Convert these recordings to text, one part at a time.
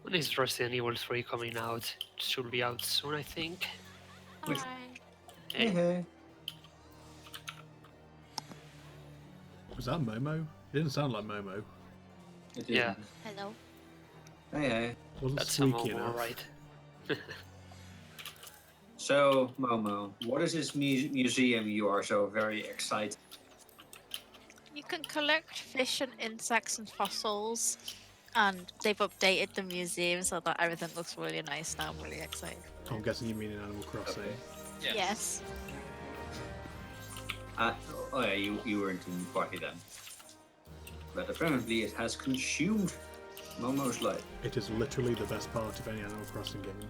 When is Resident Evil 3 coming out? It should be out soon, I think. Hi. Hey. Was that Momo? It didn't sound like Momo. It Yeah. isn't. Hello. Hey. Wasn't That's a squeaky Momo, enough. right? So, Momo, what is this museum you are so very excited? You can collect fish and insects and fossils, and they've updated the museum so that everything looks really nice now. I'm really excited. For I'm it. guessing you mean in Animal Crossing. Okay. Yes. Oh yeah, you weren't in the party then. But apparently it has consumed Momo's life. It is literally the best part of any Animal Crossing game.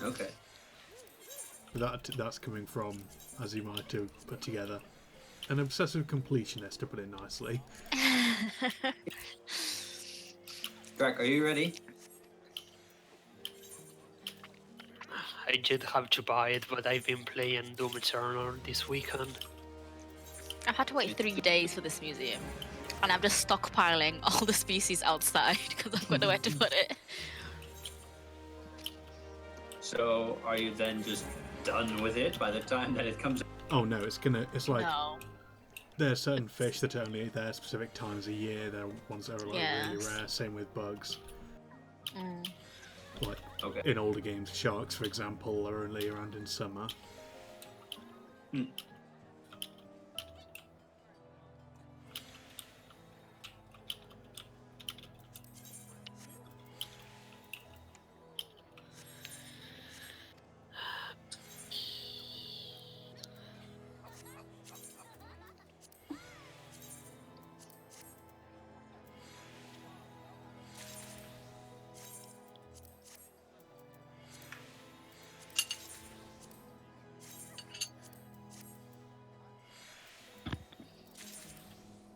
Okay. That's coming from, as you might have put together, an obsessive completionist, to put it nicely. Drac, are you ready? I did have to buy it, but I've been playing Doom Eternal this weekend. I've had to wait 3 days for this museum, and I'm just stockpiling all the species outside because I've got nowhere to put it. So are you then just done with it by the time that it comes out? Oh no, it's like No. there are certain fish that are only there specific times a year. There are ones that are like really Yes. rare. Same with bugs. Mm. Like Okay. in older games, sharks, for example, are only around in summer.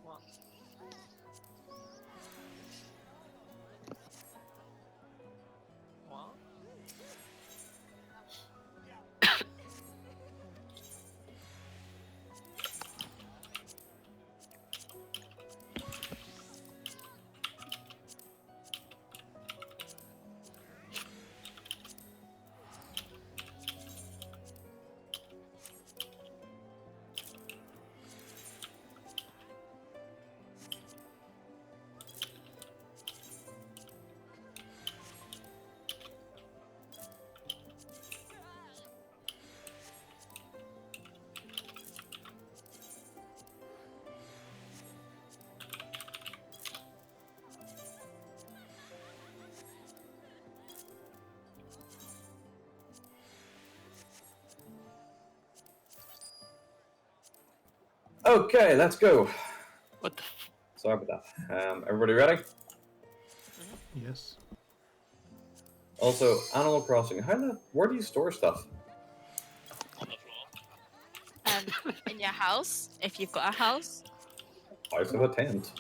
What? What? Okay, let's go. What the Sorry about that. Everybody ready? Yes. Also, Animal Crossing. Where do you store stuff? In your house, if you've got a house, House of a tent.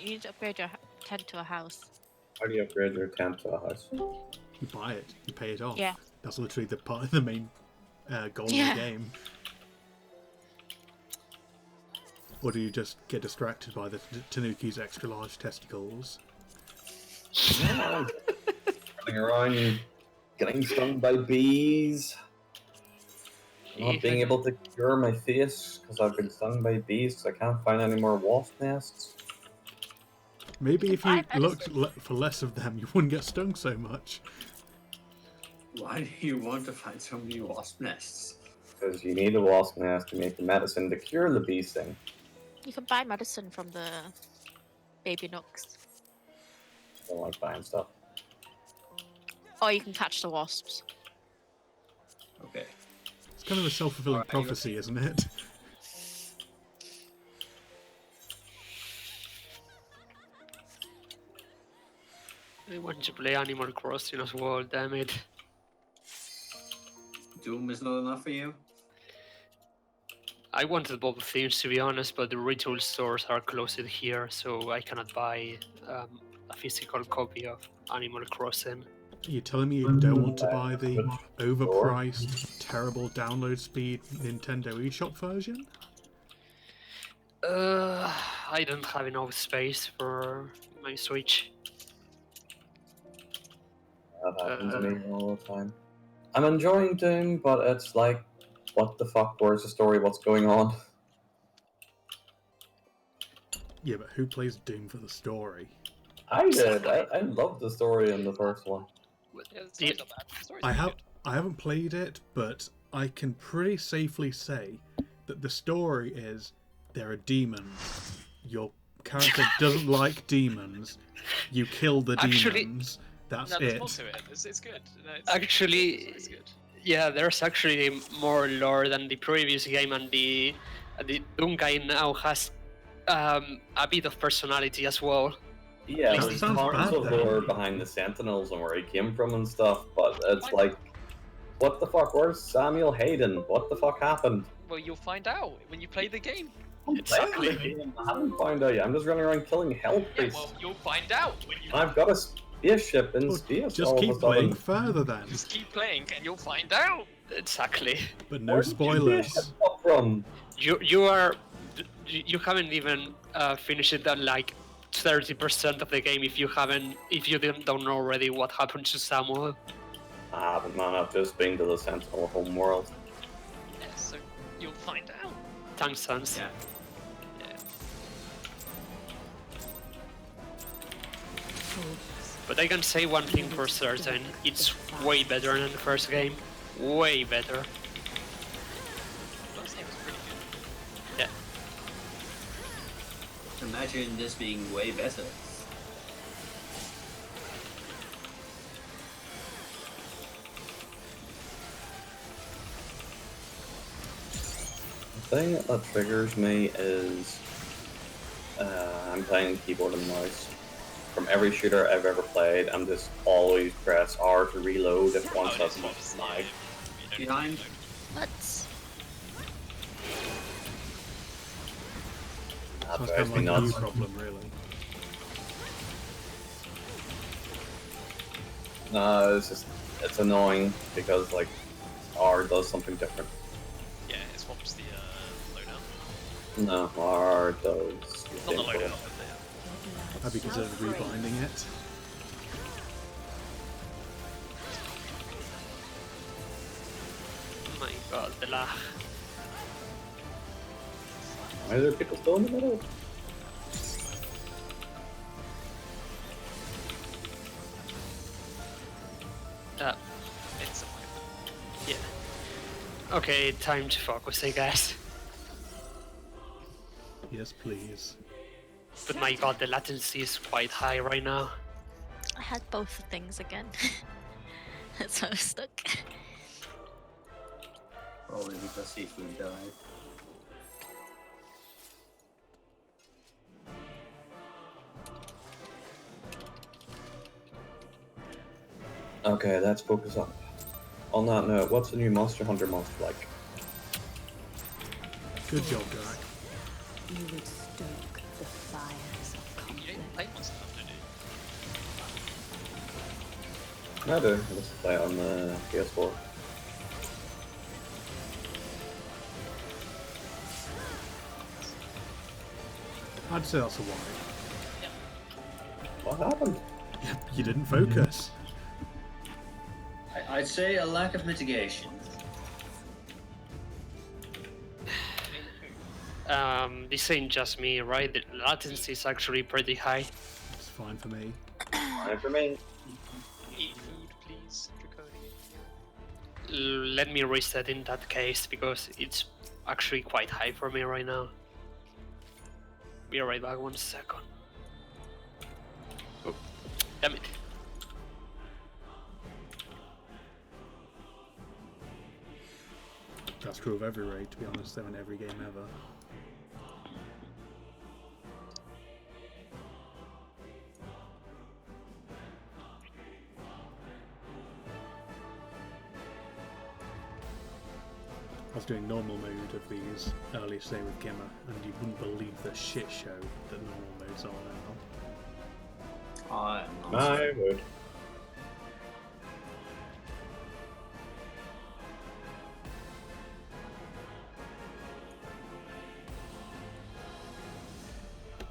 you need to upgrade your tent to a house. How do you upgrade your tent to a house? You buy it, you pay it off. Yeah. That's literally the part of the main goal of Yeah. the game. Or do you just get distracted by the Tanuki's extra large testicles? Running around, getting stung by bees. Not being able to cure my face because I've been stung by bees because I can't find any more wasp nests. Maybe if you buy looked for less of them, you wouldn't get stung so much. Why do you want to find so many wasp nests? Because you need a wasp nest to make the medicine to cure the bee sting. You can buy medicine from the baby nooks, I don't like buying stuff. or you can catch the wasps. Okay. It's kind of a self-fulfilling Alright, prophecy, isn't it? I want to play Animal Crossing as well, damn it. Doom is not enough for you? I wanted both things to be honest, but the retail stores are closed here, so I cannot buy a physical copy of Animal Crossing. Are you telling me you don't want to buy the overpriced, terrible download speed Nintendo eShop version? I don't have enough space for my Switch. That happens to me all the time. I'm enjoying Doom, but it's like, what the fuck? Where's the story? What's going on? Yeah, but who plays Doom for the story? I did. I loved the story in the first one. Yeah, the story's not bad. The story's I pretty have good. I haven't played it, but I can pretty safely say that the story is there are demons. Your character doesn't like demons. You kill the Actually- demons. That's No, there's it. more to it. It's good. No, Actually, it's good. yeah, there's actually more lore than the previous game, and the Doom guy now has a bit of personality as well. Yeah, That there's sounds tons bad, of then. lore behind the Sentinels and where he came from and stuff, but it's like, what the fuck? Where's Samuel Hayden? What the fuck happened? Well, you'll find out when you play the game. Exactly. I haven't found out yet. I'm just running around killing hell Yeah, priests. well, you'll find out when you I've got a spaceship in Well, space. just all keep of a sudden. playing further then. just keep playing and you'll find out. Exactly. But no Where did your spoilers. spaceship come from? You haven't even finished it at like 30% of the game if you don't know already what happened to Samuel. I haven't, man. I've just been to the Sentinel homeworld. Yeah, so you'll find out. Thanks, Sans. Yeah. Yeah. But I can say one thing for certain: it's way better than the first game. Way better. First game was pretty good. Yeah. Imagine this being way better. The thing that triggers me is I'm playing keyboard and mouse. From every shooter I've ever played, I'm just always press R to reload if one Oh, it does is not obviously, lag. you don't Behind. reload. What? That Sounds drives kind me of like a you nuts. problem, really. No, it's annoying because like R does something different. Yeah, it swaps the loadout. No, R does. Not the same loadout, thing. but the Have you considered rebinding it? Oh my god, the lag. Why are there people still in the middle? it's Yeah. Okay, time to focus, I guess. Yes, please. But my god, the latency is quite high right now. I had both the things again. So I was stuck. Probably because Seafood died. Okay, let's focus up. On that note, what's the new Monster Hunter monster like? Good job, Jack. You would stoke the fires of you didn't conflict. play Monster Hunter, did you? I do. I just play it on the PS4. I'd say that's a why. What happened? You didn't focus. I'd say a lack of mitigation. This ain't just me, right? The latency is actually pretty high. It's fine for me. Fine for me. Eat food, please, Draconian. Let me reset in that case because it's actually quite high for me right now. Be right back 1 second. Oh, damn it. That's true of every raid, to be honest, though, in every game ever. I was doing normal mode of these earlier today with Gimmer, and you wouldn't believe the shit show that normal modes are now. I am not. I would.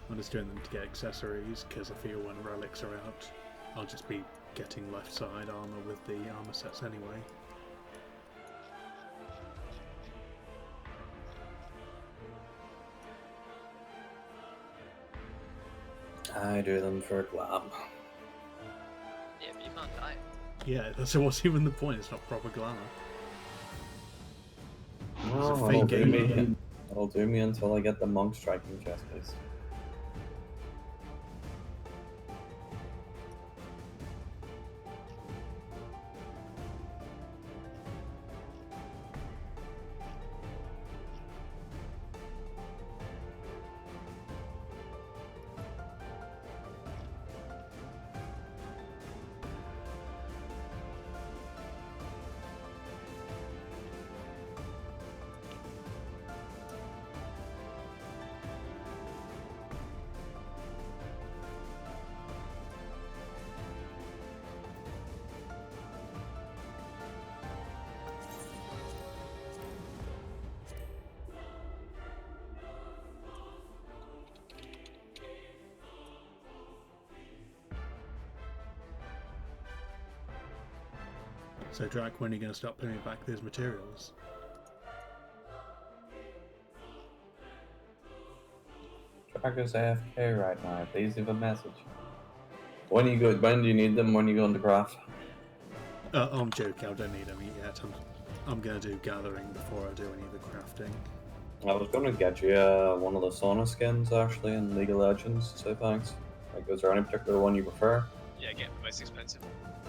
I'm just doing them to get accessories, because I feel when relics are out, I'll just be getting left side armor with the armor sets anyway. I do them for glam. Yeah, but you can't die. Yeah, that's what's even the point. It's not proper glamour. No, It's a fake game. It'll do me until I get the monk striking chest piece. So, Drac, when are you going to start putting back those materials? Drac is AFK right now. Please leave a message. When do you need them? When are you going to craft? I'm joking. I don't need any yet. I'm going to do gathering before I do any of the crafting. I was going to get you one of the Sona skins actually in League of Legends. So thanks. Like, is there any particular one you prefer? Yeah, get the most expensive.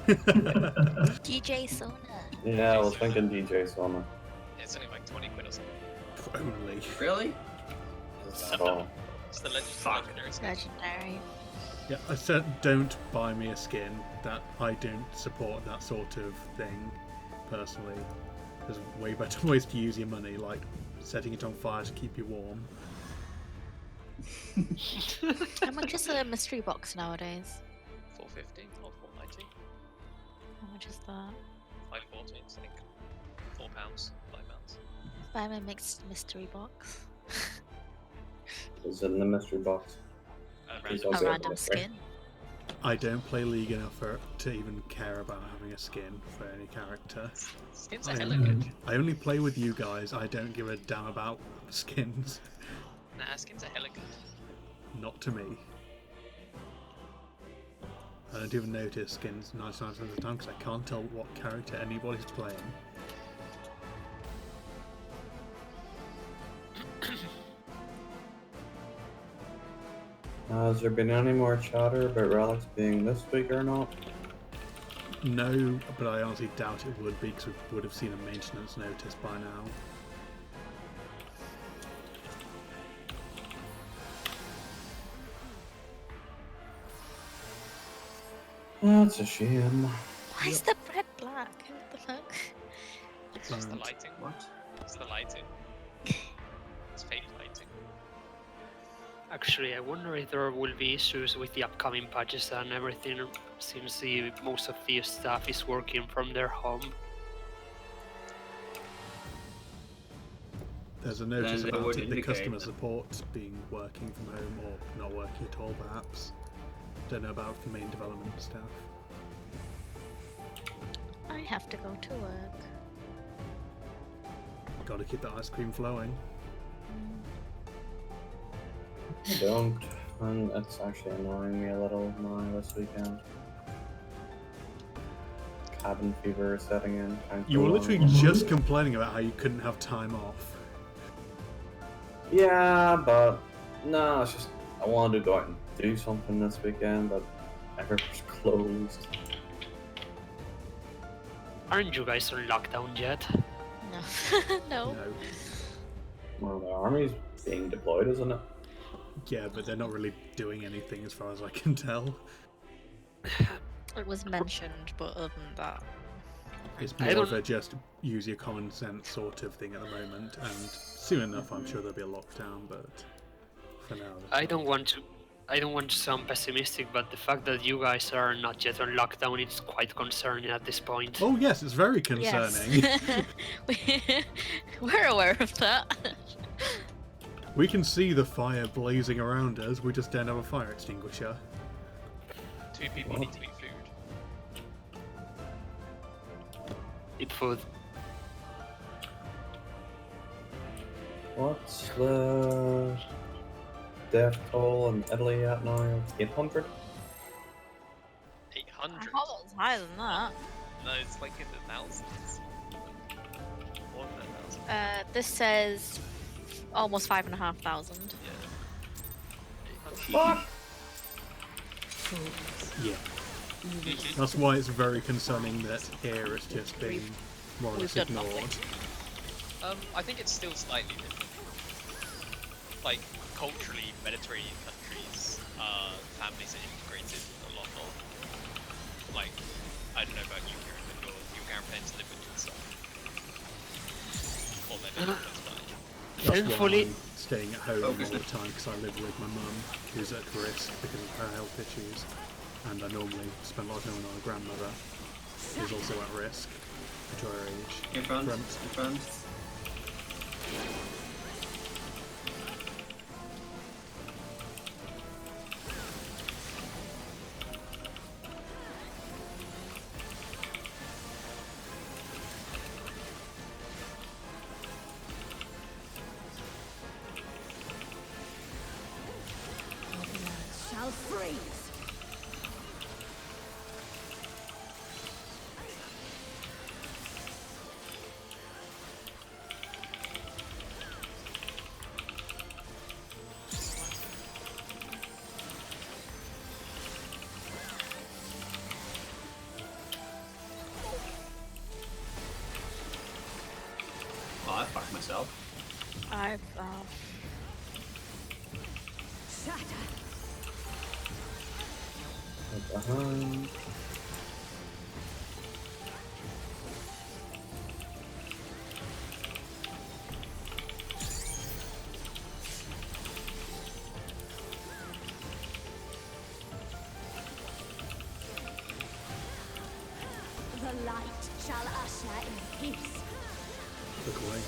DJ Sona. Yeah, I was thinking DJ Sona. Yeah, it's only like 20 quid or something. Only. Really? So, It's the legendary skin. Legendary. Yeah, I said don't buy me a skin. That I don't support that sort of thing, personally. There's way better ways to use your money, like setting it on fire to keep you warm. How much is a mystery box nowadays? 450 or 490. How much is that? 540, I think. £4, £5. Buy my mixed mystery box. is it in the mystery box? Please don't A be random mystery. skin. I don't play League enough to even care about having a skin for any character. Skins are hella good. I only play with you guys. I don't give a damn about skins. Nah, skins are hella good. Not to me. I don't even notice skins 99% of the time because I can't tell what character anybody's playing. Has there been any more chatter about relics being this week or not? No, but I honestly doubt it would be because we would have seen a maintenance notice by now. That's a shame. Why is the bread black? What the fuck? It's just the Right. lighting. What? It's the lighting. It's fake lighting. Actually, I wonder if there will be issues with the upcoming patches and everything. Seems most of the staff is working from their home. There's a notice Then it about would it, the indicate customer that- support being working from home or not working at all, perhaps. Don't know about the main development staff. I have to go to work. Gotta keep the ice cream flowing. I don't, and it's actually annoying me a little now this weekend. Cabin fever is setting in. You were literally just complaining about how you couldn't have time off. Yeah, but no, it's just I wanted to go out and do something this weekend, but everywhere's closed. Aren't you guys on lockdown yet? No. No. No. Well, the army's being deployed, isn't it? Yeah, but they're not really doing anything as far as I can tell. It was mentioned, but other than that. It's I more of don't- a just use your common sense sort of thing at the moment, and soon enough I'm sure there'll be a lockdown, but for now... it's I not. don't want to sound pessimistic, but the fact that you guys are not yet on lockdown is quite concerning at this point. Oh yes, it's very concerning. Yes. We're aware of that. We can see the fire blazing around us, we just don't have a fire extinguisher. 2 people need to eat food. Eat food. What's the death toll in Italy at now? 800? 800. I thought that was higher than that. No, it's like in the thousands. More than 1,000. This says almost 5,500. Yeah. 800. Fuck! Yeah. That's why it's very concerning that here it's just been more or less We've done ignored. I think it's still slightly different. Like, culturally, Mediterranean countries, families are integrated a lot more. Like, I don't know about you, Kieran, but your grandparents live with your son. Or they're living close by. That's Thankfully, why I'm staying at home all the time, because I live with my mum, who's at risk because of her health issues. And I normally spend a lot of time with my grandmother, who's also at risk due to her age. In front. Front. In front. Shall freeze. Oh, I fucked myself. I've Shatter. Behind. The light shall usher in peace. Look away.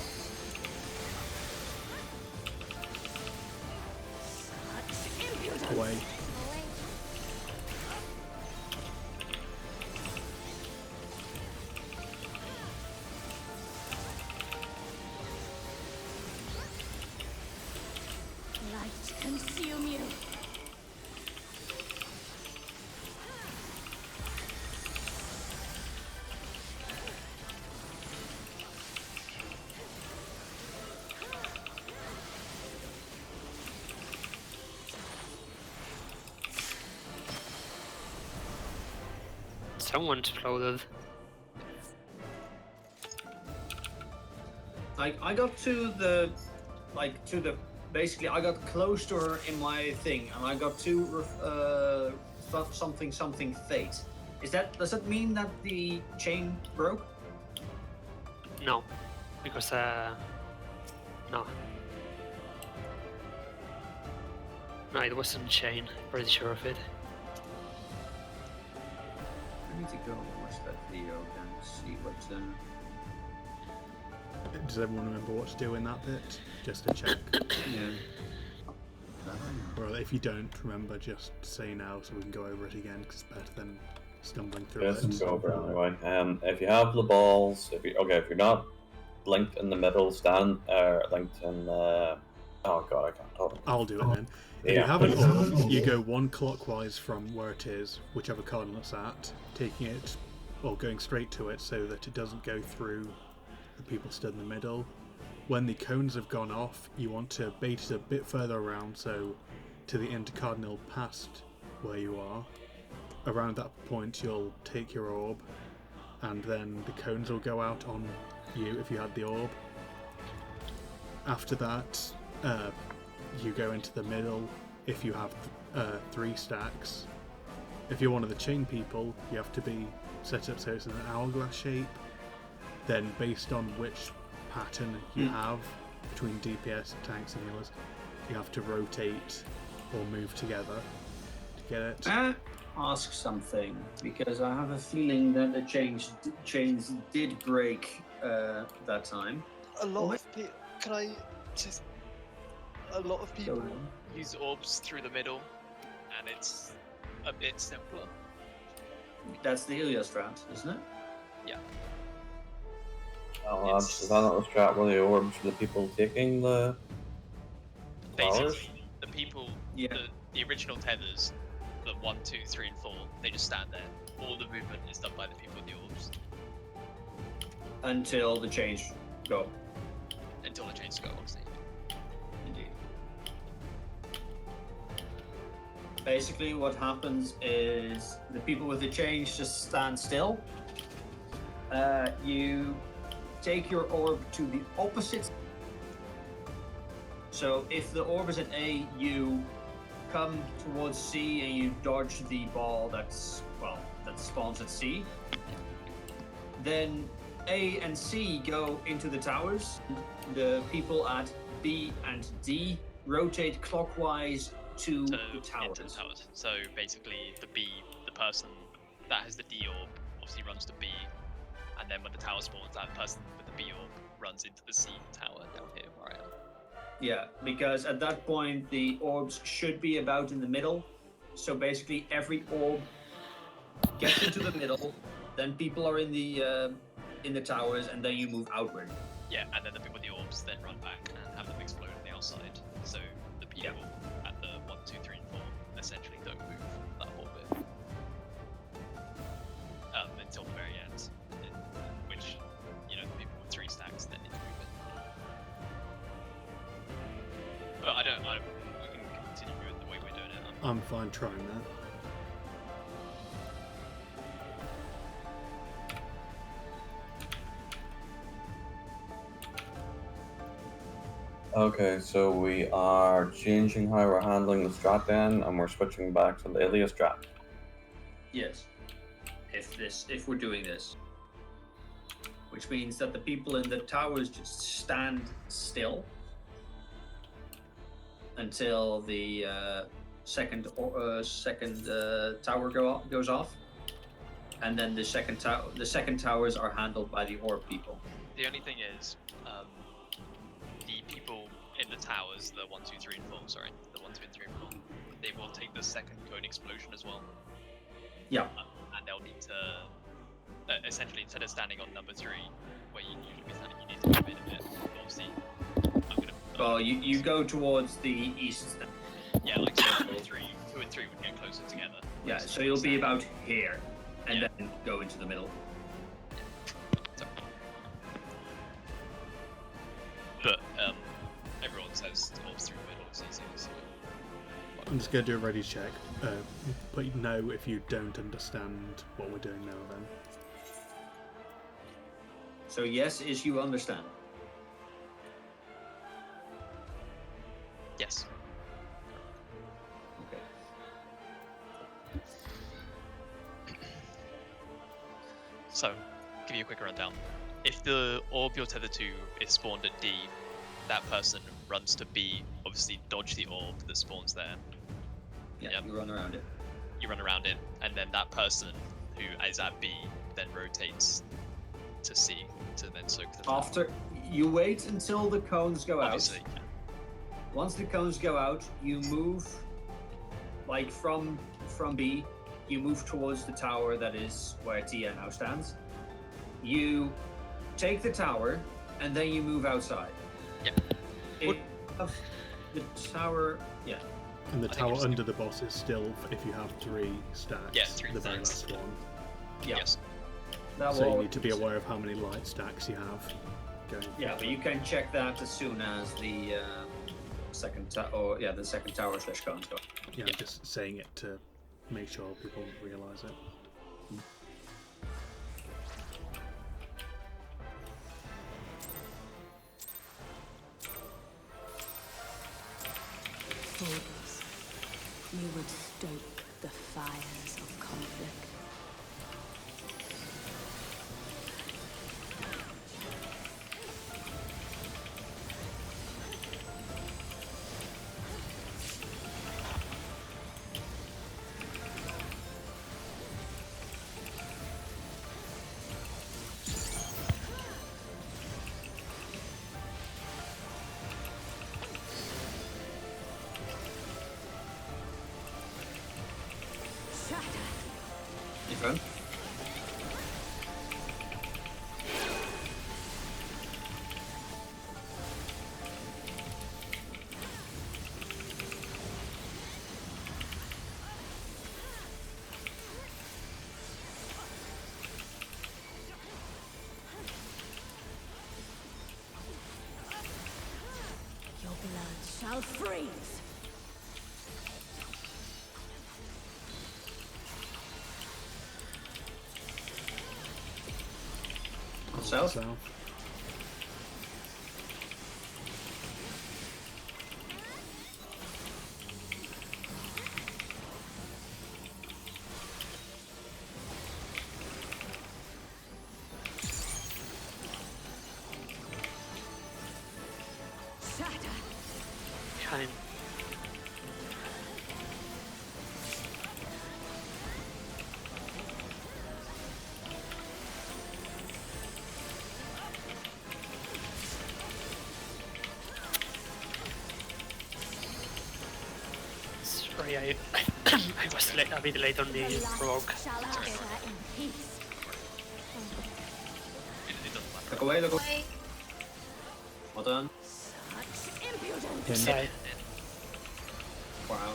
Such impudence. Look away. Light consume you. someone exploded. Like, I got to the, basically, I got close to her in my thing, and I got to, something fate. Does that mean that the chain broke? No, because no, it wasn't chain. Pretty sure of it. I need to go and watch that video again to see what, Does everyone remember what to do in that bit? Just to check. yeah. Or if you don't remember, just say now so we can go over it again, because it's better than stumbling through Yes, it. go over it anyway. If you have the balls, if you're not linked in the middle, stand linked in. Oh god, I can't talk. I'll do it then. If you have an orb, you go one clockwise from where it is, whichever cardinal it's at, taking it, or going straight to it so that it doesn't go through the people stood in the middle. When the cones have gone off, you want to bait it a bit further around, so to the intercardinal past where you are. Around that point, you'll take your orb, and then the cones will go out on you if you had the orb. After that, you go into the middle if you have 3 stacks. If you're one of the chain people, you have to be set up so it's in an hourglass shape. Then, based on which pattern you have between DPS, tanks, and healers, you have to rotate or move together to get it. Ask something, because I have a feeling that the chains did break that time. A lot of people. Can I just? A lot of people on. use orbs through the middle, and it's a bit simpler. That's the Ilias strat, isn't it? Yeah. Oh, lads, is that not the strat where the orbs are the people taking the towers? Basically, the people, Yeah. the original tethers, the 1, 2, 3, and 4, they just stand there. All the movement is done by the people with the orbs Until the change go. until the chains go, obviously. Indeed. Basically, what happens is the people with the change just stand still. You take your orb to the opposite. So if the orb is at A, you come towards C and you dodge the ball that spawns at C. Then A and C go into the towers. The people at B and D rotate clockwise to the Into towers. the towers. So basically, the person that has the D orb obviously runs to B, and then when the tower spawns, that person with the B orb runs into the C tower down here where I am. Yeah, because at that point the orbs should be about in the middle. So basically, every orb gets into the middle. Then people are in the towers, and then you move outward. Yeah, and then the people with the orbs then run back and have them explode on the outside. So the people at the 1, 2, 3, and 4 essentially don't move that whole bit until the very end, in which the people with 3 stacks then need to move in. But we can continue with the way we're doing it. I'm fine trying that. Okay, so we are changing how we're handling the strat then, and we're switching back to the alias strat. Yes. If we're doing this. Which means that the people in the towers just stand still until the second tower goes off, and then the second towers are handled by the orb people. The only thing is, the people in the towers, the 1, 2, 3, and 4, sorry, the 1, 2, and 3, and 4, they will take the second cone explosion as well. Yeah. And they'll need to, essentially, instead of standing on number 3, where you usually be standing, you need to move in a bit. Obviously, Well, you go towards the east. Yeah, like 2 and 3 would get closer together. Yeah, so you'll be about here, and then go into the middle. So, but everyone says orbs through the middle is easier. So. I'm just going to do a ready check. But no, if you don't understand what we're doing now, then. So yes, is you understand. Yes. Okay. So, give you a quick rundown. If the orb you're tethered to is spawned at D, that person runs to B, obviously dodge the orb that spawns there. Yeah, Yep. you run around it. You run around it, and then that person who is at B then rotates to C to then soak the tower. After you wait until the cones go Obviously, out. Once the cones go out, you move like from B, you move towards the tower that is where Tia now stands. You take the tower and then you move outside. Yeah. The tower, yeah. And the I think tower it's- under the boss is still, if you have 3 stacks, Yeah, 3 the very stacks. last one. Yeah. Yes. That So you will- need to be aware of how many light stacks you have going. Yeah, but you can check that as soon as the the second tower / cones go. Yeah, I'm just saying it to make sure people realise it. Fools, you would stoke the fires of conflict. You phone? freeze. South? South. Shatter. Behind. Sorry, I was a bit late on the The prog. light shall usher in peace. It doesn't matter. Look away, look away. Wait. Well done. Such impudence. In. Side. Wow.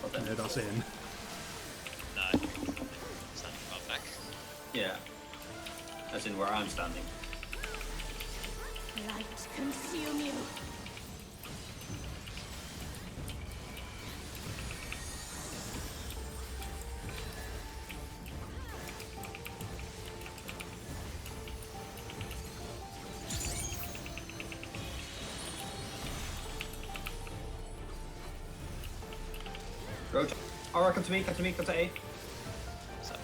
Well done. No, that's in. No. Standing about back. Yeah. As in where I'm standing. Light consume you. Roach. Alright, come to me, come to me, come to A. So.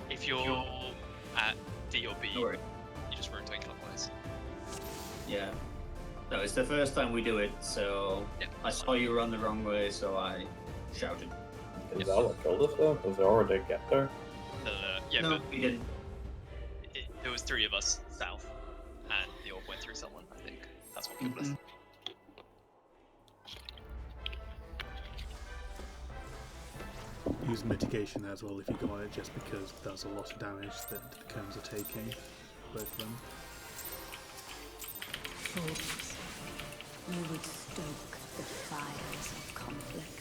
If you're at D or B, No worries. you just rotate clockwise. Yeah. No, it's the first time we do it, so Yeah. I saw you run the wrong way, so I shouted. Is that what killed us though? Because they already get there. Yeah, no, but we didn't. there was 3 of us south, and the orb went through someone. I think that's what killed us. Mhm. Use mitigation as well if you got it, just because there's a lot of damage that the cones are taking, both of them. Fools. You would stoke the fires of conflict.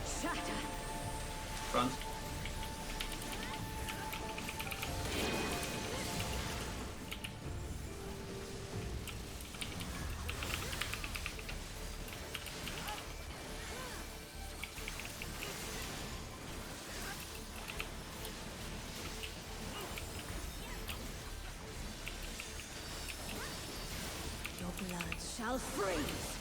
Shatter. Front. Your blood shall freeze.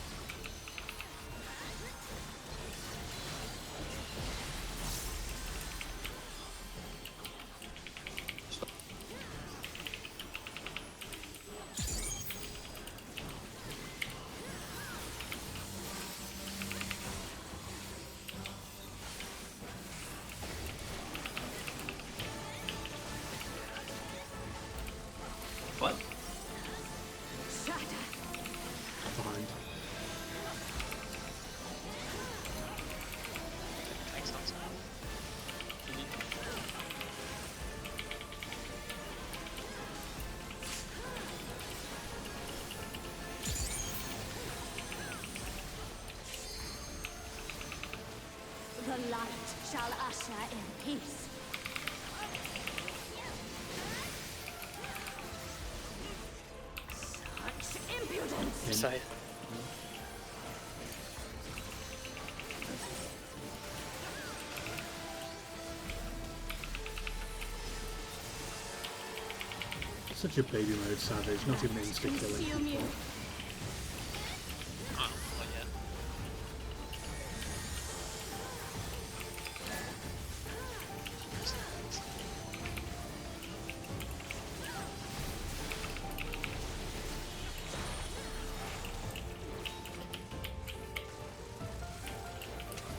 What? Shatter. Behind. Thanks, Hans. The light shall usher in peace. Such impudence. In. Side. Such a baby mode savage, not even insta killing Consume you. people. Oh, not yet.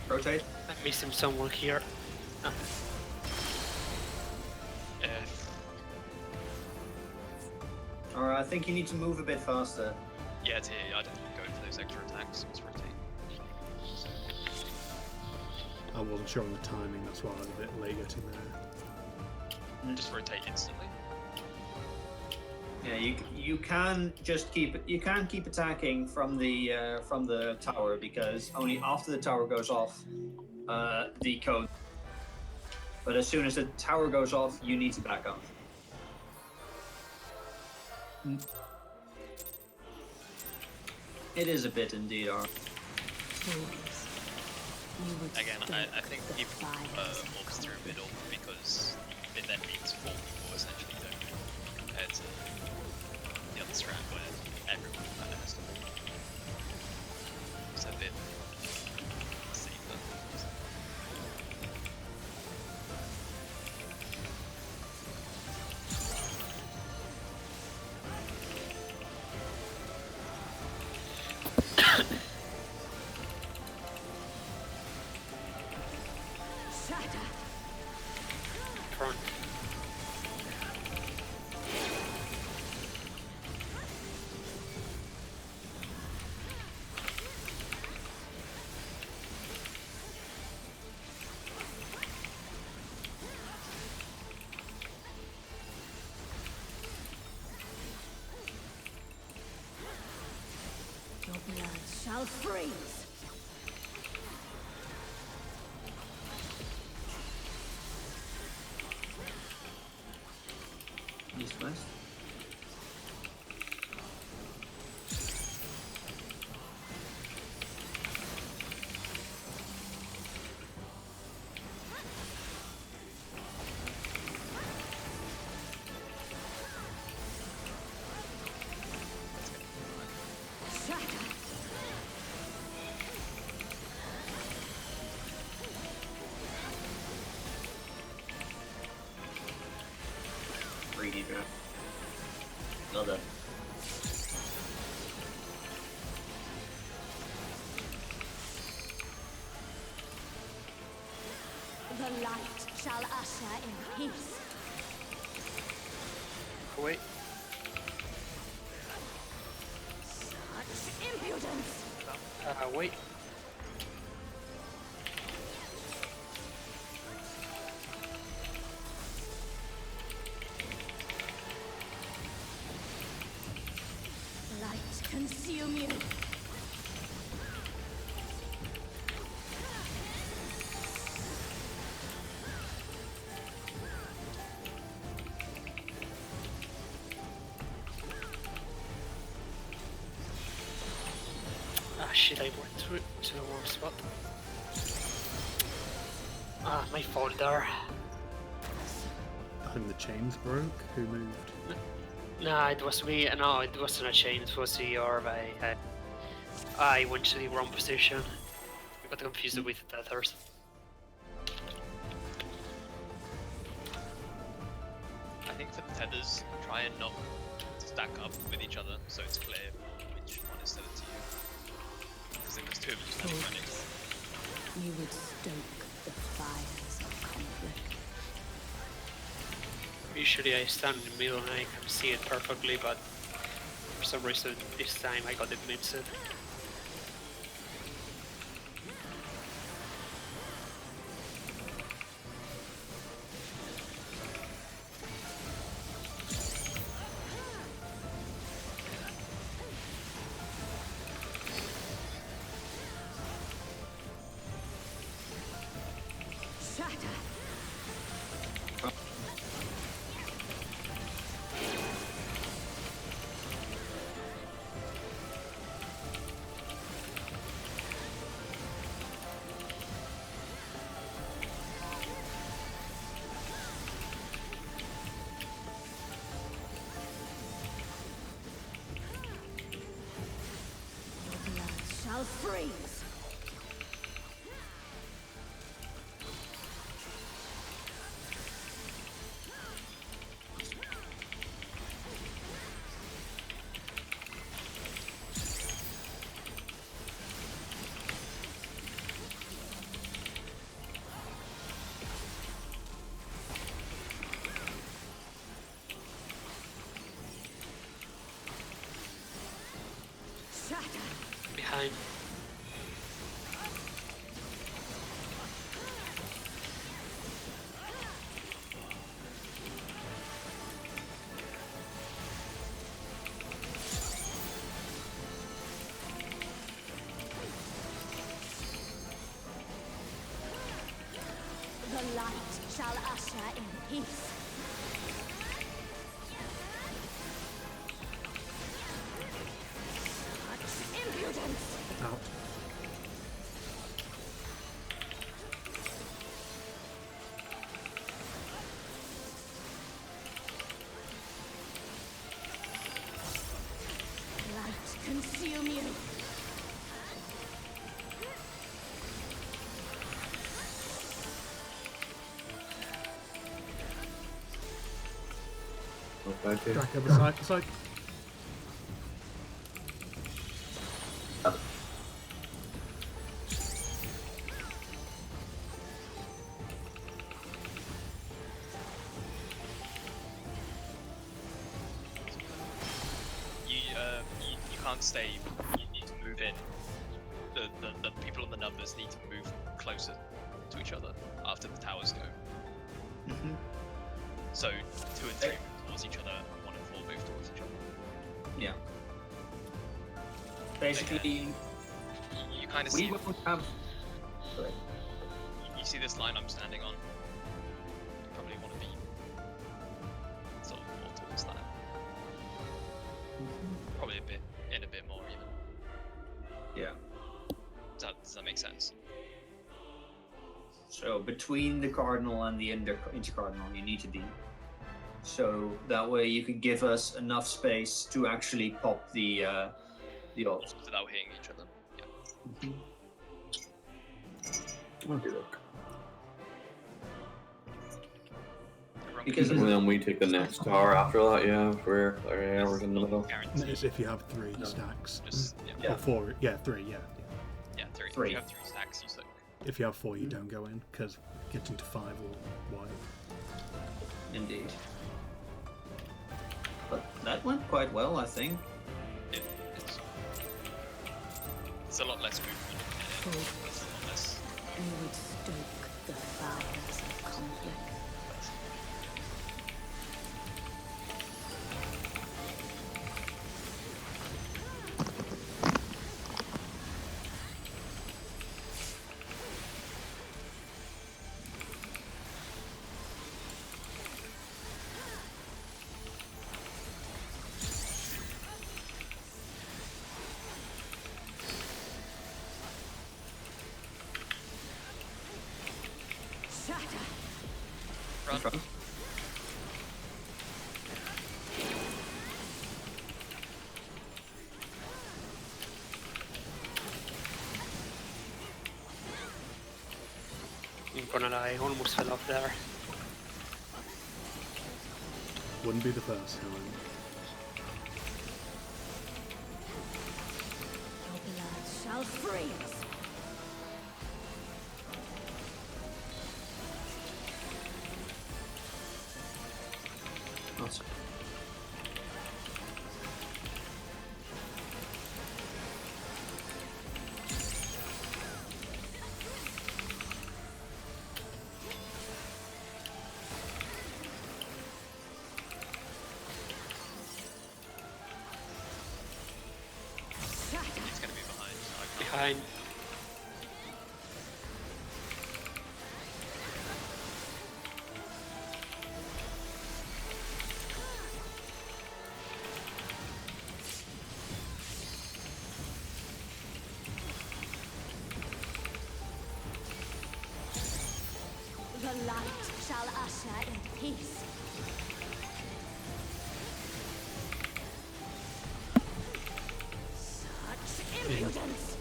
Rotate. I'm missing someone here. Ah, Uh, think you need to move a bit faster. Yeah, it's here. I don't go for those extra attacks. It's rotate. I wasn't sure on the timing, that's why I was a bit late getting there. Just rotate instantly. Yeah, you can just keep attacking from the tower, because only after the tower goes off, the code. But as soon as the tower goes off, you need to back off. It is a bit indeed, Ar. Again, I think people orbs through middle because it then means 4 people essentially don't, compared to the other strat where everyone kind of has to move. It's a bit safer. Front. Your blood shall freeze. East west. Greedy draft. Well done. The light shall usher in peace. Wait. Such impudence! Wait. Light consume you. Ah, shit, I went through to the wrong spot. Ah, my fault there. I think the chains broke. Who moved? Nah, it was me. No, it wasn't a chain, it was the orb. I went to the wrong position. I got confused with the tethers. I think for the tethers, try and not stack up with each other so it's clear which one is tethered to you. Because then there's 2 of you standing right next to them. You would stoke the fires of conflict. Usually I stand in the middle and I can see it perfectly, but for some reason this time I got it mixed. Shatter! Your blood shall freeze! Behind. The light shall usher in peace. Such impudence! Out. Light consume you. Okay. Draco beside the side. You can't stay. You need to move in. The people on the numbers need to move closer to each other after the towers go. Mhm. So 2 and 3 move towards each other, and 1 and 4 move towards each other. Yeah. Basically, You kind of we see. won't have. Sorry. You see this line I'm standing on. You probably want to be sort of more towards that. Probably a bit more even. Yeah. Does that make sense? So between the cardinal and the intercardinal, you need to be. So that way you could give us enough space to actually pop the ult. Without hitting each other. Yeah. Okay, look. Everyone Because can And then we take the next tower after that, yeah, if we're in the middle. guarantee. It's if you have 3 stacks. Just, Yeah. Or 4. Yeah, 3. Yeah. yeah, 3. Three. If you have 3 stacks, you stick. If you have 4, you don't go in because getting to 5 will wipe. Indeed. But that went quite well, I think. It's a lot less movement. And it's a lot less. You would stoke the fires of conflict. Shatter! Run. Front. I'm gonna lie, almost fell off there. Wouldn't be the first time. Your blood shall freeze! Awesome. Shatter! It's going to be behind. So I can't. Behind. The light shall usher in peace. Such impudence!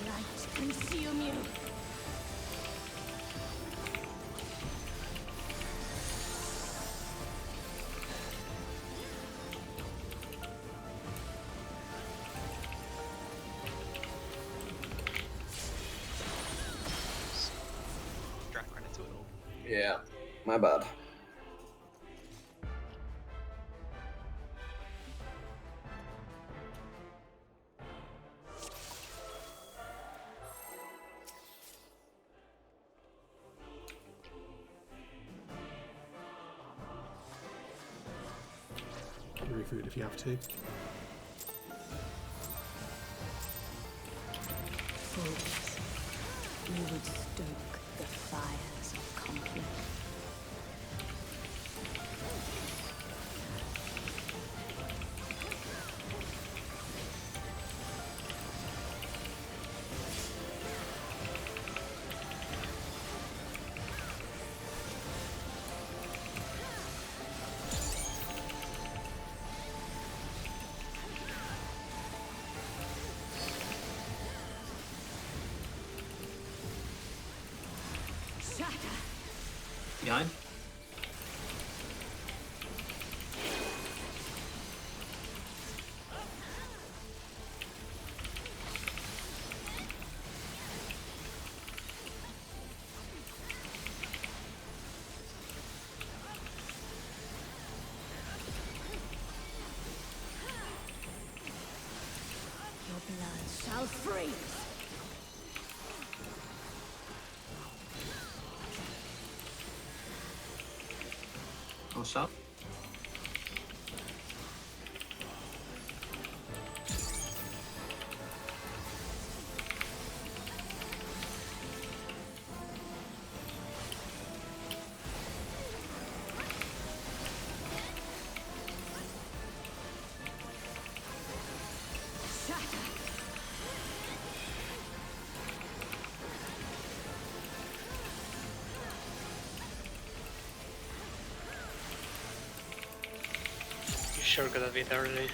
Light consume you. Yeah, my bad. Give me food if you have to. Fools, you would stoke the fires of conflict. Behind. Your blood shall freeze. What's up? You sure got a bit early.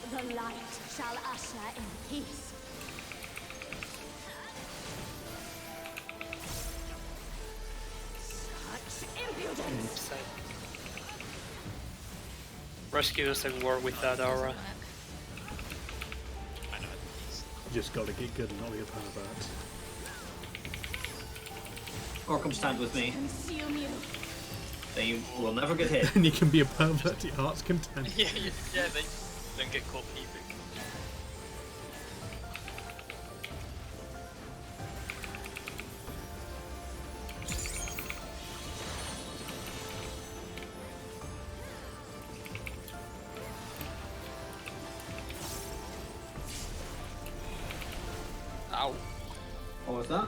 The light shall usher in peace. Such impudence! So, rescue doesn't work with that aura. I know. You just got to get good and not be a pervert. Or come stand with me. Consume you. Then you will never get hit. And you can be a pervert to your heart's content. Yeah, they don't get caught peeping. Ow. What was that?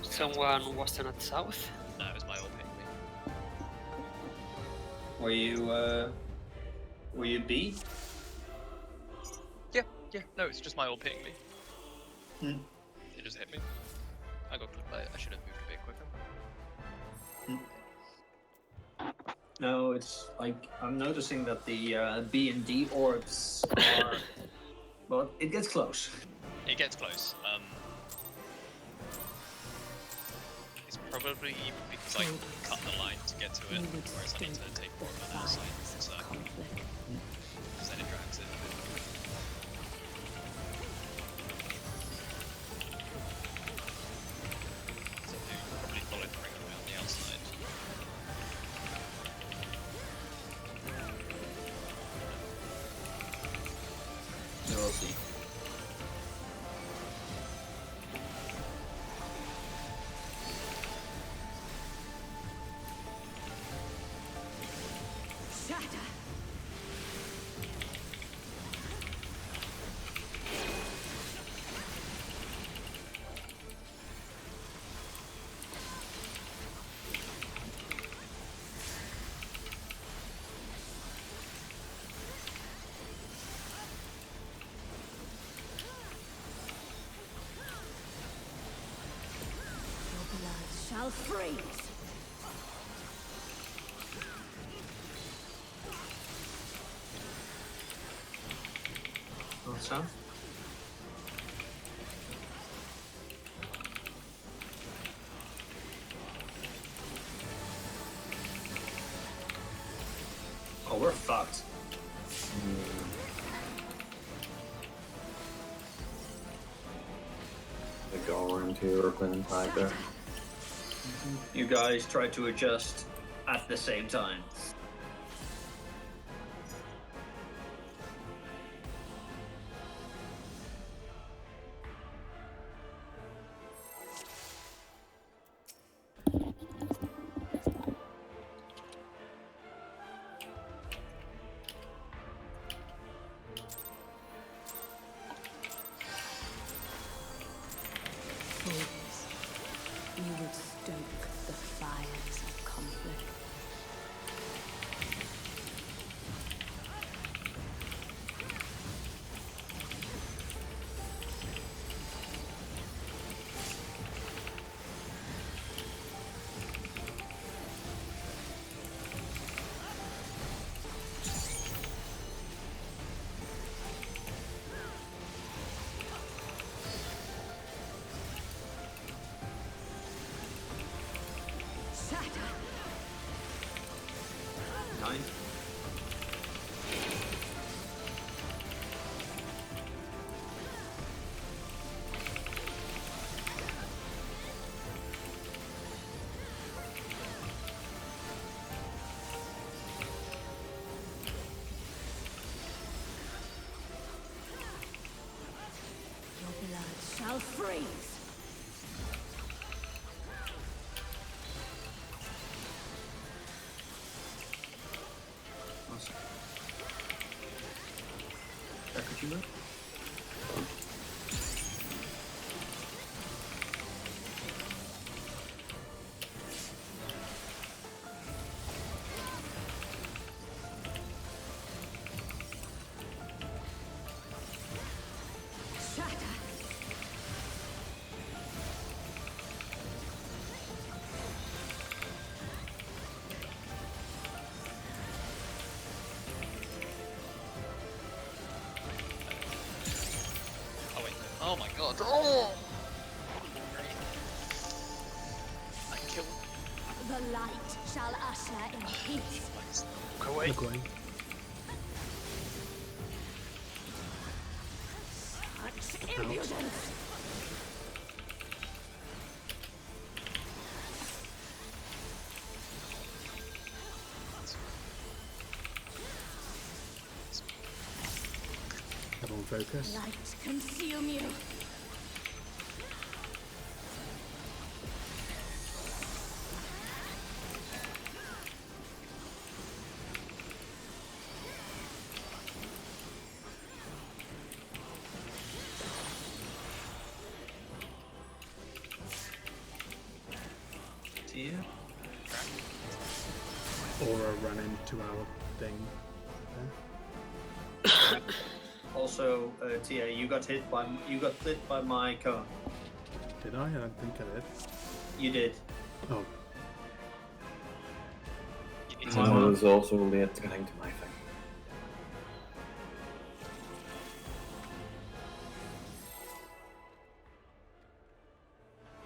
Someone wasn't at south? No, it was my old pygmy. Were you B? Yeah, no, it's just my old pygmy. Hmm. It just hit me. I got clipped by it. I should have moved a bit quicker. No, it's like I'm noticing that the B and D orbs are. Well, it gets close. It gets close. It's probably because I cut the line to get to it, You would whereas I need to stoke take the more of an outside, fires so of conflict. because then it drags it a bit. So you probably follow the ring around the outside. So we'll see. Shatter! Your blood shall freeze! North south. Oh, we're fucked. go around here open tag there. You guys try to adjust at the same time. Fools, you would stoke the fires of conflict. Shatter! 9. Your blood shall freeze! Awesome. Back what you move. Shatter! Oh wait. Oh my god. Oh! I killed. The light shall usher in peace. Look away. Look away. Such impudence! Everyone focus. Light consume you! See ya. Aura ran into our thing. Also, Tia, you got hit by my cone. Did I? I don't think I did. You did. Oh, You need I to was also late getting to my thing.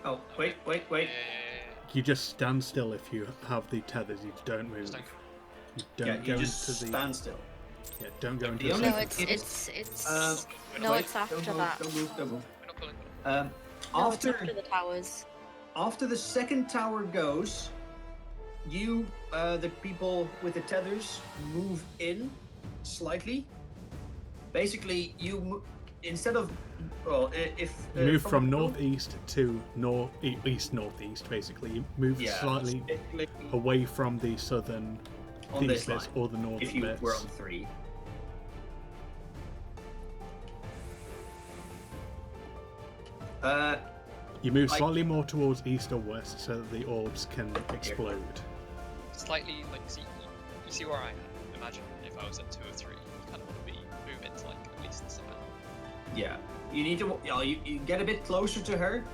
Oh, wait. Yeah. you just stand still if you have the tethers. You don't move. Just don't- You don't Yeah, go you just into the. stand still. Yeah, don't go into The the. only- No, second it's tower. no, Wait, it's after don't move, that. Don't move. We're not pulling. No, it's After after the towers. after the second tower goes, you, the people with the tethers, move in slightly. Basically, instead of, well, if You move from the- northeast to east northeast. Basically, you move yeah, slightly basically away from the southern on these this bits line, or the northern if you bits. were on 3. You move like- slightly more towards east or west so that the orbs can explode. Slightly, like, you see where I am? Imagine if I was at 2 or 3, you kind of want to be moving to, like, at least somehow. Yeah, you need to, you get a bit closer to her,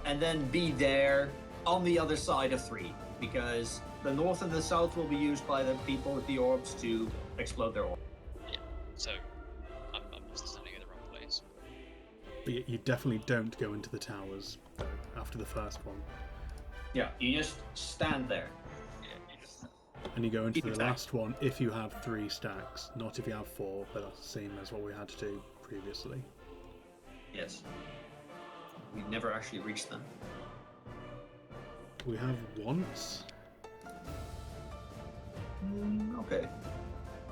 and then be there on the other side of 3, because the north and the south will be used by the people with the orbs to explode their orbs. Yeah, so I'm just standing in the wrong place. But you definitely don't go into the towers though, after the first one. Yeah, you just stand there. Yeah, you just... And you go into Keep the attack. last one if you have 3 stacks, not if you have 4, but that's the same as what we had to do previously. Yes. We've never actually reached them. We have once, Okay.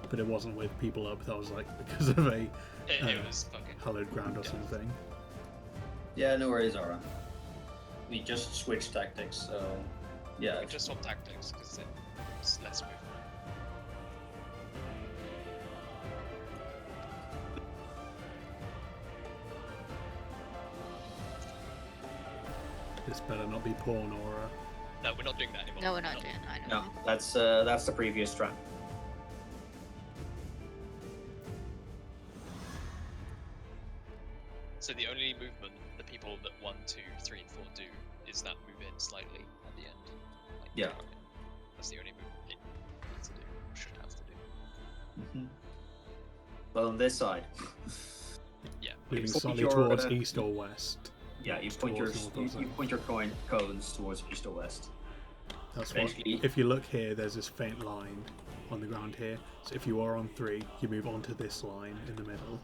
but it wasn't with people up. That was like because of a It was fucking. hallowed ground or Yeah. something. Yeah, no worries, Aura. We just switched tactics, so yeah. We just swapped tactics because it's less movement. This better not be porn or. No, we're not doing that anymore. No, we're not doing that. No, that's the previous trap. So the only movement the people that 1, 2, 3, and 4 do is that move in slightly at the end. Like, Yeah. okay. That's the only movement it needs to do, or should have to do. Well, on this side. Yeah. Moving Point slightly your, towards uh, east or west. Yeah, you point your Towards north or you south. point your cones towards east or west. That's what. Basically- If you look here, there's this faint line on the ground here. So if you are on 3, you move onto this line in the middle.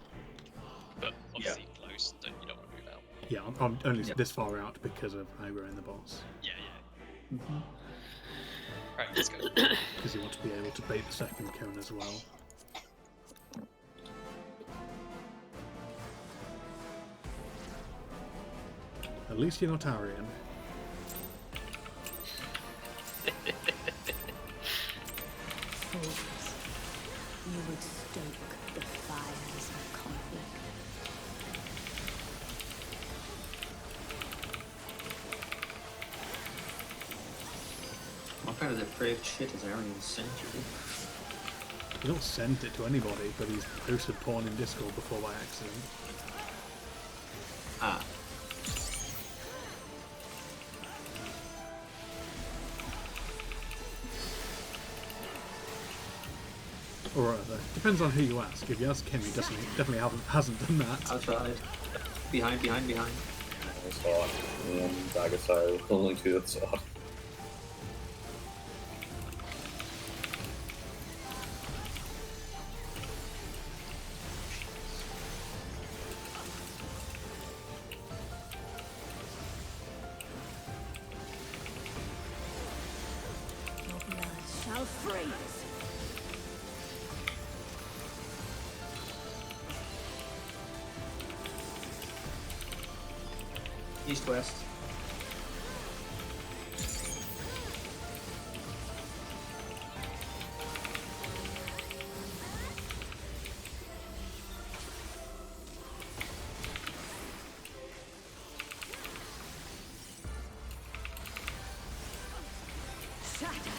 But obviously close, you don't want to move out. Yeah, I'm only Yeah. this far out because of aggro in the boss. Yeah, yeah. Right, let's go. Because you want to be able to bait the second cone as well. At least you're not Aryan. Fools, you would stoke the fires of conflict. What kind of depraved shit has Arian sent you? He's not sent it to anybody, but he's posted porn in Discord before by accident. Ah. Or depends on who you ask. If you ask him, he definitely hasn't done that. Outside. Behind. I saw it. One dagger style, only 2 that saw it. Your blood shall freeze. East-west. Shatter.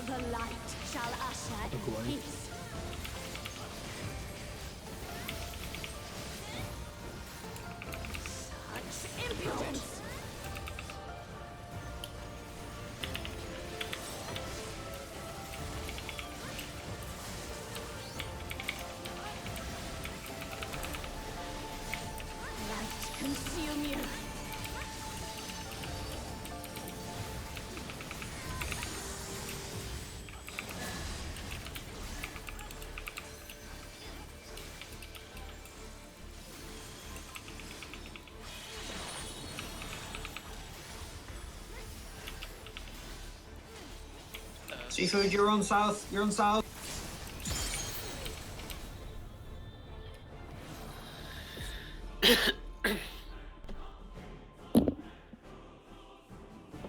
The light shall usher Look away. in peace. Such impudence! Light consume you. Seafood, you're on south.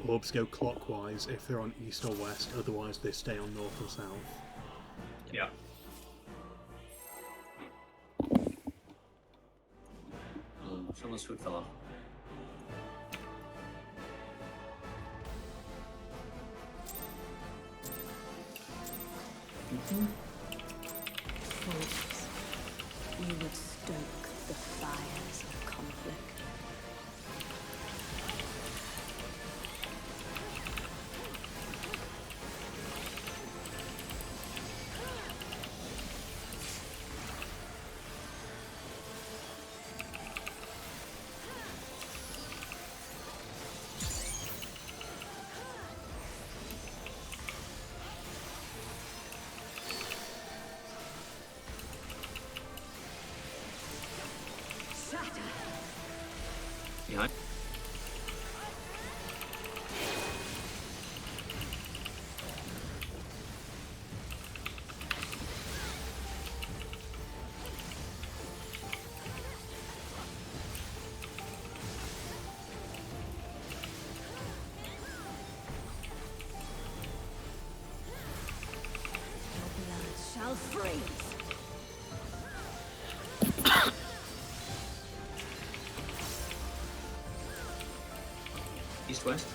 Orbs go clockwise if they're on east or west, otherwise they stay on north or south. Yeah. Someone's foot fell off. Fools, you would stoke the fires of conflict. freeze. East-west.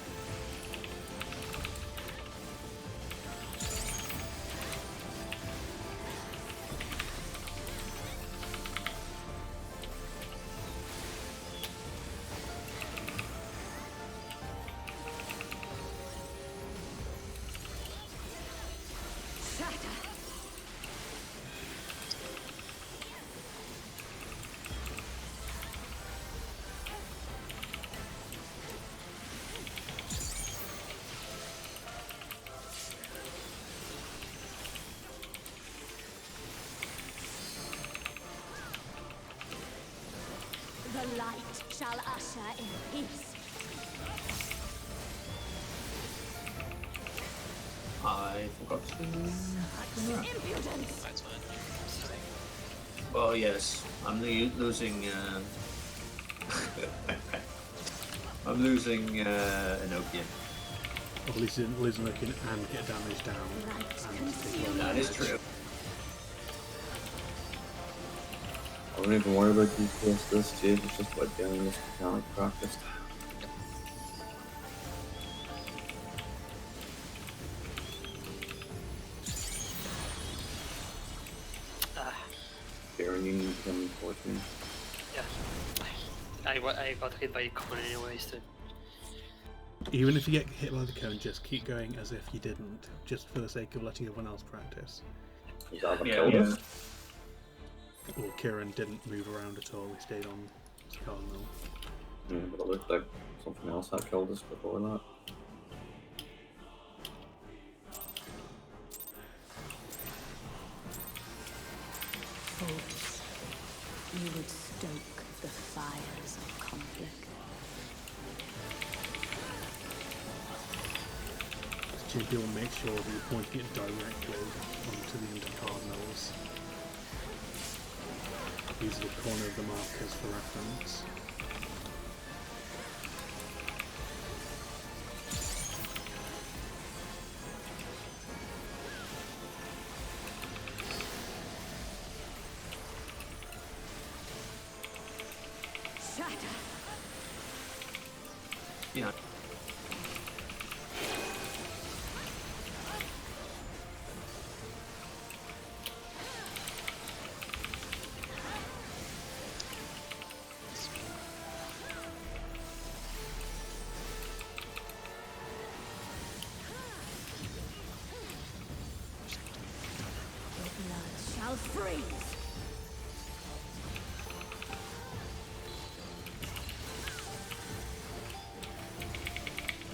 The light shall usher in peace. I forgot to. Impudence. That's fine. Oh yes, I'm losing. I'm losing Enochian. Or at least he didn't lose looking and get damage down. And take away That is damage. true. I don't even worry about DPS this stage, it's just about getting this mechanic practiced. Karen, you need to come towards me. Yeah. I got hit by the cone anyways. So. Even if you get hit by the cone, just keep going as if you didn't, just for the sake of letting everyone else practice. Is that what Yeah, killed yeah. us? Or Kieran didn't move around at all, he stayed on his cardinal. Yeah, but it looked like something else had killed us before that. Fools, you would stoke the fires of conflict. Chimpy will make sure that you're pointing it directly onto the intercardinals. These are the corner of the markers for reference. Shatter. Yeah. Your blood shall freeze.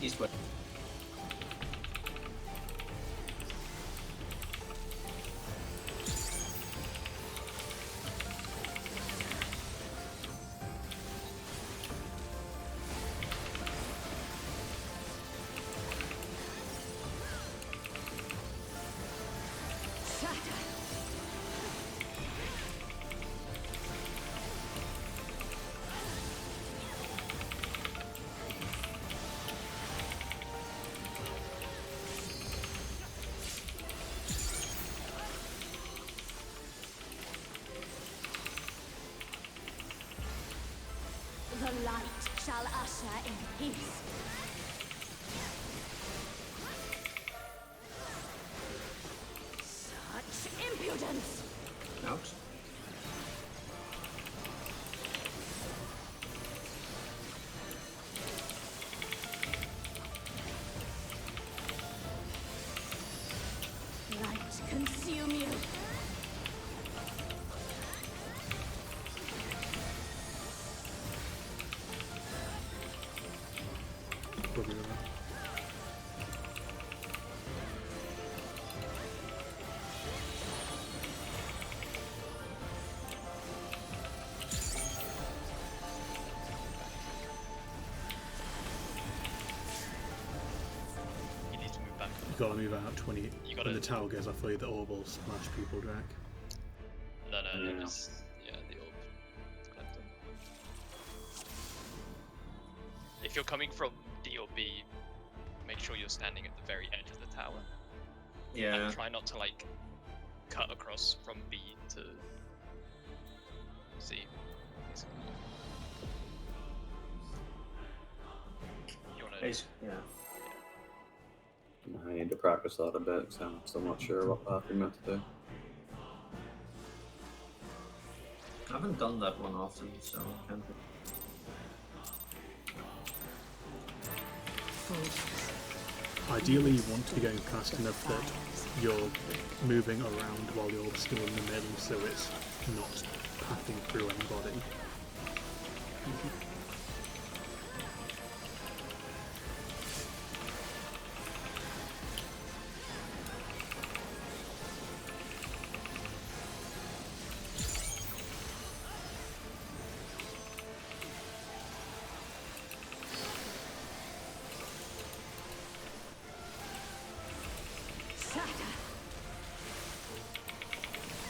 East-west. Shatter. The light shall usher in peace. Such impudence! Out. Light consume you. Probably right. You need to move back. You've got to move out 20. You gotta- When the tower goes off for you, the orb will smash people, Jack. No, Yeah. just yeah, the orb. Collect them. If you're coming from D or B, make sure you're standing at the very edge of the tower. Yeah. And try not to like cut across from B to C. Basically. You wanna? Yeah. I need to practice that a bit because I'm still not sure what path you're meant to do. I haven't done that one often, so I can't. Ideally, you want to be going fast enough that you're moving around while you're still in the middle, so it's not passing through anybody.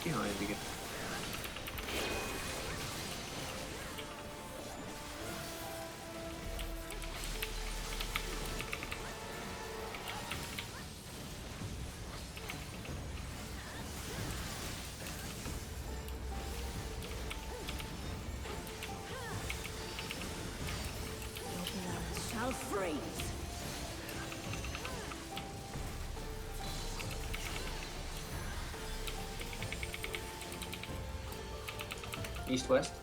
Behind again. Shall freeze. East-west.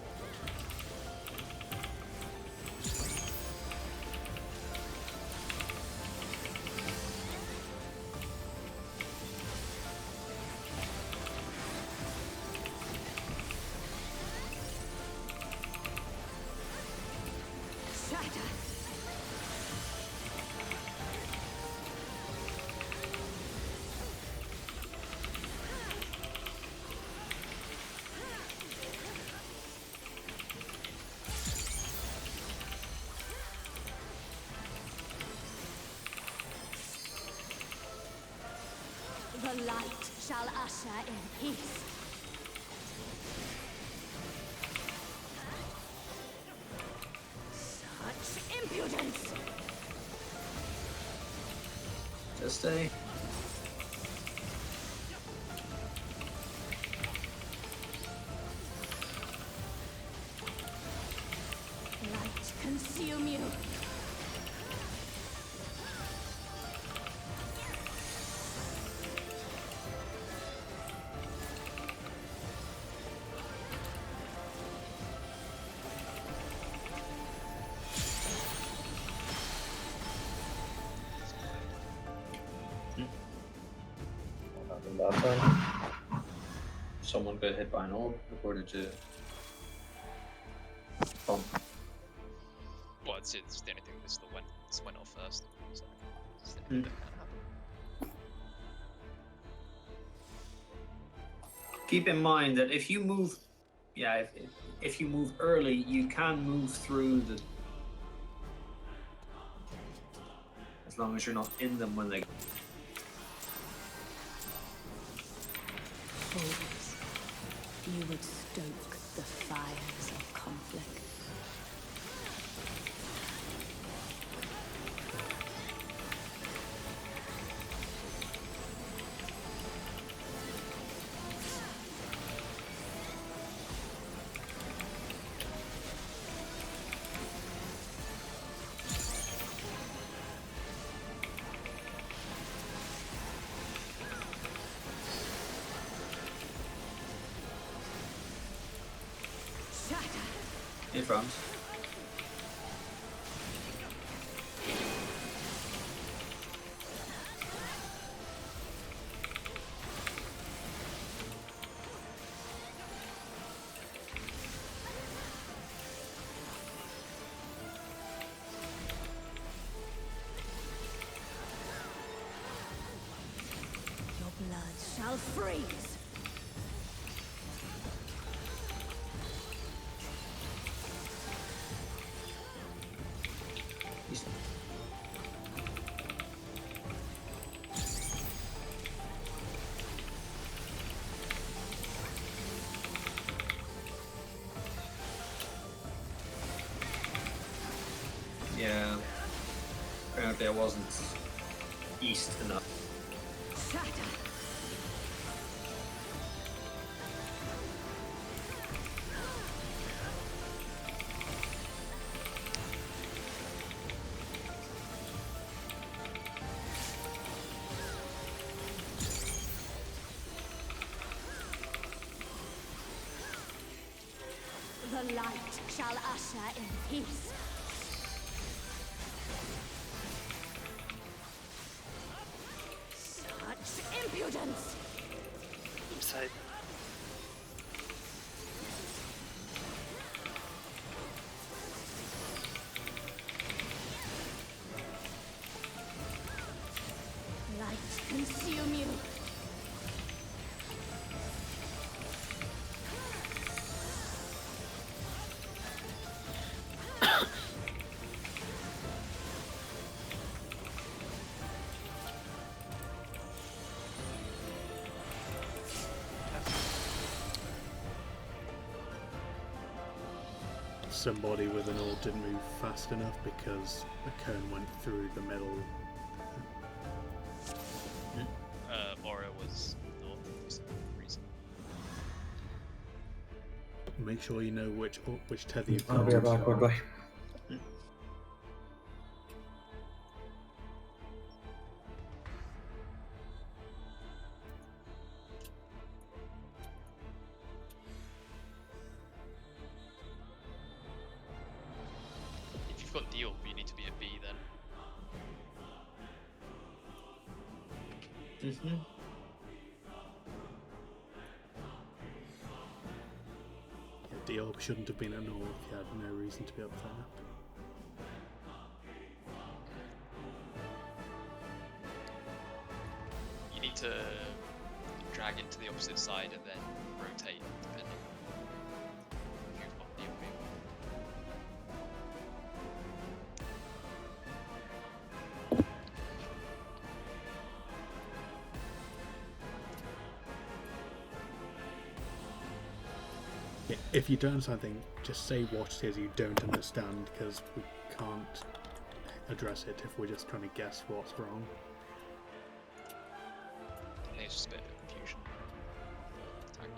Shatter. The light shall usher in peace. Such impudence! Just stay. Light consume you. What happened that time? Someone got hit by an orb, according to Tom. Well, it's the only thing this went off first. So it's the Mm. only thing that happened. Keep in mind that if you move, if you move early, you can move through the. As long as you're not in them when they. Fools, you would stoke the fires of conflict. In front. Your blood shall freeze. East. Yeah. Apparently I wasn't east enough. Shatter. light shall usher in peace. Such impudence! Inside. Light consume you. Somebody with an orb didn't move fast enough because a cone went through the middle. Moria was north for some reason. Make sure you know which tether you've I'll got. be right back quickly. If you've got deal, you need to be a B then. Mm-hmm. Yeah, the orb shouldn't have been at north. You had no reason to be up there. You need to drag into the opposite side and then rotate, depending if you've got deal. Yeah, if you don't understand something, just say what it is you don't understand, because we can't address it if we're just trying to guess what's wrong. I think it's just a bit of confusion. Tactic.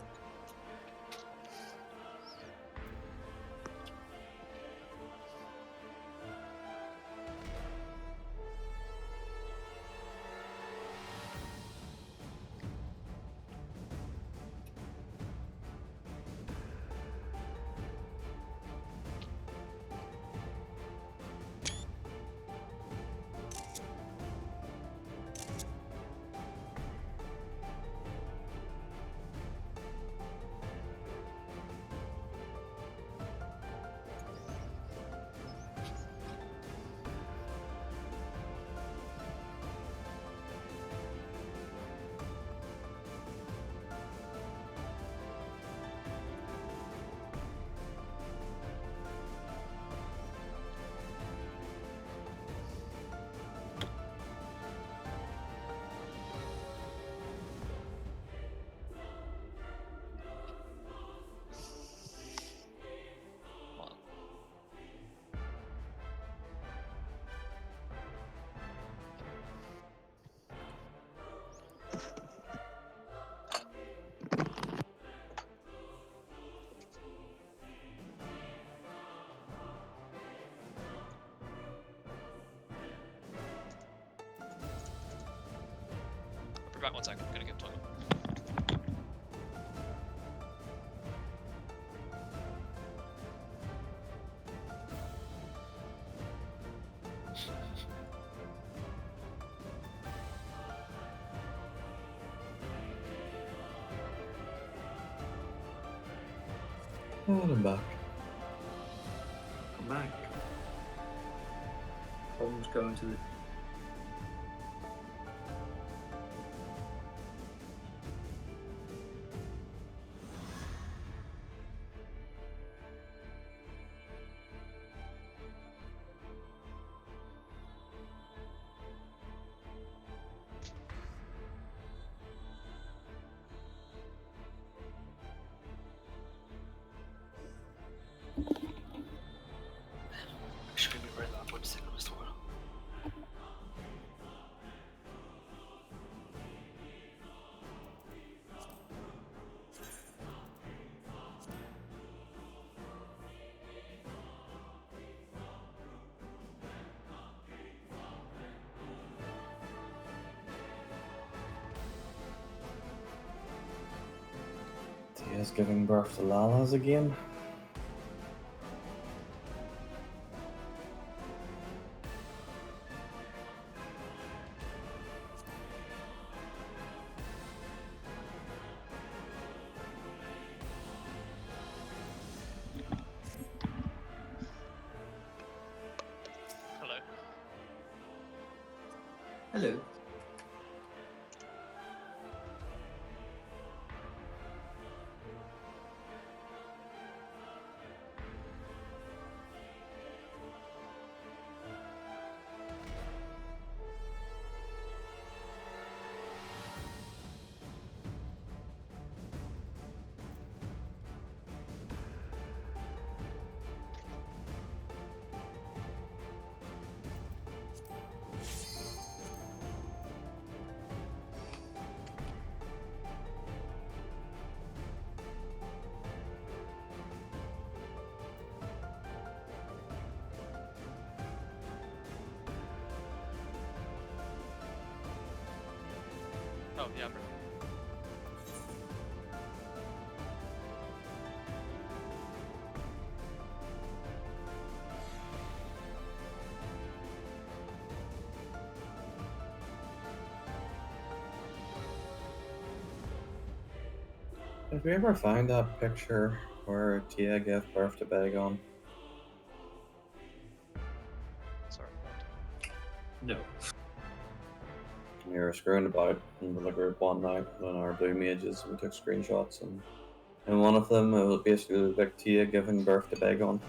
Well, I'll be back 1 second. I'm gonna get to the toilet. And I'm back. Come back. Almost going to the. Should we be right back 1 second as well? Tia's giving birth to Lalas again. Hello. Oh, yeah, bro. Did we ever find that picture where Tia gave birth to Bagon? Sorry. No. We were screwing about in the group one night on our Blue Mages. We took screenshots, and in one of them, it was basically like Tia giving birth to Bagon.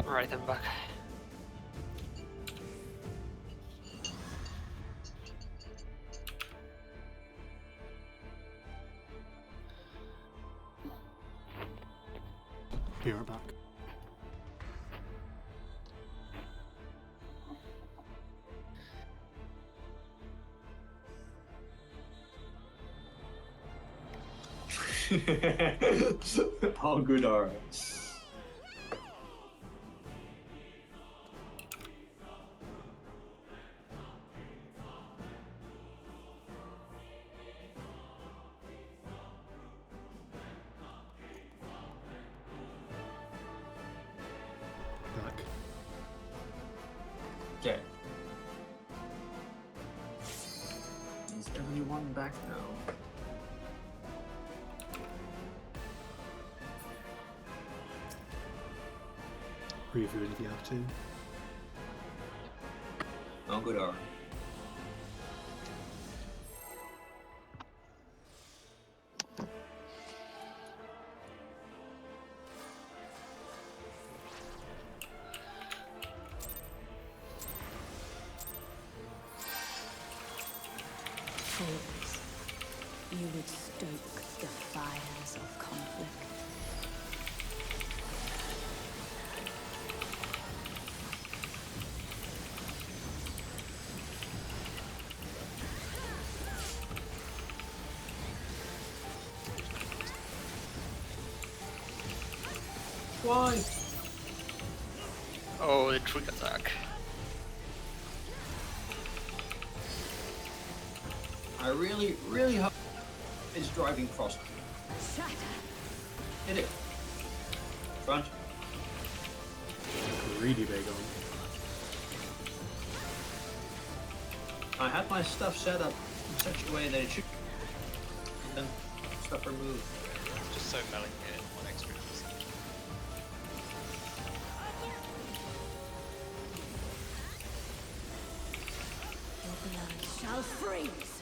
Alright, I'm back. Be right back. How good are Back. Okay. Is everyone back now? Reviewing the L2. How good are Fools, you would stoke the fires of conflict. Why? Oh, the trick attack. I really hope it's driving cross. Hit it. Front. Greedy Bagon. I had my stuff set up in such a way that it should. And then stuff removed. Just so Melon get one extra. Your blood shall freeze.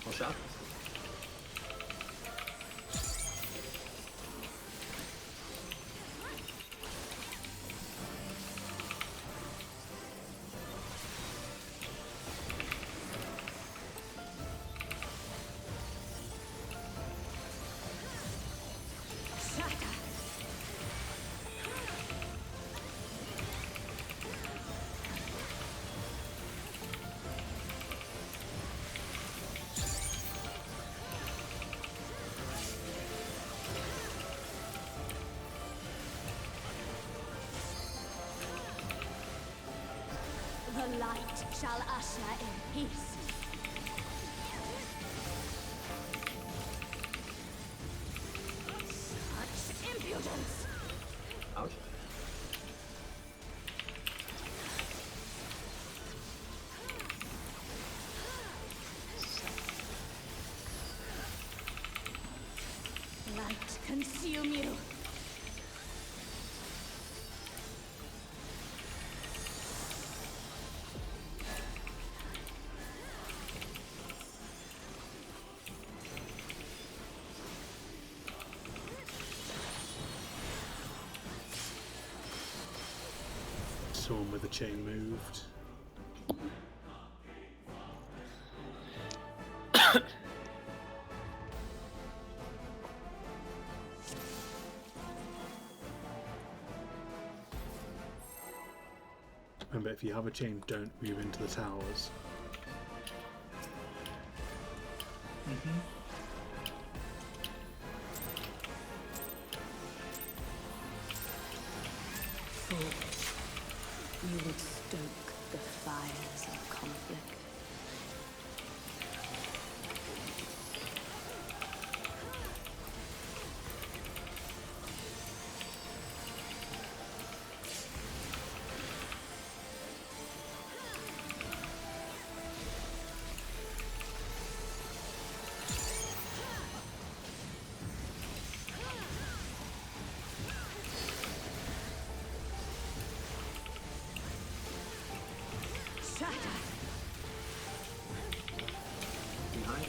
One shot. light shall usher in peace. Such impudence! Ouch. Light consume you. Someone with the chain moved. Remember, if you have a chain, don't move into the towers. Fools, you would stoke the fires of conflict. Behind.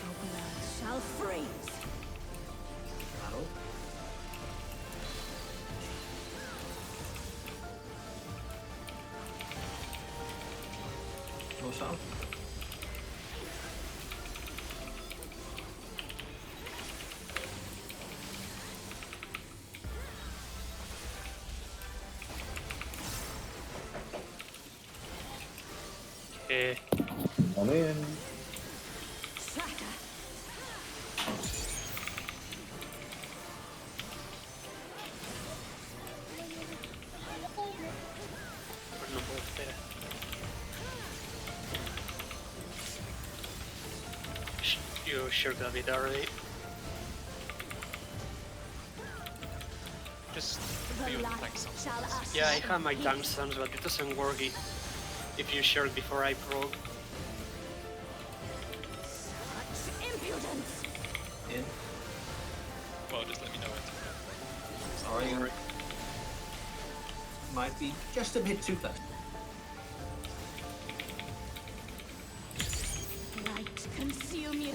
Your blood shall freeze. Battle. Go south. Okay. Come in. Shatter. We're not both there. You sure gonna be there, right? Just The for your light tank sounds. shall usher Yeah, I in have my peace. tank stance, but it doesn't work if you shield before I prog. Such impudence! In. Well, just let me know when to Sorry. Might be just a bit too fast. Light consume you.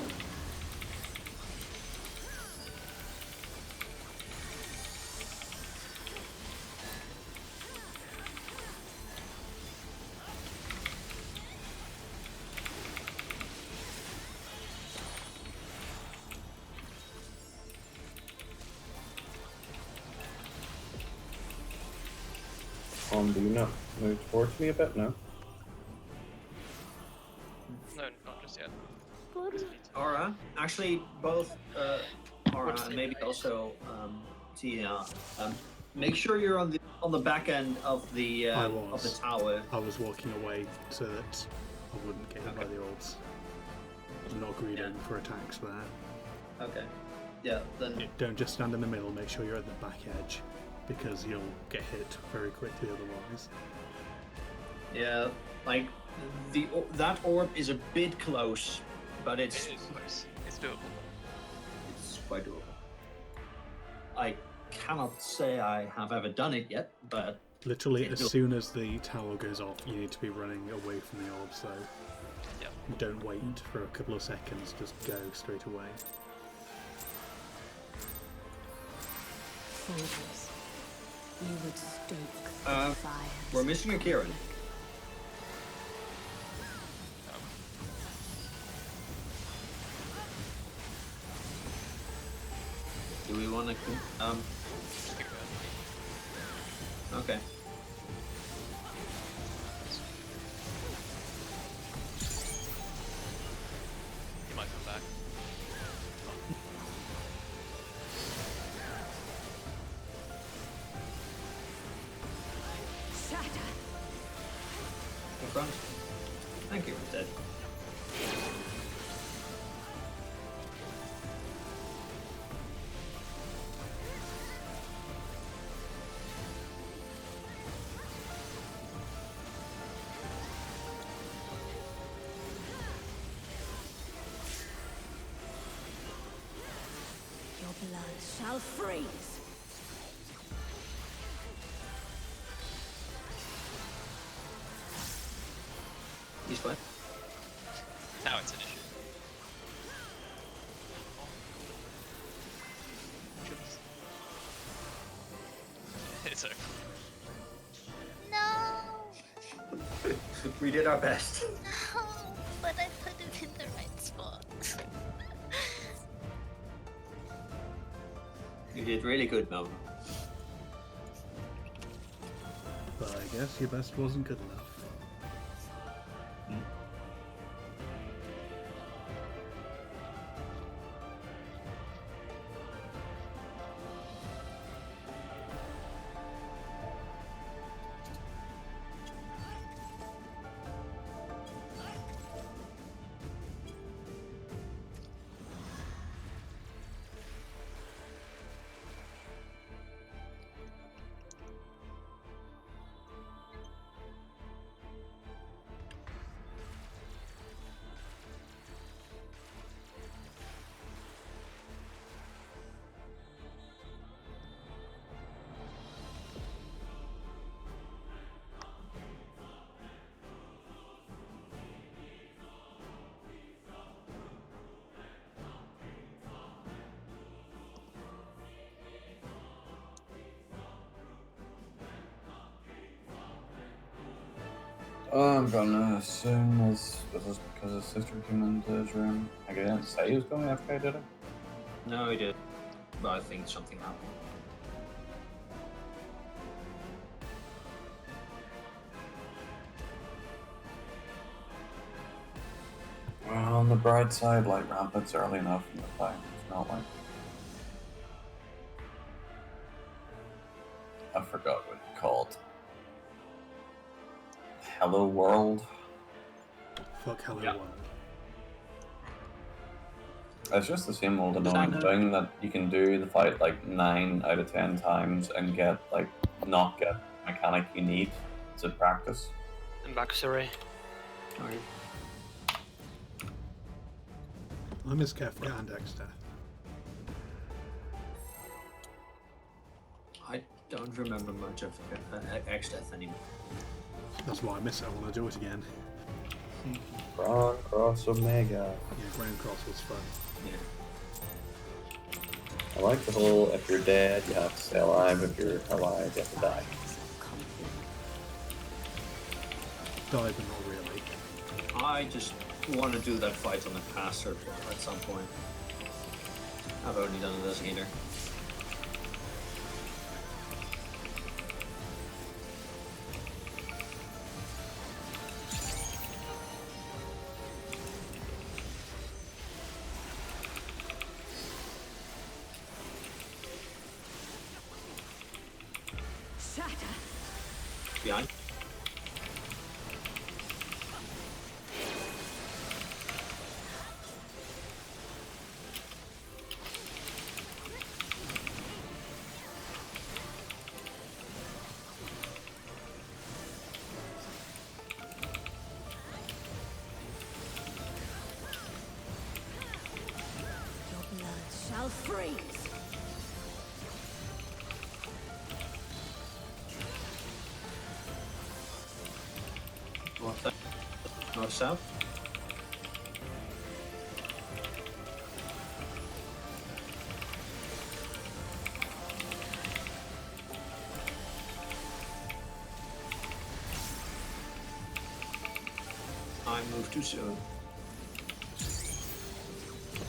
Do you not move towards me a bit now? No, not just yet. Aura, actually, both Aura What's and the maybe place? also Tia. Make sure you're on the back end of the I of the was. tower. I was walking away so that I wouldn't get hit by Okay. the odds. I'm not greeding for attacks there. Okay. Yeah. Then. Don't just stand in the middle, make sure you're at the back edge, because you'll get hit very quickly otherwise. Yeah. Like that orb is a bit close, but it's It is close. It's doable. it's quite doable. I cannot say I have ever done it yet, but Literally, It as will- soon as the tower goes off, you need to be running away from the orb, so Yep. don't wait for a couple of seconds, just go straight away. Fools, you would stoke Uh, the fires. we're missing a Kieran. Do we want to? Just think about it. Okay. He might come back. In front. Thank you, Ted. Your blood shall freeze. He's fine. Now it's an issue. It's over. No, We did our best. no, but I put it in the right spot. You did really good, Mel. But I guess your best wasn't good enough. I'm gonna assume this is because his sister came into his room. I didn't say he was going AFK, did I? No, he did. But I think something happened. Well, on the bright side, like, Rampant's early enough in the fight. It's not like... I forgot what it's called. Hello World? Fuck Hello Yeah. World. It's just the same old Does annoying that- thing that you can do the fight like 9 out of 10 times and get, like, not get the mechanic you need to practice. I'm back, sorry. Sorry. I miss Kefka and Dexter. I don't remember much of X-Death anymore. That's why I miss it. I want to do it again. Prog, Cross, Omega. Yeah, Grand Cross was fun. Yeah. I like the whole, if you're dead, you have to stay alive. If you're alive, you have to die. Fires of conflict. Die, but not really. I just want to do that fight on the caster at some point. I've only done it as healer. Shatter. Behind. Your blood shall freeze. What's that? North south? I moved too soon.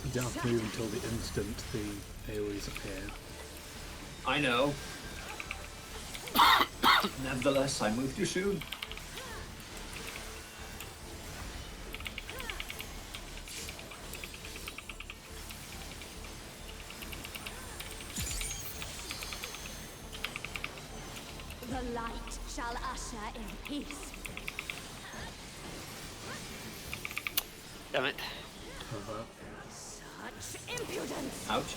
You don't have to move until the instant the AoEs appear. I know. Nevertheless, I moved too soon. The light shall usher in peace. Damn it. Cover. Such impudence! Ouch.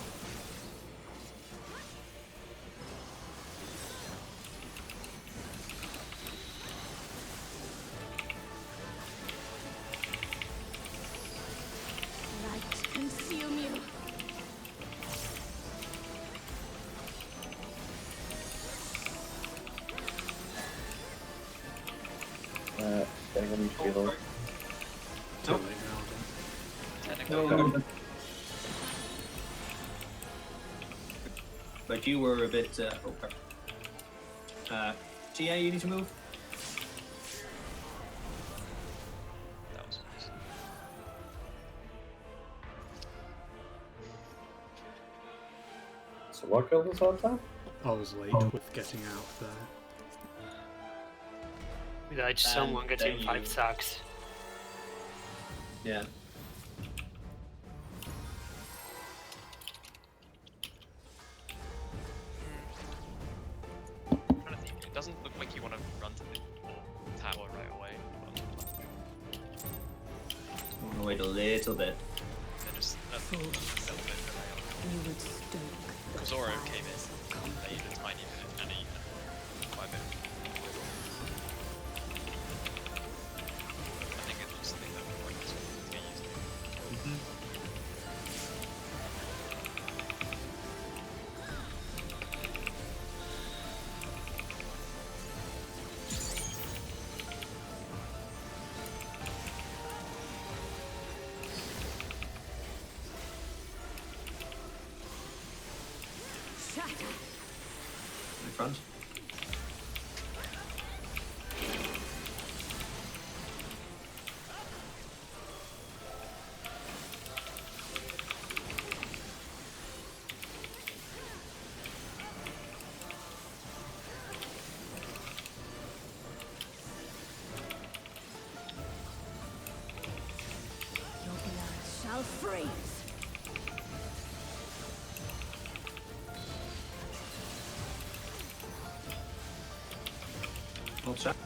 Light consume you. Anyone feel Nope. Too late now, I think. Technically, No. But you were a bit. Tia, you need to move. that was nice. So what killed us all time? I was late with getting out there. We died so long then getting you- 5 sacks. Yeah. I'm trying to think. It doesn't look like you want to run to the tower right away. I'm gonna wait a little bit. They're just a little bit delay. You would stoke the Zoro came fires of in conflict. late a tiny bit and he quite a bit. I think it's just something that we're going to get used to. Shatter. In front. Your blood shall freeze. Hold shot.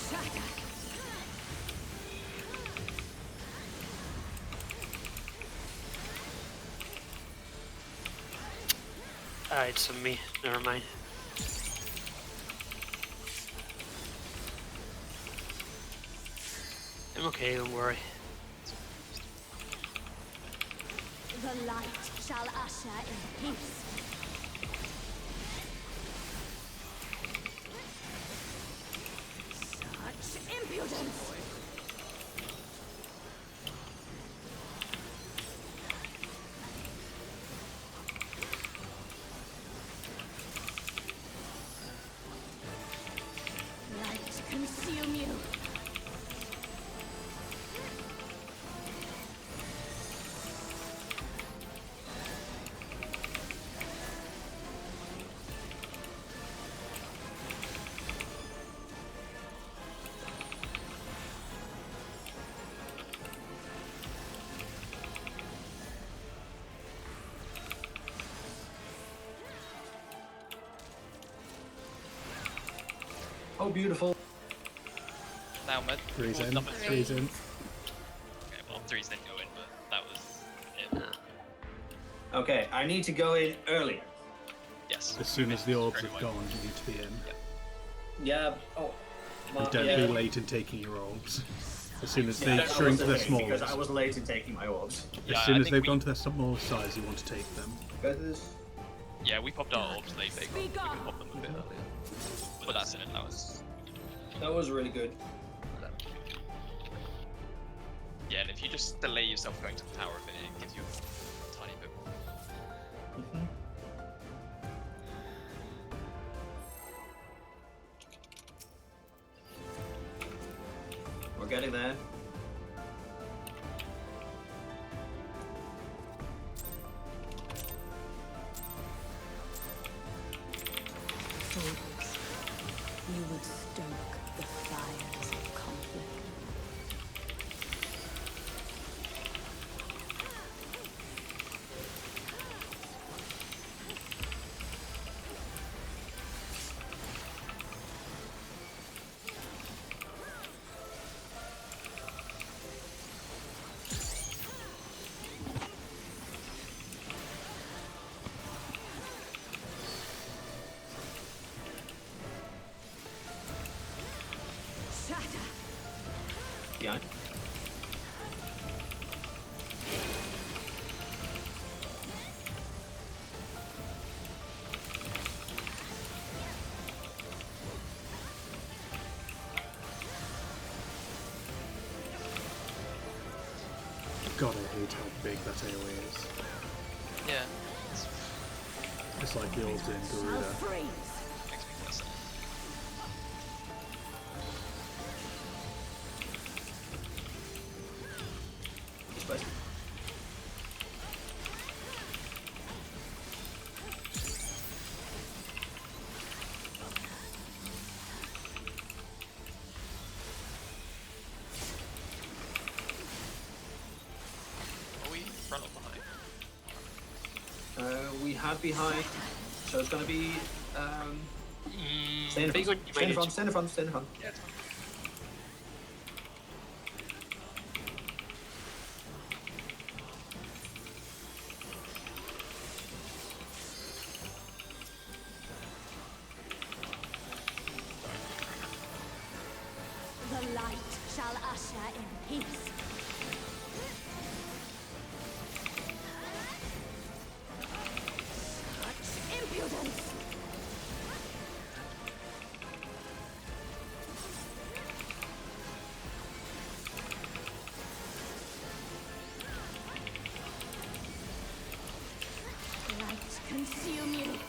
Shatter. It's on me. Never mind. I'm okay, don't worry. The light shall usher in peace. Such impudence! Light consume you. Oh, beautiful. Now, med. Three's in. Number Three's in. Okay, well, 3's didn't go in, but that was it. Okay, I need to go in earlier. Yes. As soon as the orbs Straight have away. gone, you need to be in. Yeah. Oh. And don't yeah. be late in taking your orbs. As soon as Yeah, they I shrink to wasn't their late smallest. because I was late in taking my orbs. Yeah, As soon I as think they've we- gone to their smallest size, you want to take them. Go to this. Yeah, we popped our orbs late. They Speak got, we up. popped them a bit earlier. But that's it. That was. That was really good. Yeah, and if you just delay yourself going to the tower a bit, it gives you a tiny bit more. getting there. Fools, you would stoke the fires of conflict. Shatter! Behind. God, I hate how big that AoE is. Yeah. It's like the old in Shall Garuda. freeze! Makes me feel sad. This way. Are we front or behind? We have behind, so it's gonna be stay in big front, on stay in you front, stay in front, stay in front. Yeah, it's fine. The light shall usher in peace. Such impudence! Light consume you.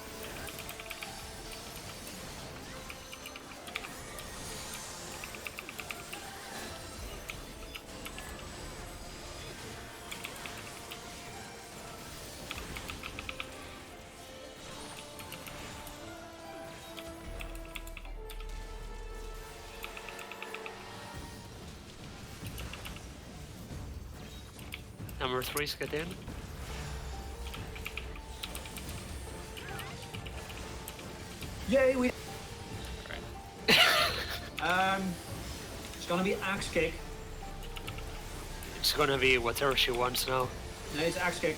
Number 3's get in. Yay, we. Alright. It's gonna be axe kick. It's gonna be whatever she wants now. No, it's axe kick.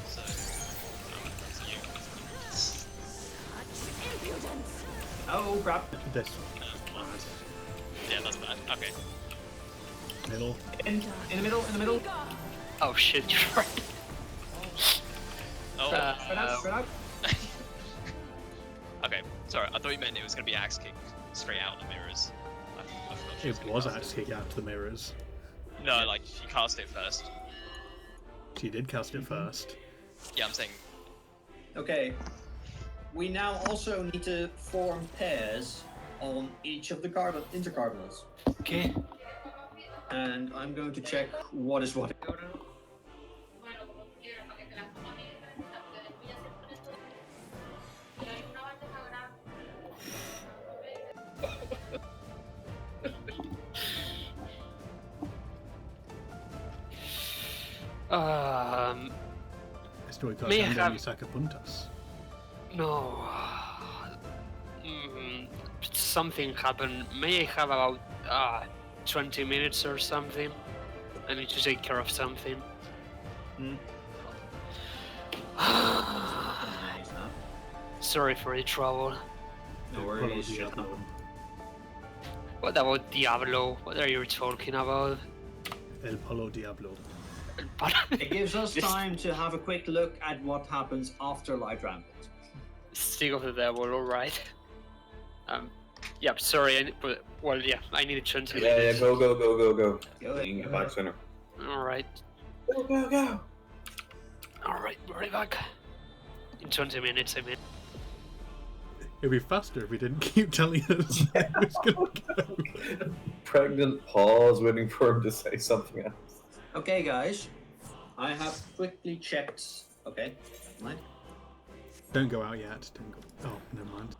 So, that's you. Such impudence! Oh crap! This Yeah, that's bad. Okay. middle. In the middle, in the middle. Oh shit, you're right. Oh. Spread out, spread out. Okay. Sorry, I thought you meant it was gonna be axe kick straight out the mirrors. I forgot she It gonna was cast axe kick out to the mirrors. No, like she cast it first. She did cast it first. Yeah, I'm saying. Okay. We now also need to form pairs on each of the intercardinals. Okay. And I'm going to check what is what. Esto May I y have- saca puntas. No. Something happened. May I have about 20 minutes or something? I need to take care of something. Nice, huh? Sorry for the trouble. No Polo worries, shut Diablo. up. What about Diablo? What are you talking about? El Polo Diablo. But It gives us time to have a quick look at what happens after Light Rampant. Stick of the devil, alright. Yeah, sorry, but, well, yeah, I needed 20 Yeah, minutes. go. Go You ahead, can go get back ahead. sooner. Alright, Go. alright, we're right back. In 20 minutes, I mean. It'd be faster if we didn't keep telling us where it was going to go. Pregnant pause, waiting for him to say something else. Okay, guys. I have quickly checked. Okay, never mind. Don't go out yet. Don't go. Oh, never mind.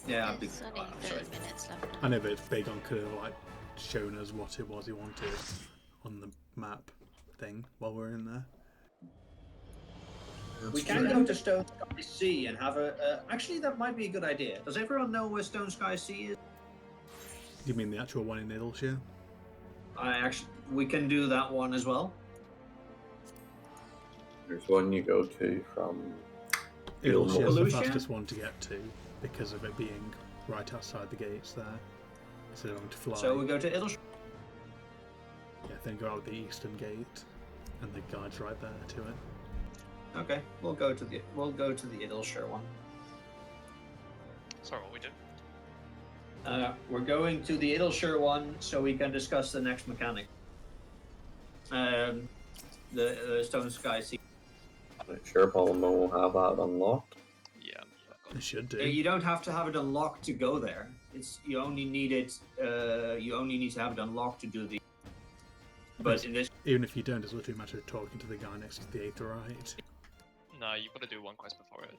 Yeah, There's only I'm 30 sorry. minutes left. I know, but it's big on could have like shown us what it was he wanted on the map thing while we're in there. We can go to Stone Sky Sea and have a. Actually, that might be a good idea. Does everyone know where Stone Sky Sea is? You mean the actual one in Idleshire? We can do that one as well. There's one you go to from Idleshire's the Pollution? fastest one to get to because of it being right outside the gates there. Instead of having to fly. So we go to Idleshire. Yeah, then go out the eastern gate, and the guide's right there to it. Okay, we'll go to the Idleshire one. Sorry, what we did? We're going to the Idleshire one so we can discuss the next mechanic. The Stone Sky Sea. I'm sure Palmo will have that unlocked. Yeah. They should do. You don't have to have it unlocked to go there. You only need it. You only need to have it unlocked to do the. But in this, Even if you don't, it's literally a matter of talking to the guy next to the Aetherite. No, you've got to do one quest before it.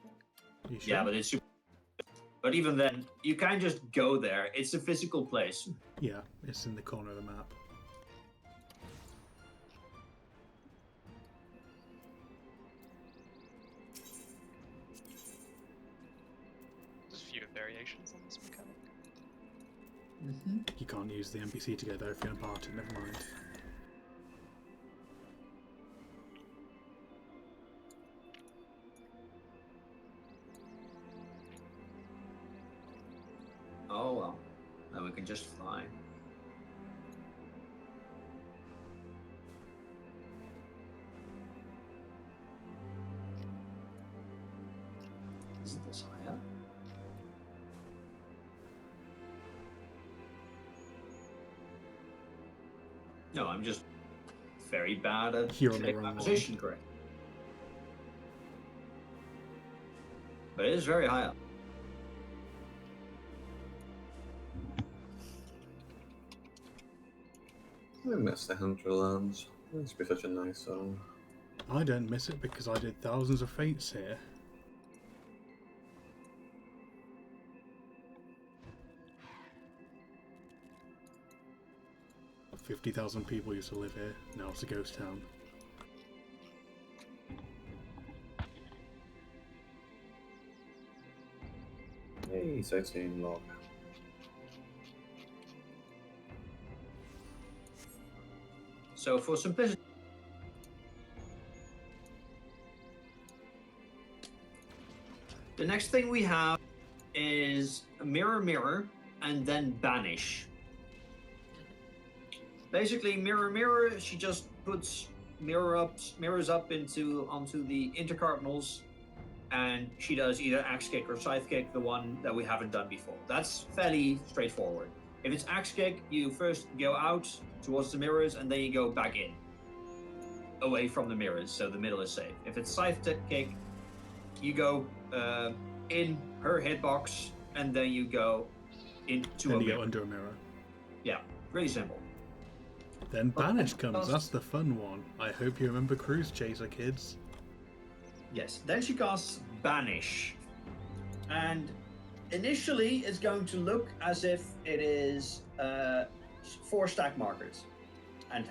You should. yeah, but it's super. But even then, you can't just go there. It's a physical place. Yeah, it's in the corner of the map. There's a few variations on this mechanic. You can't use the NPC to go there if you're in a party, never mind. Oh well, then we can just fly. Isn't this higher? No, I'm just very bad at You're on the getting my wrong one. position correct. But it is very high up. I miss the Hinterlands. It used to be such a nice zone. I don't miss it because I did thousands of fates here. $50,000 people used to live here. Now it's a ghost town. Hey, sightseeing log. So for simplicity, the next thing we have is mirror, mirror, and then banish. Basically, mirror, mirror. She just puts mirrors up onto the intercardinals, and she does either axe kick or scythe kick, the one that we haven't done before. That's fairly straightforward. If it's axe kick, you first go out towards the mirrors, and then you go back in, away from the mirrors, so the middle is safe. If it's scythe kick, you go in her hitbox, and then you go into Then a you mirror. go under a mirror. Yeah, really simple. Then Banish comes. That's the fun one. I hope you remember Cruise Chaser, kids. Yes. Then she casts Banish. And initially, it's going to look as if it is 4 stack markers. And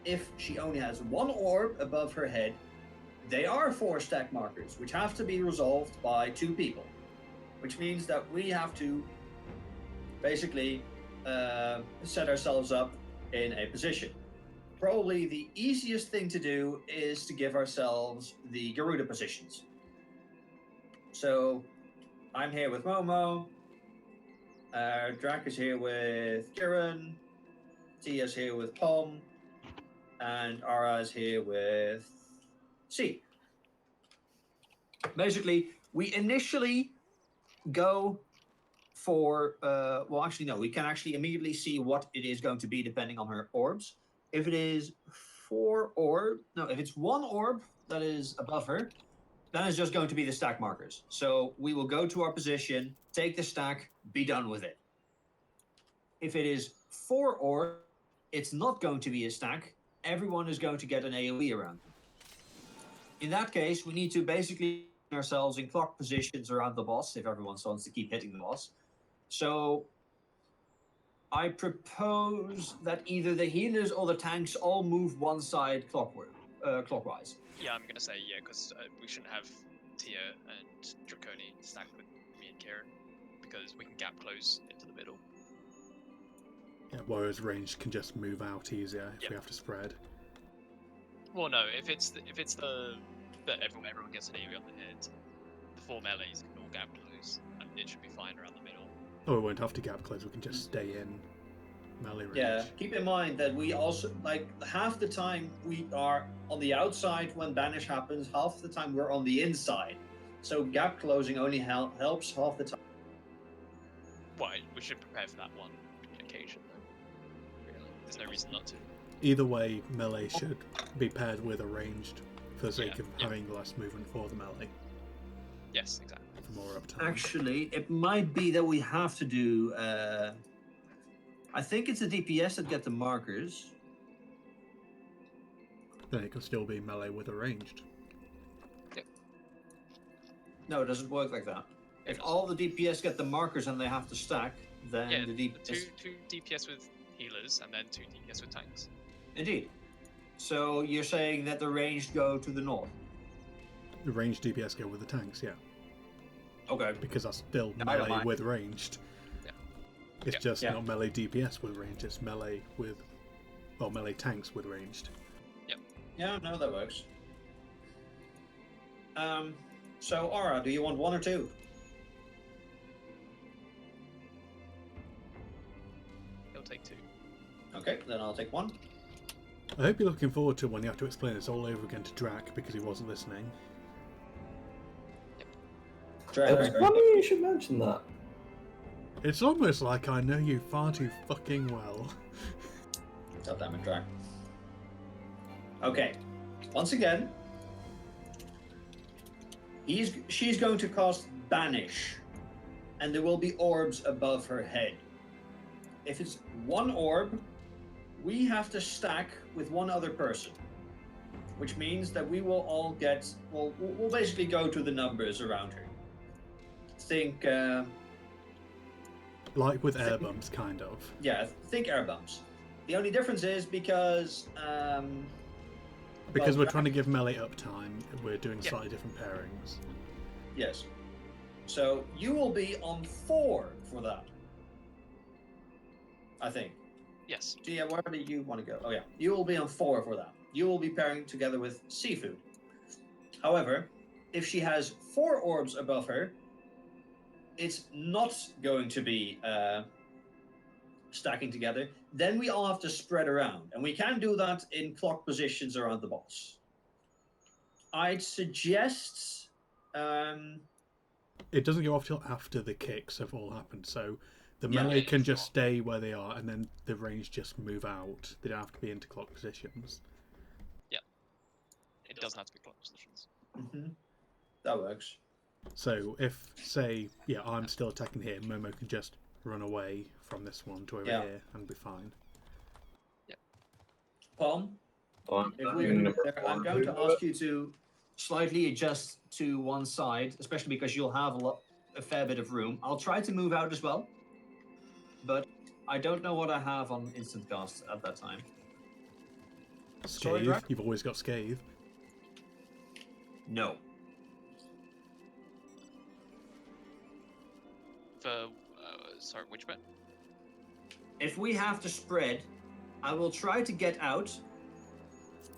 if she only has 1 orb above her head, they are 4 stack markers, which have to be resolved by 2 people. Which means that we have to basically set ourselves up in a position. Probably the easiest thing to do is to give ourselves the Garuda positions. So I'm here with Momo, Drac is here with Kiran, Tia's here with Pom, and Ara is here with C. Basically, we initially go for, well, actually, no, we can actually immediately see what it is going to be depending on her orbs. If it is if it's 1 orb that is above her, That is just going to be the stack markers. So we will go to our position, take the stack, be done with it. If it is 4 orbs, it's not going to be a stack. Everyone is going to get an AoE around them. In that case, we need to basically put ourselves in clock positions around the boss if everyone wants to keep hitting the boss. So I propose that either the healers or the tanks all move one side clockwise. Yeah, I'm gonna say yeah, because we shouldn't have Tia and Draconi stacked with me and Kieran, because we can gap close into the middle. Yeah, whereas ranged can just move out easier if Yep. we have to spread. Well, no, if it's that everyone gets an AoE on the head, the 4 melees can all gap close, and it should be fine around the middle. Oh, we won't have to gap close, we can just stay in melee range. Yeah, keep in mind that we also, like, half the time we are on the outside when banish happens, half the time we're on the inside. So gap closing only helps half the time. Well, we should prepare for that one occasion, though. Really, there's no reason not to. Either way, melee should be paired with a ranged for the sake Yeah, of yeah. having less movement for the melee, Yes, exactly. for more uptime. Actually, it might be that we have to do. I think it's the DPS that get the markers. Then it can still be melee with a ranged. No, it doesn't work like that. If all the DPS get the markers and they have to stack, then Yeah, the DPS. two DPS with healers and then 2 DPS with tanks. Indeed. So you're saying that the ranged go to the north? The ranged DPS go with the tanks, yeah. Okay. Because that's still No, I don't melee mind. with ranged. Yeah. It's Yeah. just Yeah. not melee DPS with ranged, it's melee with... Well, melee tanks with ranged. Yeah, no, that works. So Aura, do you want 1 or 2? He'll take 2. Okay, then I'll take 1. I hope you're looking forward to when you have to explain this all over again to Drac because he wasn't listening. It's funny you should mention that. It's almost like I know you far too fucking well. God damn it, Drac. Okay. Once again, she's going to cast Banish, and there will be orbs above her head. If it's 1 orb, we have to stack with 1 other person, which means that we will all get. Well, we'll basically go to the numbers around her. Think. Like with air bumps, kind of. Yeah, think air bumps. The only difference is because. Because well, we're trying to give melee uptime, we're doing Yeah. slightly different pairings. Yes. So you will be on 4 for that. I think. Yes. So yeah, where do you want to go? Oh yeah, you will be on 4 for that. You will be pairing together with seafood. However, if she has 4 orbs above her, it's not going to be stacking together. Then we all have to spread around, and we can do that in clock positions around the boss. I'd suggest. It doesn't go off till after the kicks have all happened, so the Yeah, melee yeah, can sure. just stay where they are, and then the range just move out. They don't have to be into clock positions. It doesn't have to be clock positions. That works. So if, say, yeah, I'm still attacking here, Momo can just run away from this one to over Yeah. here and be fine. Palm, I'm if we doing move number there, I'm 1. going to ask you to slightly adjust to one side, especially because you'll have a fair bit of room. I'll try to move out as well, but I don't know what I have on instant cast at that time. Sorry, Scathe, Drac? you've always got Scathe. No. For sorry, which bit? If we have to spread, I will try to get out,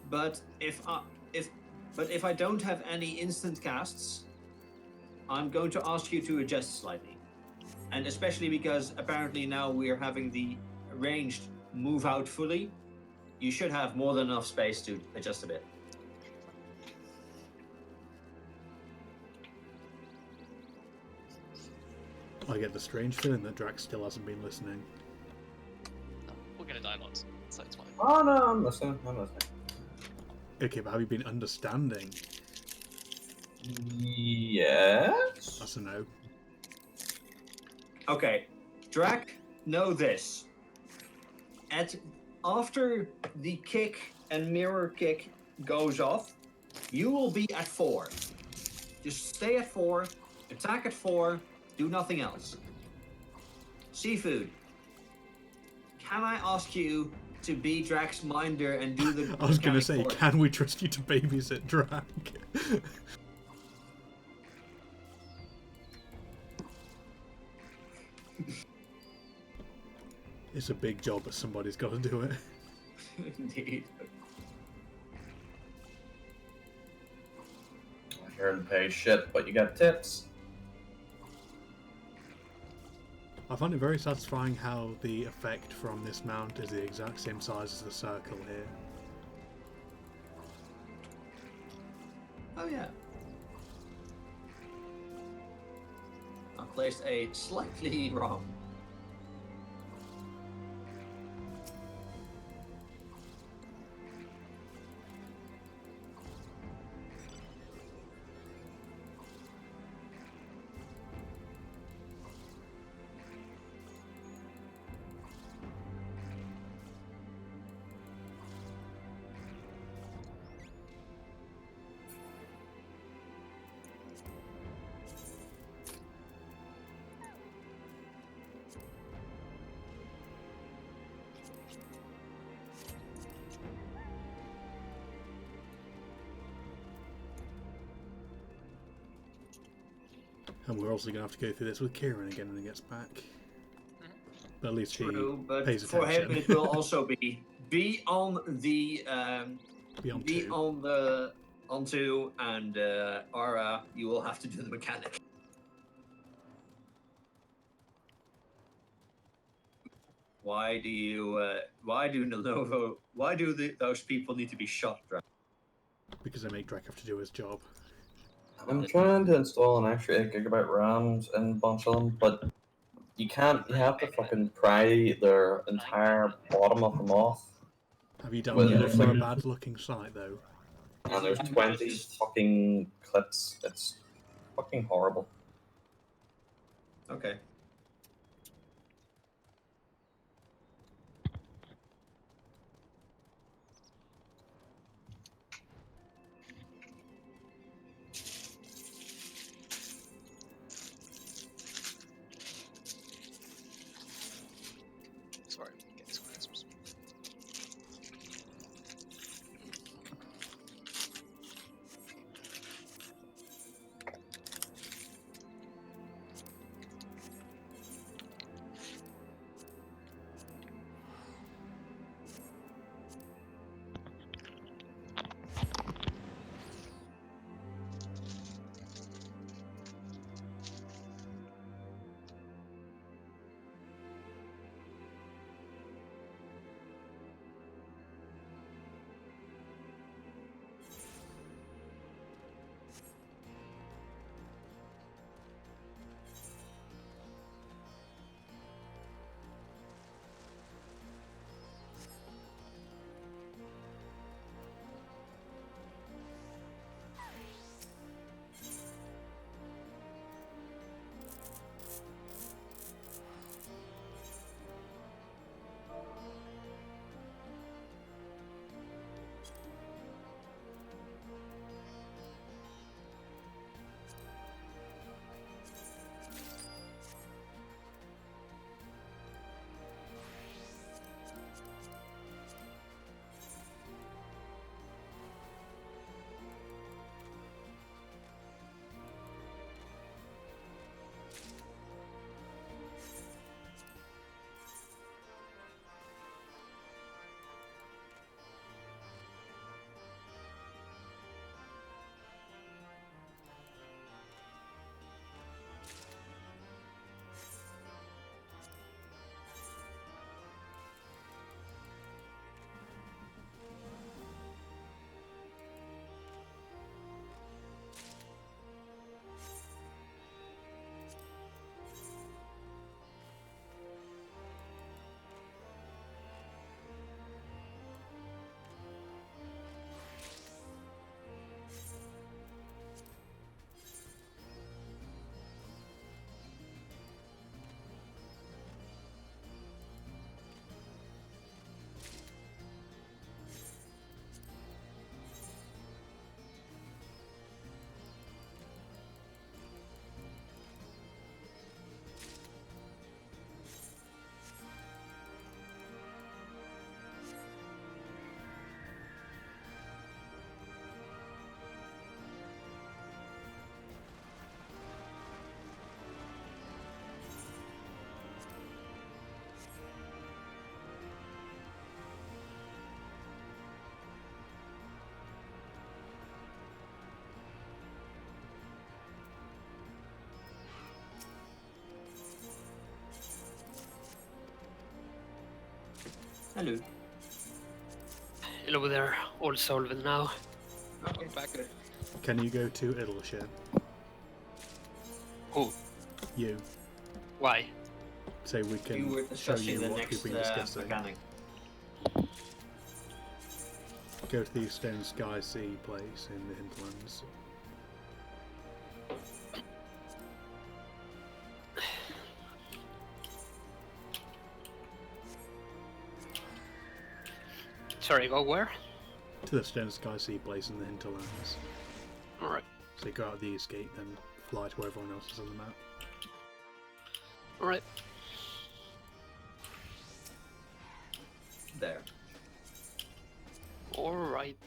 but if I don't have any instant casts, I'm going to ask you to adjust slightly. And especially because apparently now we're having the ranged move out fully, you should have more than enough space to adjust a bit. I get the strange feeling that Drax still hasn't been listening. No, we're gonna die lots, so it's fine. Oh no, I'm listening. Okay, but have you been understanding? Yes. That's a no. Okay, Drac, know this. After the kick and mirror kick goes off, you will be at 4. Just stay at 4, attack at 4, do nothing else. Seafood, can I ask you to be Drac's minder and do the I was going to mechanic say, for it? can we trust you to babysit Drac? It's a big job, but somebody's got to do it. Indeed. You're in pay shit, but you got tips. I find it very satisfying how the effect from this mount is the exact same size as the circle here. Oh yeah. I placed a slightly wrong. And we're also going to have to go through this with Kieran again when he gets back. But at least True, he but pays for attention. him it will also be on the Beyond be two. on the on 2, and Ara, you will have to do the mechanic. Why do those people need to be shot, Drac? Because they make Drac have to do his job. I'm trying to install an extra 8 GB RAMs in a bunch of them, but you can't. You have to fucking pry their entire bottom of them off. Have you Well, downloaded it it's from a like- bad looking site though? And there's 20 fucking clips. It's fucking horrible. Okay. Sorry, getting some crisps. Hello. Hello there, all solved now. Okay, back. good. Can you go to Idleshire? Who? You. Why? So we We can were show discussing you the what next we've been discussing. mechanic. Go to the Stone Sky Sea place in the hinterlands. Sorry, go where? To the Stone Sky Sea place in the hinterlands. Alright. So you go out the East Gate, then fly to where everyone else is on the map. Alright. There. Alright.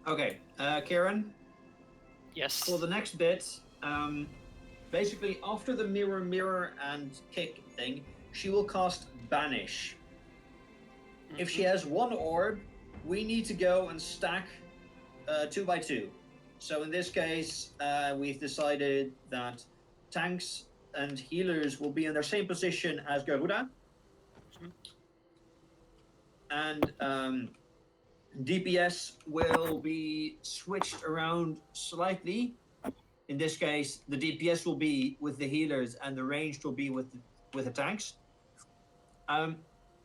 Okay, Kieran, Yes. for the next bit, basically after the mirror and kick thing, she will cast Banish. If she has one orb, we need to go and stack 2 by 2. So in this case, we've decided that tanks and healers will be in their same position as Garuda. And DPS will be switched around slightly. In this case, the DPS will be with the healers and the ranged will be with the tanks.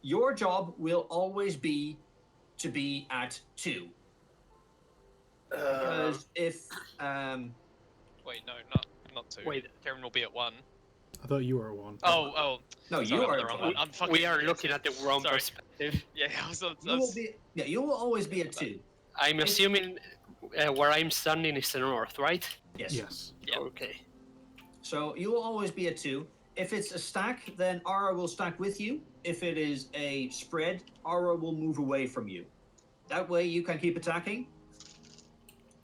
Your job will always be to be at 2. Because if Wait, no, not 2. Wait. Kieran will be at 1. I thought you were at 1. Oh. no, Sorry, you I'm are the at wrong 1. one. I'm fucking. We are looking at the wrong Sorry. perspective. Yeah, I was. You will always be at 2. I'm assuming where I'm standing is the north, right? Yes. Yes. Yeah. Okay. So you will always be at 2. If it's a stack, then Ara will stack with you. If it is a spread, Ara will move away from you. That way you can keep attacking.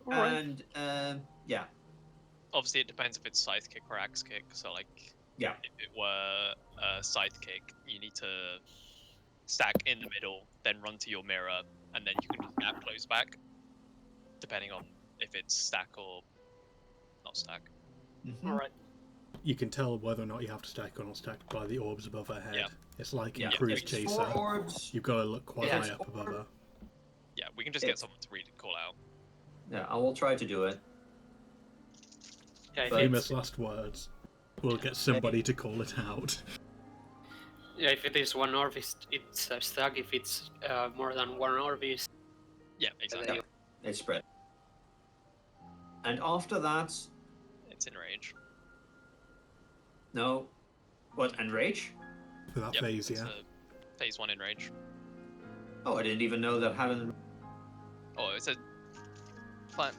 Alright. And yeah. Obviously, it depends if it's scythe kick or axe kick. So, like, Yeah. if it were a scythe kick, you need to stack in the middle, then run to your mirror, and then you can just gap close back, depending on if it's stack or not stack. Alright. You can tell whether or not you have to stack or not stack by the orbs above her head. Yeah. It's like in Yeah. Cruise If it's Chaser. 4 orbs. You've got to look quite Yeah. high up above her. Yeah, we can just get someone to read and call out. Yeah, I will try to do it. Yeah, if But- it's, Famous last words. We'll get somebody to call it out. yeah, if it is one orb, it's a stack. If it's more than one orb, it's Yeah, exactly. Yeah. It's spread. And after that, It's in range. no. What, Enrage? For that Yep, phase, it's yeah. Phase 1 in range. Oh, I didn't even know that had Oh, it's a.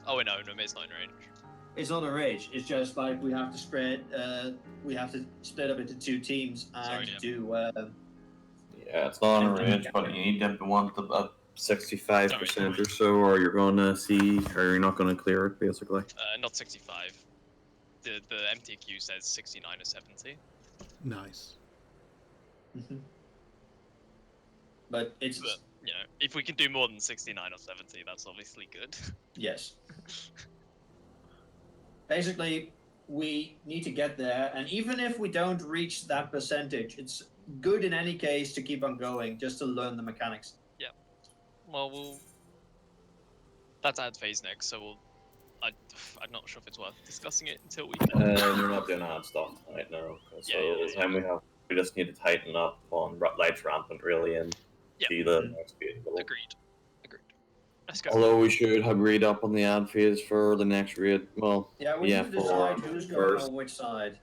Oh, no, it's not in range. It's not a rage. It's just like we have to spread. We have to split up into 2 teams and Sorry, yeah. do. Yeah, it's not on range, but you need to want the 65% or so, or you're going to see, or you're not going to clear it, basically. Not 65. The MTQ says 69 or 70. Nice. But it's But, you know, if we can do more than 69 or 70, that's obviously good. yes. Basically, we need to get there, and even if we don't reach that percentage, it's good in any case to keep on going, just to learn the mechanics. Well, that's ad phase next, so I'm not sure if it's worth discussing it until we. We're not doing ad stuff tonight, no. Yeah, So yeah, that's then we just need to tighten up on Lights Rampant really and Yeah. see the next phase. Agreed. Let's go. Although we should have read up on the ad phase for the next raid. Well, Yeah, we need to decide who's going first. on which side.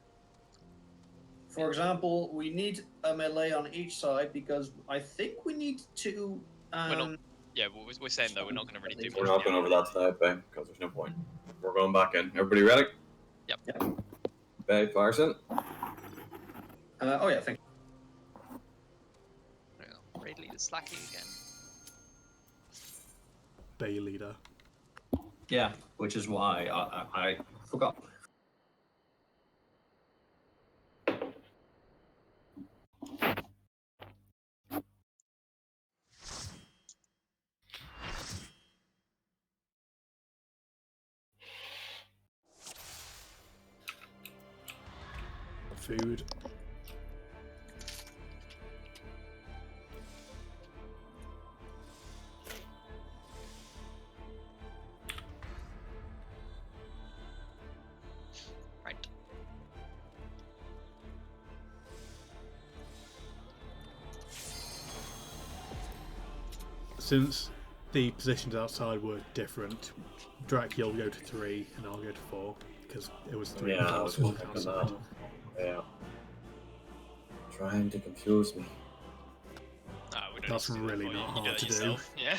For example, we need a melee on each side because I think we need to. We're not. Yeah, we're saying though we're not going to really do much. We're not going over that tonight, Bay, because there's no point. We're going back in. Everybody ready? Yep. Bay, Farson. Oh yeah, thank you. Raid leader slacking again. Bay leader. Yeah, which is why I forgot. Food. Right. Since the positions outside were different, Dracula will go to 3 and I'll go to 4 because it was 3 Yeah, I was cars just outside. thinking that. Yeah. Trying to confuse me. We don't That's need to do that really for you. not You hard to do. yourself. Yeah.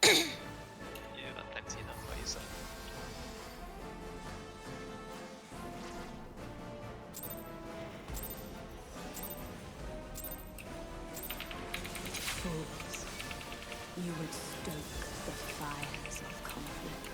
You do that plenty enough by yourself. Fools, you would stoke the fires of conflict.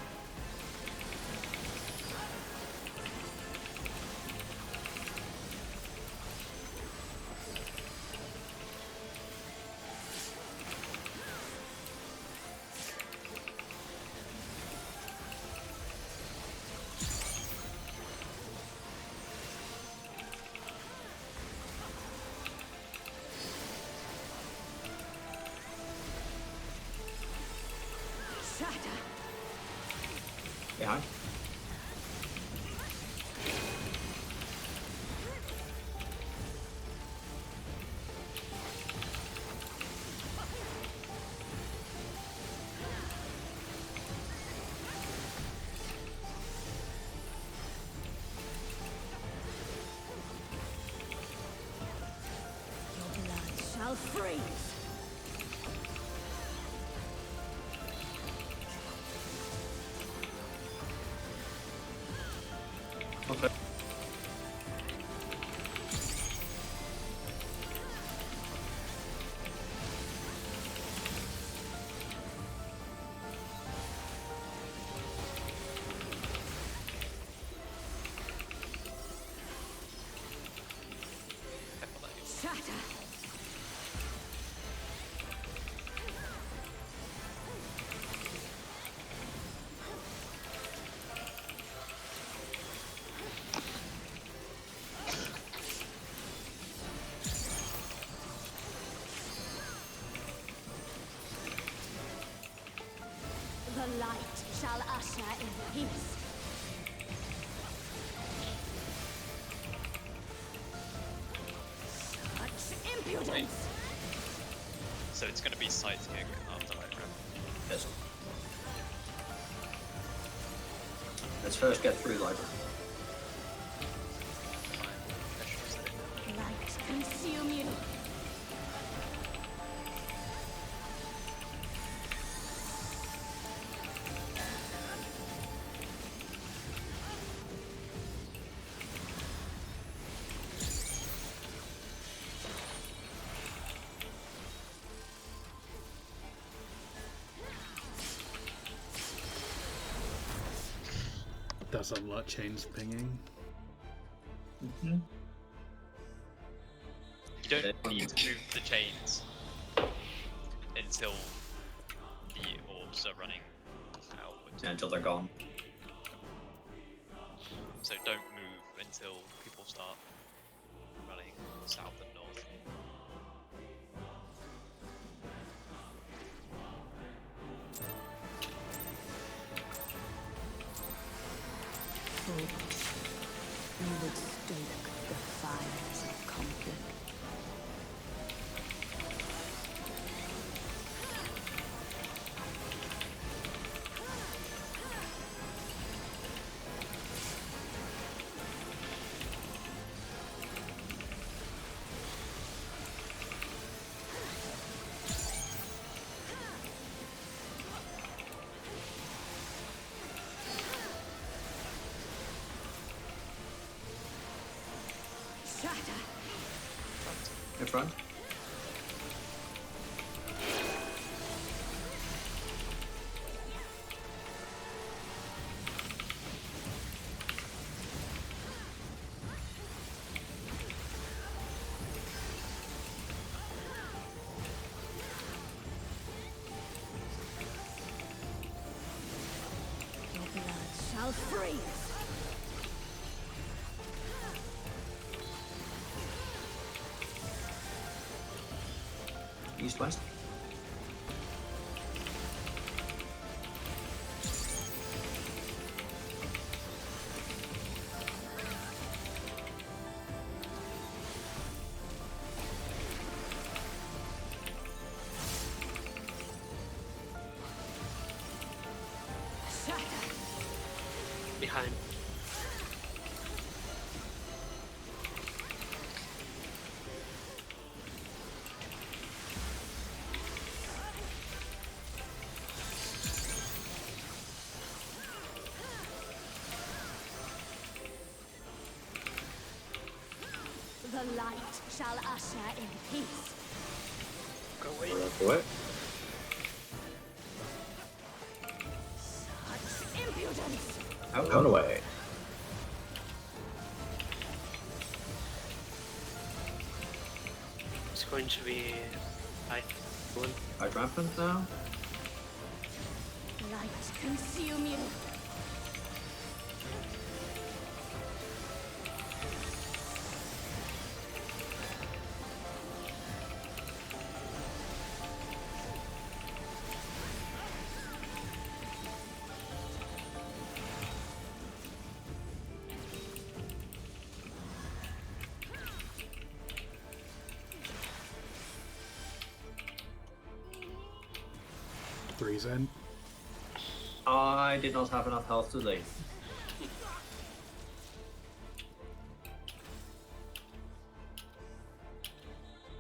Shatter! Yeah. Your blood shall freeze! Okay. Shatter! The light shall usher in peace. Such impudence! So it's going to be side kick after light rep. Yes. Let's first get through library. Light consume you! Does unlock chains pinging. You don't need to move the chains until the orbs are running outward. Until they're gone. So don't move until people start running south and north. In front. Your blood shall freeze. East west. Behind. The light shall usher in peace. Go away. Do it. Such impudence! Out away. It's going to be one. Right, Rampant now. Light consume you. Three's in. I did not have enough health to leave.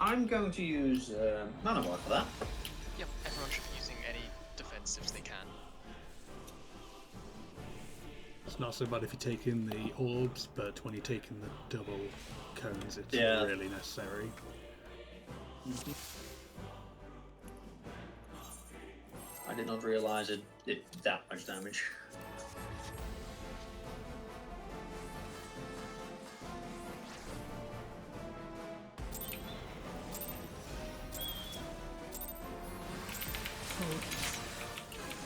I'm going to use Mana Ward for that. Yep, everyone should be using any defensives they can. It's not so bad if you take in the orbs, but when you take in the double cones, it's Yeah. really necessary. I did not realize it did that much damage. Focus.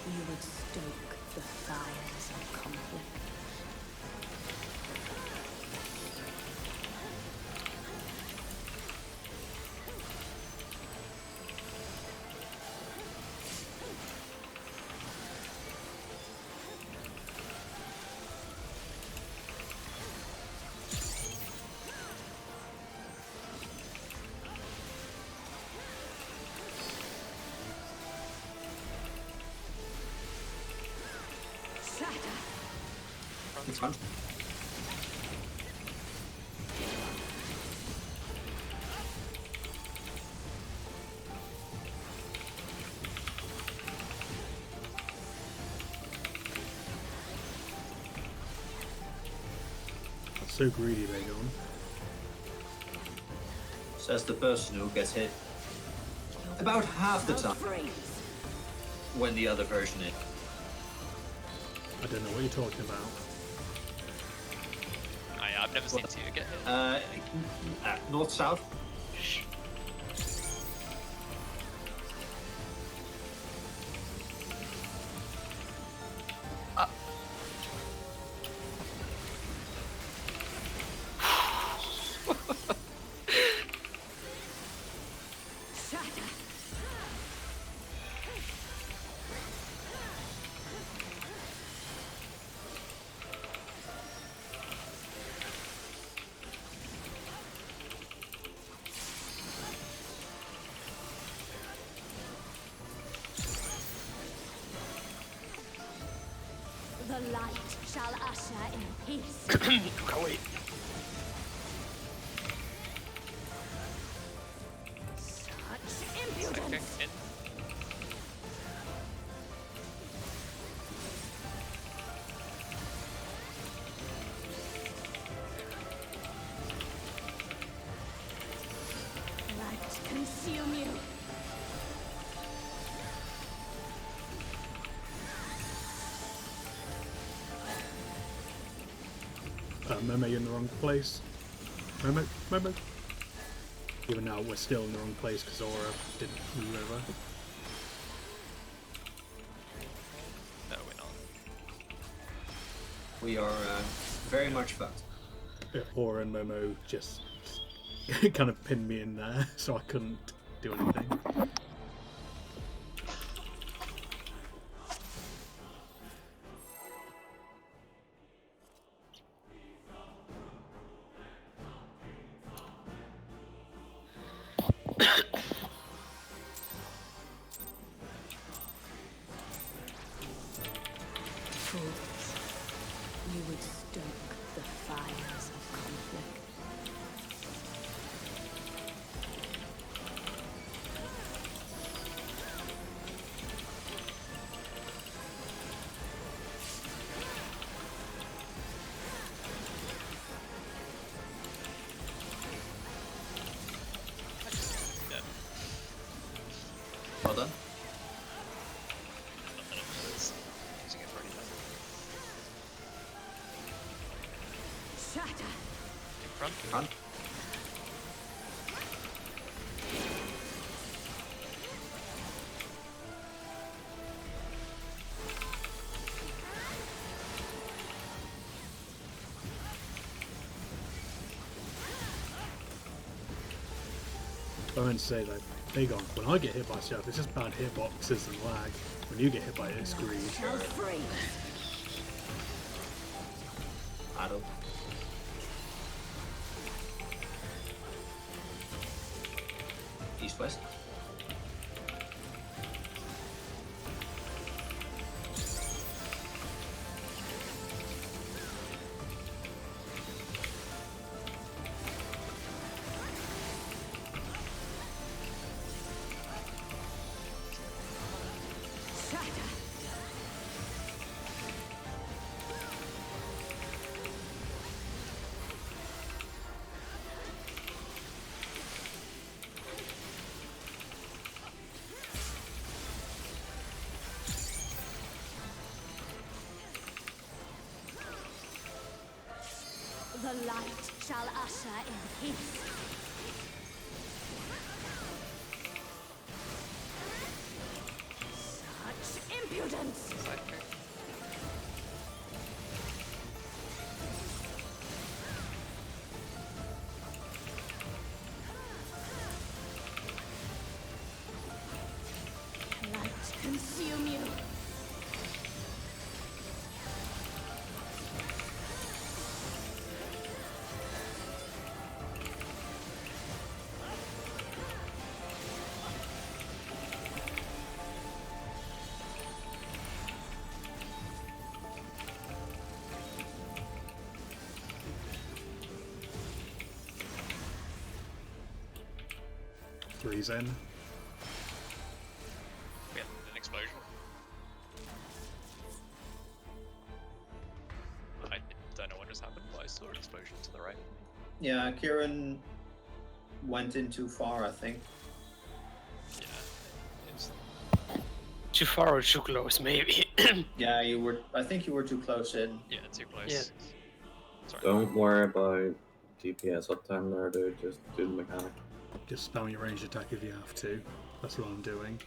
You would stoke the fires of conflict. In front. That's so greedy, Vagon. Says the person who gets hit about half the time Freeze. when the other version is. I don't know what you're talking about. I've never seen Tia get hit. North south. The light shall usher in peace. Go away. Such Okay, impudence. in. Momo, you're in the wrong place. Momo. Even now, we're still in the wrong place because Aura didn't move over. No, we're not. We are very much fucked. Aura and Momo just kind of pinned me in there, so I couldn't do anything. Fools, you would stoke the fires of conflict. Yeah. Well done. Using it for anything. Shatter! In front. Run. I meant to say though, big on. When I get hit by stuff, it's just bad hitboxes and lag. When you get hit by it, it's screwed. Shall freeze! Adult. East west. Shatter! The light shall usher in peace. Such impudence! Side move. Light consume you. Three's in. We had an explosion. I don't know what just happened, but I saw an explosion to the right. Yeah, Kieran went in too far, I think. Yeah. It's Too far or too close, maybe. Yeah, you were. I think you were too close in. yeah, too close. Yeah. Sorry. Don't worry about DPS uptime there, dude. Just do the mechanic. Just spam your ranged attack if you have to. That's what I'm doing.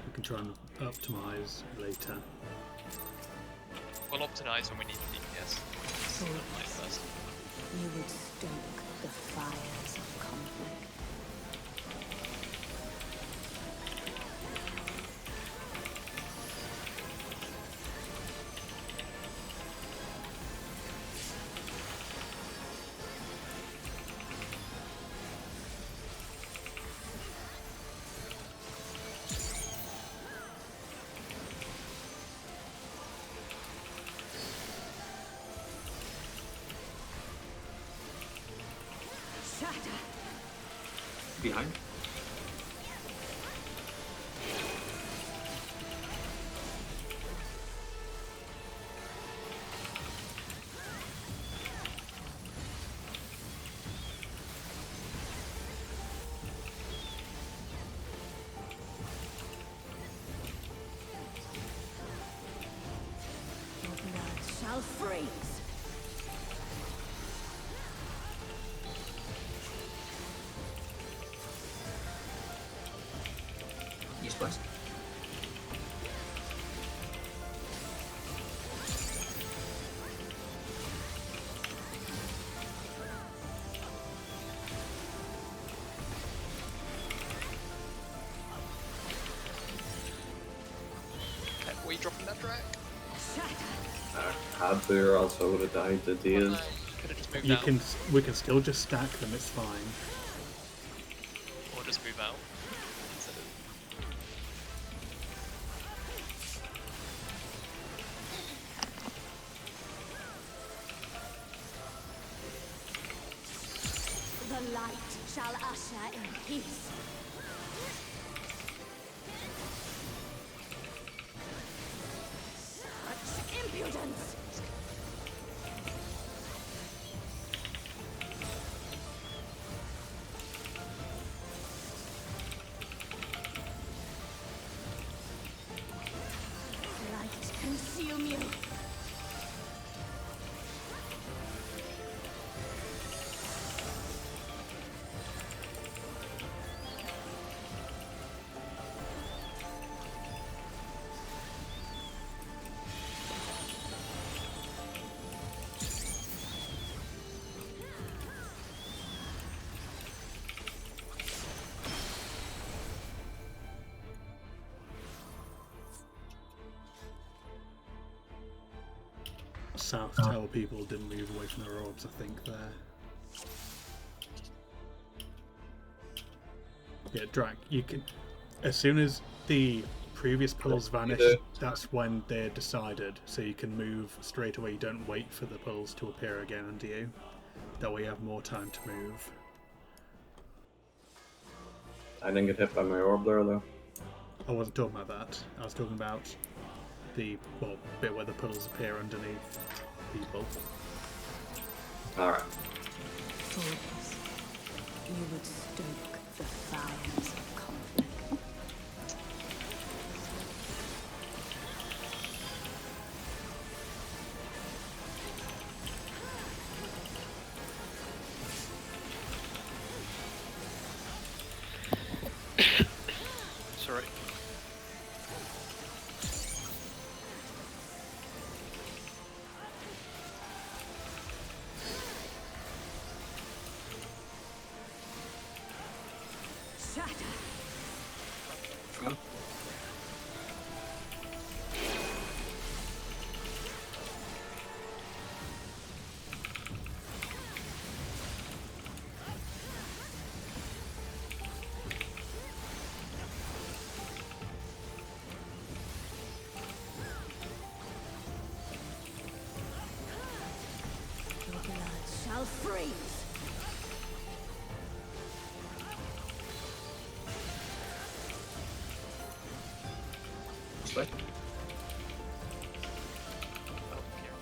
We can try and optimize later. We'll optimize when we need DPS. So that first. You would stoke the fires of conflict. Shatter! Behind. Your blood shall freeze! Split. Okay, were you dropping that drag? Had to, or else I would have died to days. Could have just moved You out. can. We can still just stack them. It's fine. Or just move out. Instead of... The light shall usher in peace. Such impudence! Light consume you. South Tower people didn't move away from their orbs, I think, there. Yeah, Drac, you can... As soon as the previous pulls vanish, that's when they're decided, so you can move straight away. You don't wait for the pulls to appear again under you. That way you have more time to move. I didn't get hit by my orb there though. I wasn't talking about that. I was talking about the bit where the puddles appear underneath people. Alright. Fools, you would stoke the fires of conflict. Sorry. Shatter! Come. Your blood shall freeze! Split. Oh, okay.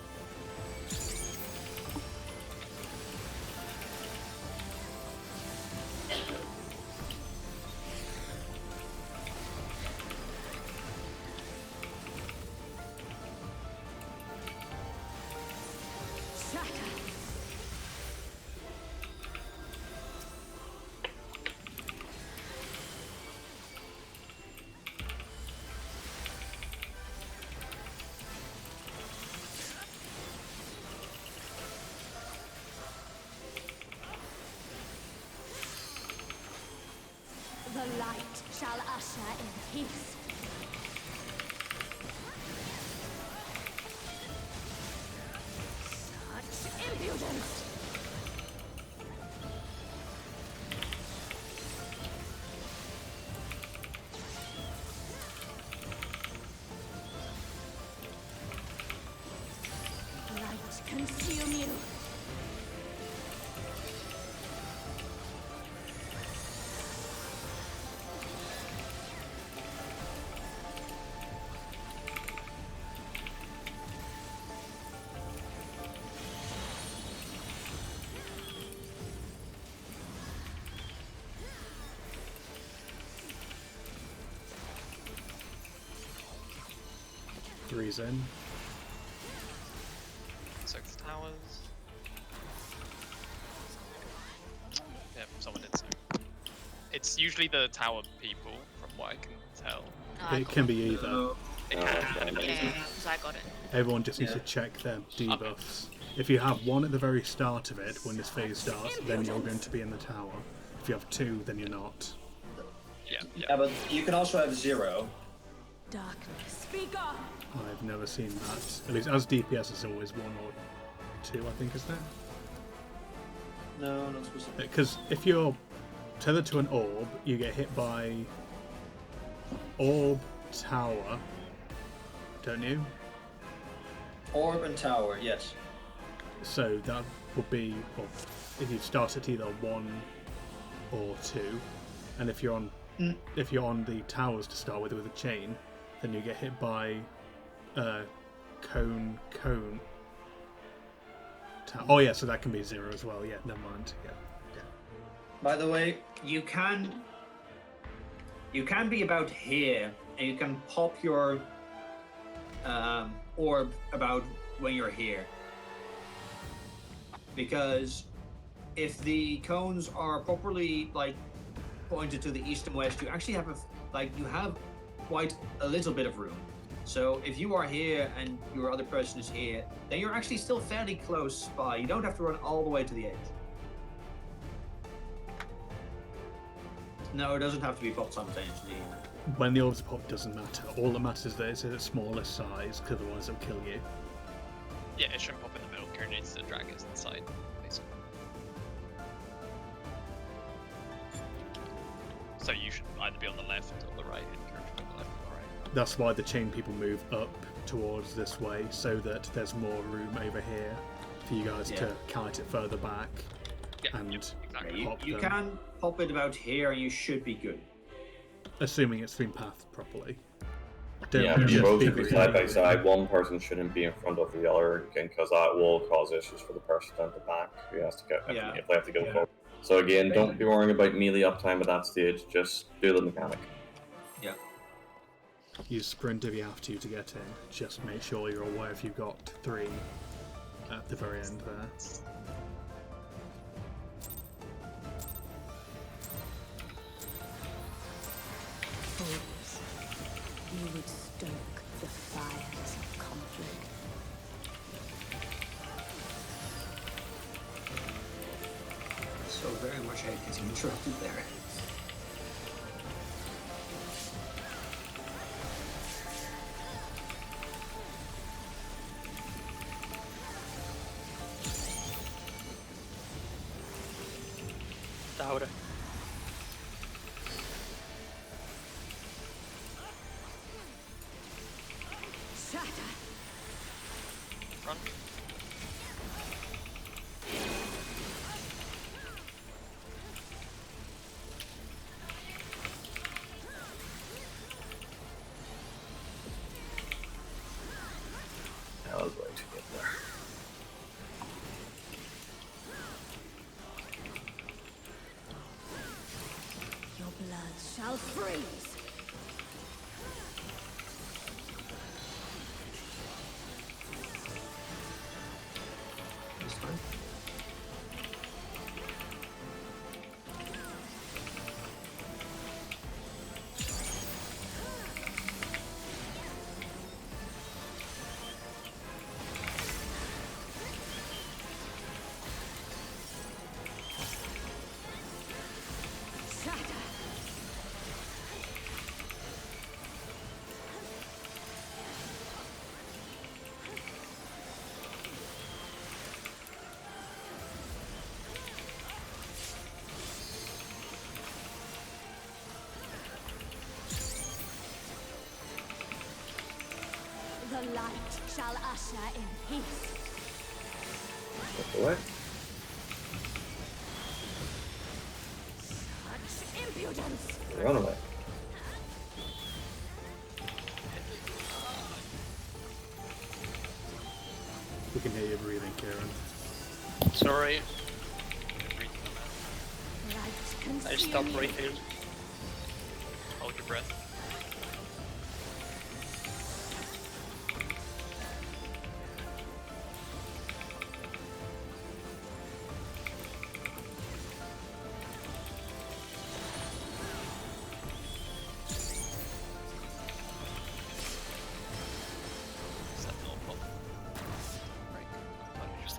Shatter! The light shall usher in peace. Such impudence! Light consume you. Three's in. Soak the towers. Yep, someone did so. It's usually the tower people, from what I can tell. No, I It got can it. be either. It Oh, can. okay. Yeah, because I got it. Everyone just needs Yeah. to check their debuffs. If you have one at the very start of it, when this phase starts, then you're going to be in the tower. If you have two, then you're not. Yeah, Yeah, yeah. but you can also have 0. Darkness, speak up! I've never seen that. At least as DPS, it's always one or two, I think, is there? No, not specific. Because if you're tethered to an orb, you get hit by orb tower, don't you? Orb and tower, yes. So that would be, well, if you start at either 1 or 2, and if you're on the towers to start with a chain, then you get hit by cone. Oh yeah, so that can be 0 as well. Yeah, never mind. Yeah. By the way, you can be about here, and you can pop your orb about when you're here. Because if the cones are properly pointed to the east and west, you actually have you have quite a little bit of room. So if you are here and your other person is here, then you're actually still fairly close by. You don't have to run all the way to the edge. No, it doesn't have to be popped simultaneously. When the orbs pop, doesn't matter. All that matters is that it's at a smaller size, because otherwise it'll kill you. Yeah, it shouldn't pop in the middle. Karen needs to drag it inside, basically. So you should either be on the left or the right, and Karen should be on the left or the right. That's why the chain people move up towards this way, so that there's more room over here for you guys to kite it further back Yeah, and exactly. pop You them. can pop it about here, and you should be good. Assuming it's been pathed properly. Don't Yeah, just both be should be greedy. side by side. One person shouldn't be in front of the other, because that will cause issues for the person at the back who has to go if they have to go forward. So again, don't be worrying about melee uptime at that stage. Just do the mechanic. Yeah. Use sprint if you have to get in. Just make sure you're aware if you've got 3 at the very end there. Fools, you would stoke the fires of conflict. So very much hate getting interrupted there. Tower. Shatter! Run. I was going to get there. Your blood shall freeze! This time. Shatter! The light shall usher in peace. Get away. Such impudence! Run away. We can hear you breathing, Kieran. Sorry, Light I stopped consume. breathing. Hold your breath.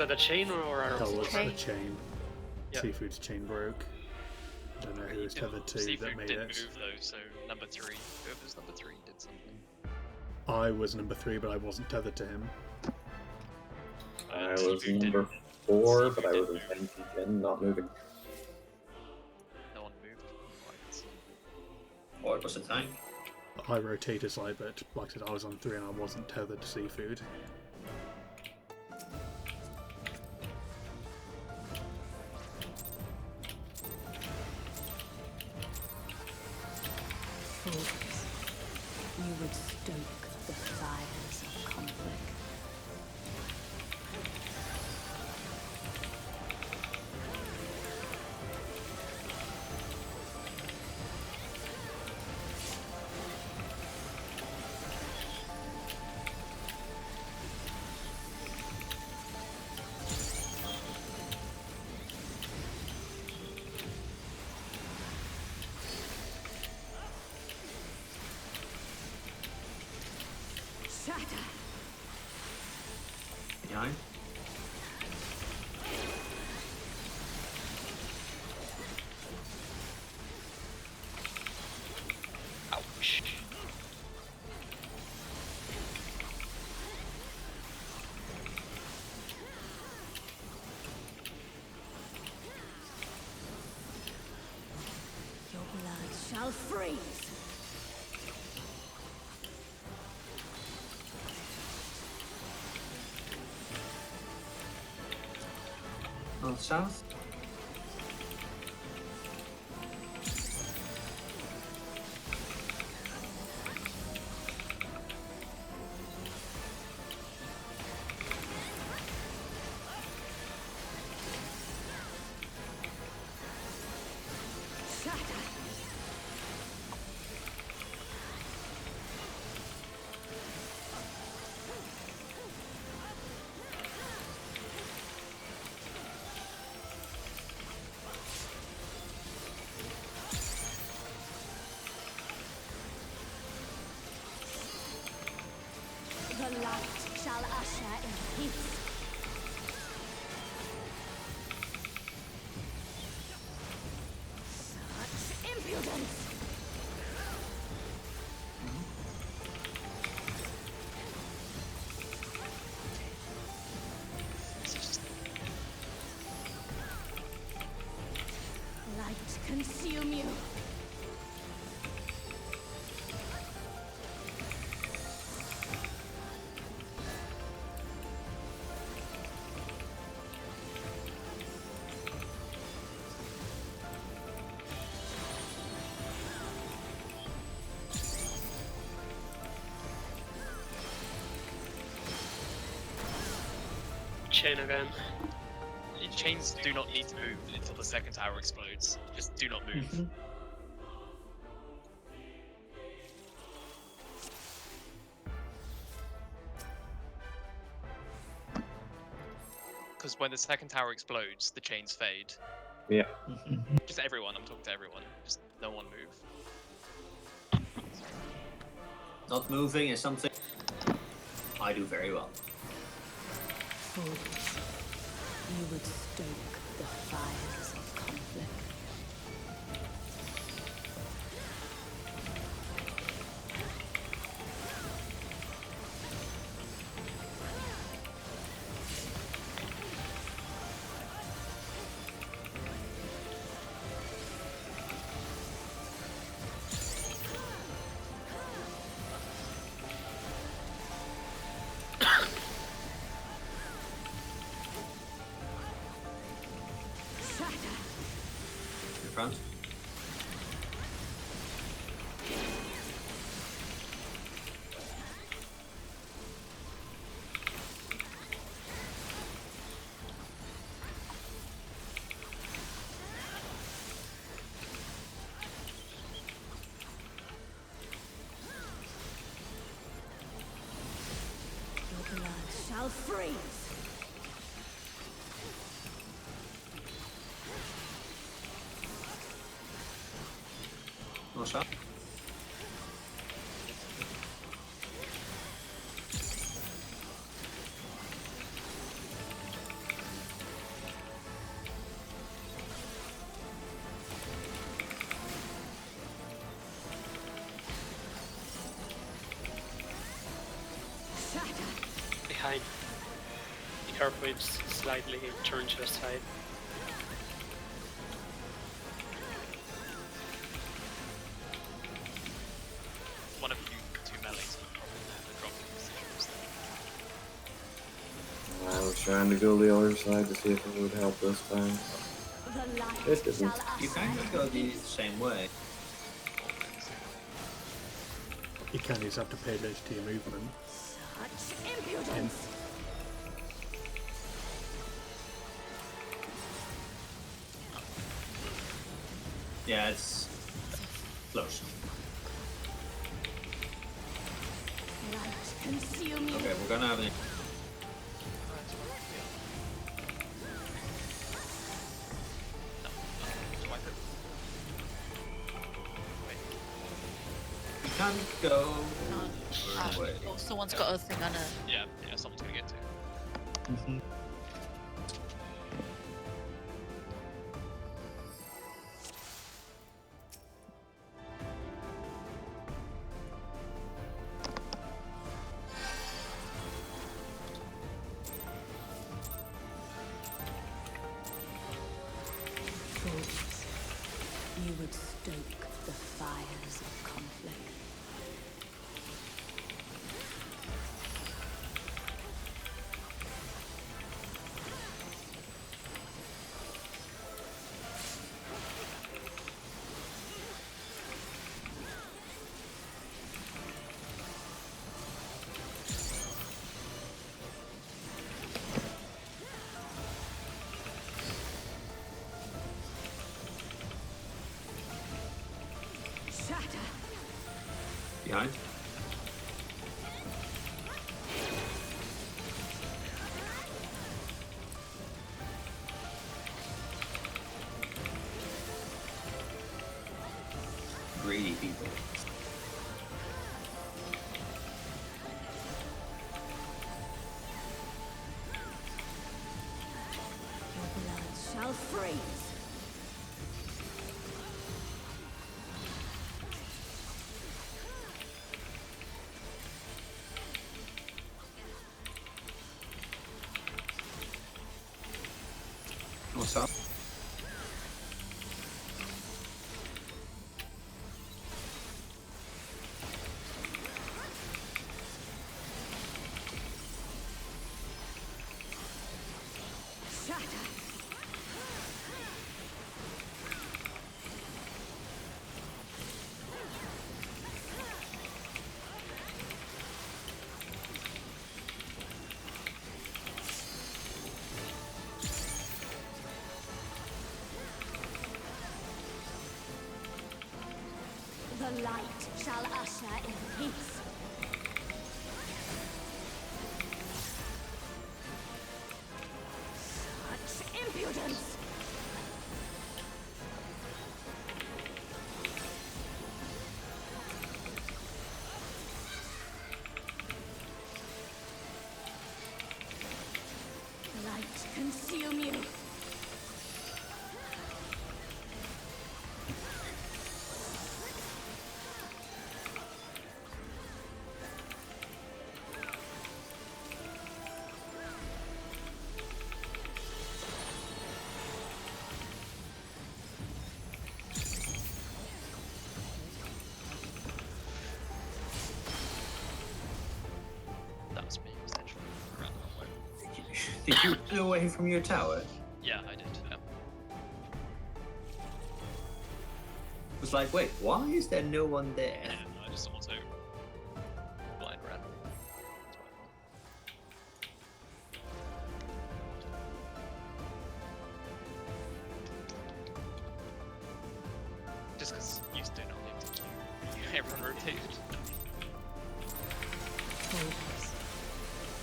that a chain or That was Chain. a chain. Yeah. Seafood's chain broke. I don't know who it's tethered to Seafood that made didn't it. move though, so number 3. Whoever's number 3 did something. I was number 3, but I wasn't tethered to him. I was Seafood number didn't- 4, but I Seafood was didn't in Gen, not moving. No one moved. Right. Or it was a tank. I rotated slightly, but like I said, I was on 3 and I wasn't tethered to Seafood. Fools, you would stoke the fires of conflict. Shatter! Behind. Ouch. Your blood shall freeze! North south. Shatter! The light shall usher in peace. Such impudence! Light consume you. Chain again. Chains do not need to move until the second tower explodes. Just do not move. Because when the second tower explodes, the chains fade. Yeah. Just everyone, I'm talking to everyone. Just no one move. Not moving is something I do very well. Fools, you would stoke the fires of conflict. Shatter! In front. Your blood shall freeze! North south. behind. Be careful, it's slightly turned to the side. One of you two melees would probably have a drop in positions. I was trying to go the other side to see if it would help this time. The light It didn't. shall You kind of go the same way. You can just have to pay attention to your movement. Such impudence. Yeah, it's close. Light consume you. Okay, we're gonna have an. You can't go. Wait. Oh, someone's got a thing on it. Yeah, someone's gonna get to. Fools, you would stoke the fires of conflict. Shatter. Behind. Greedy people. Your blood shall freeze. What's up? Shatter. The light shall usher in peace. Such impudence! Light consume you. That was me, essentially. Around the wrong way. Did you pull away from your tower? Yeah, I did. Yeah. It was like, wait, why is there no one there? Yeah, I just want to blind red. Just because you do not need to keep everyone rotated. Fools,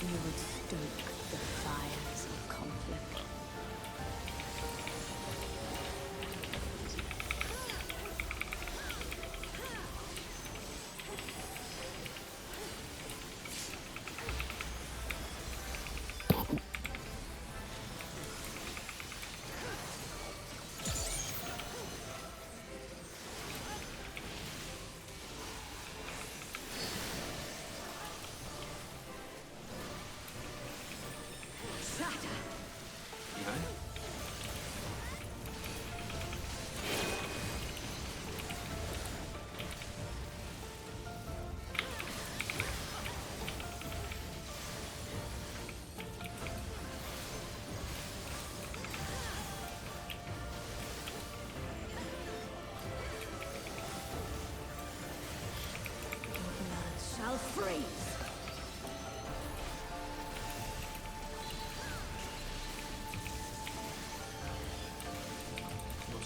you would stoke the fires of conflict.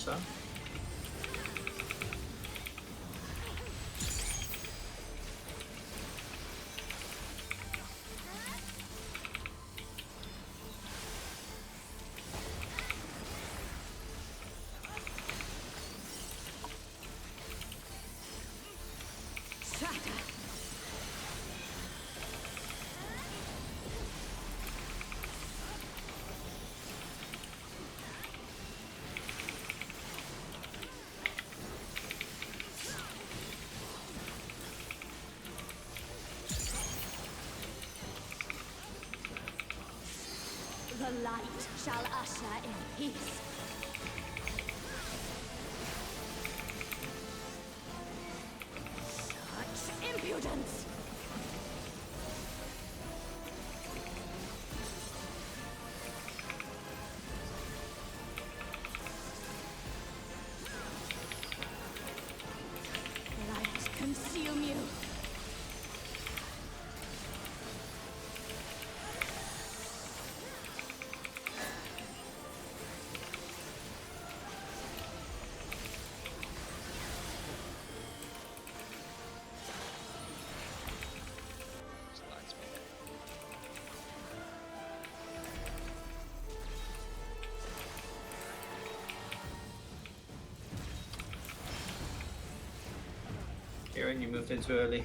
so. The light shall usher in peace. Such impudence! Light consume you. Kieran, you moved in too early.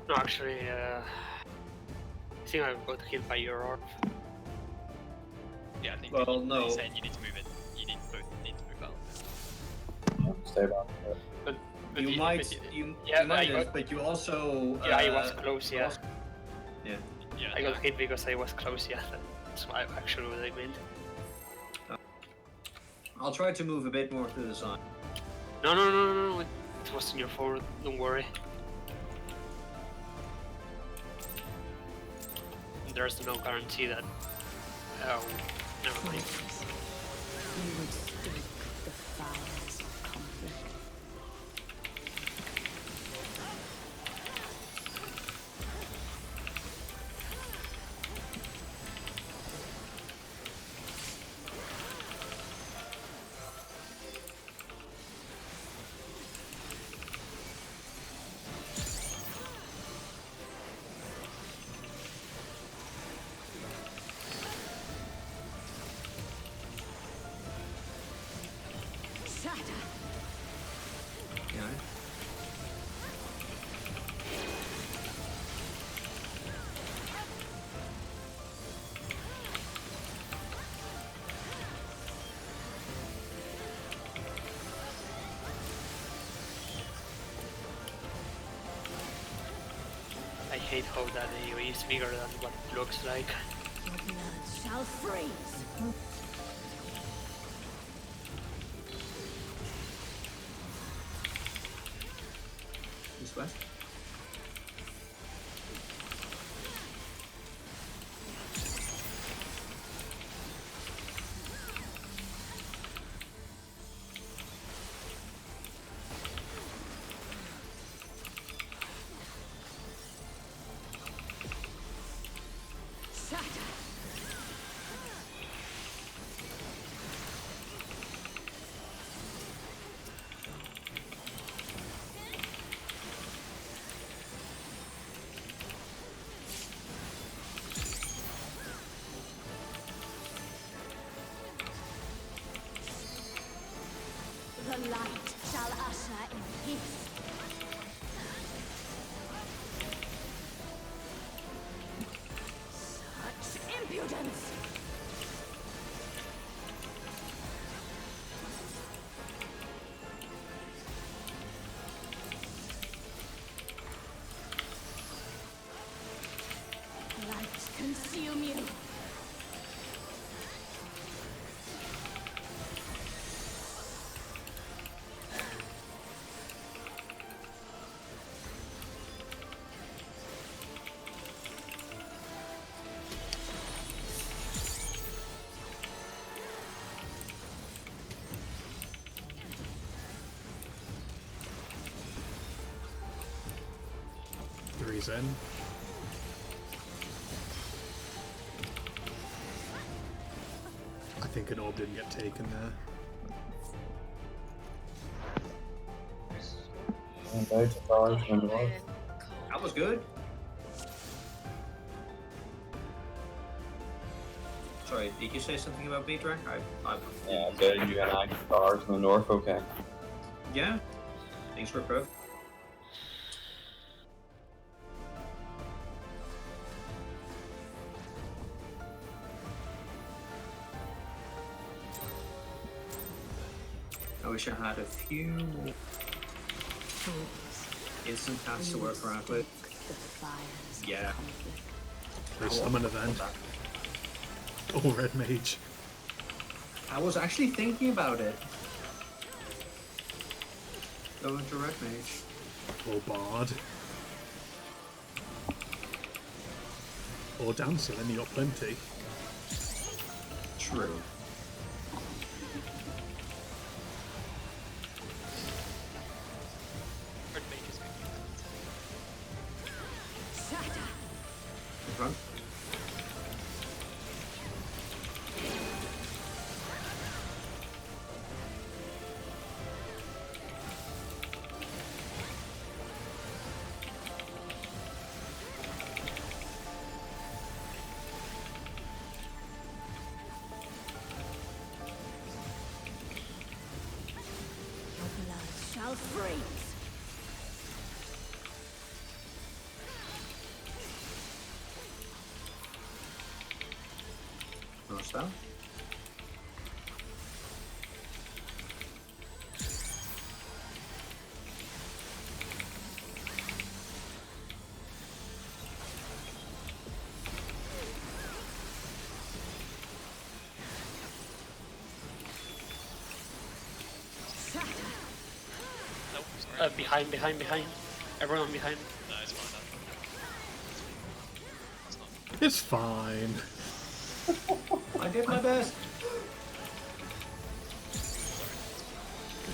No, actually, I think I got killed by your orb. Yeah, I think Well, you no. said you need to move it. You both need to move out. Stay back. But You you- might, but you yeah, might I have, got- but you also. yeah, I was close. Yeah, Yeah. Yeah, I got hit because I was close. Yeah, that's what actually what I meant. I'll try to move a bit more to the side. No, it wasn't your fault. Don't worry. There's no guarantee that. Oh, never mind. You would stoke the fires of conflict. Shatter! Yeah. I hate how that AoE is bigger than what it looks like. Your blood shall freeze! This way. Shatter! The light shall usher in peace. Such impudence! Light consume you. Three's in. I think think an orb didn't get taken there. And I took ours from the north. That was good. Sorry, did you say something about B-Drag? Yeah, so you and I took ours from the north, okay. Yeah. Thanks for proof. I wish I had a few more instant hats to work around with. Yeah. Play summon event. Oh, red mage. I was actually thinking about it. Go into red mage. Or bard. Or dancer, then you got plenty. True. Red mage is good. Run. Shall freeze. What's that? Nope, sorry. Behind. Everyone behind. No, it's fine. It's not. It's fine. I did my best.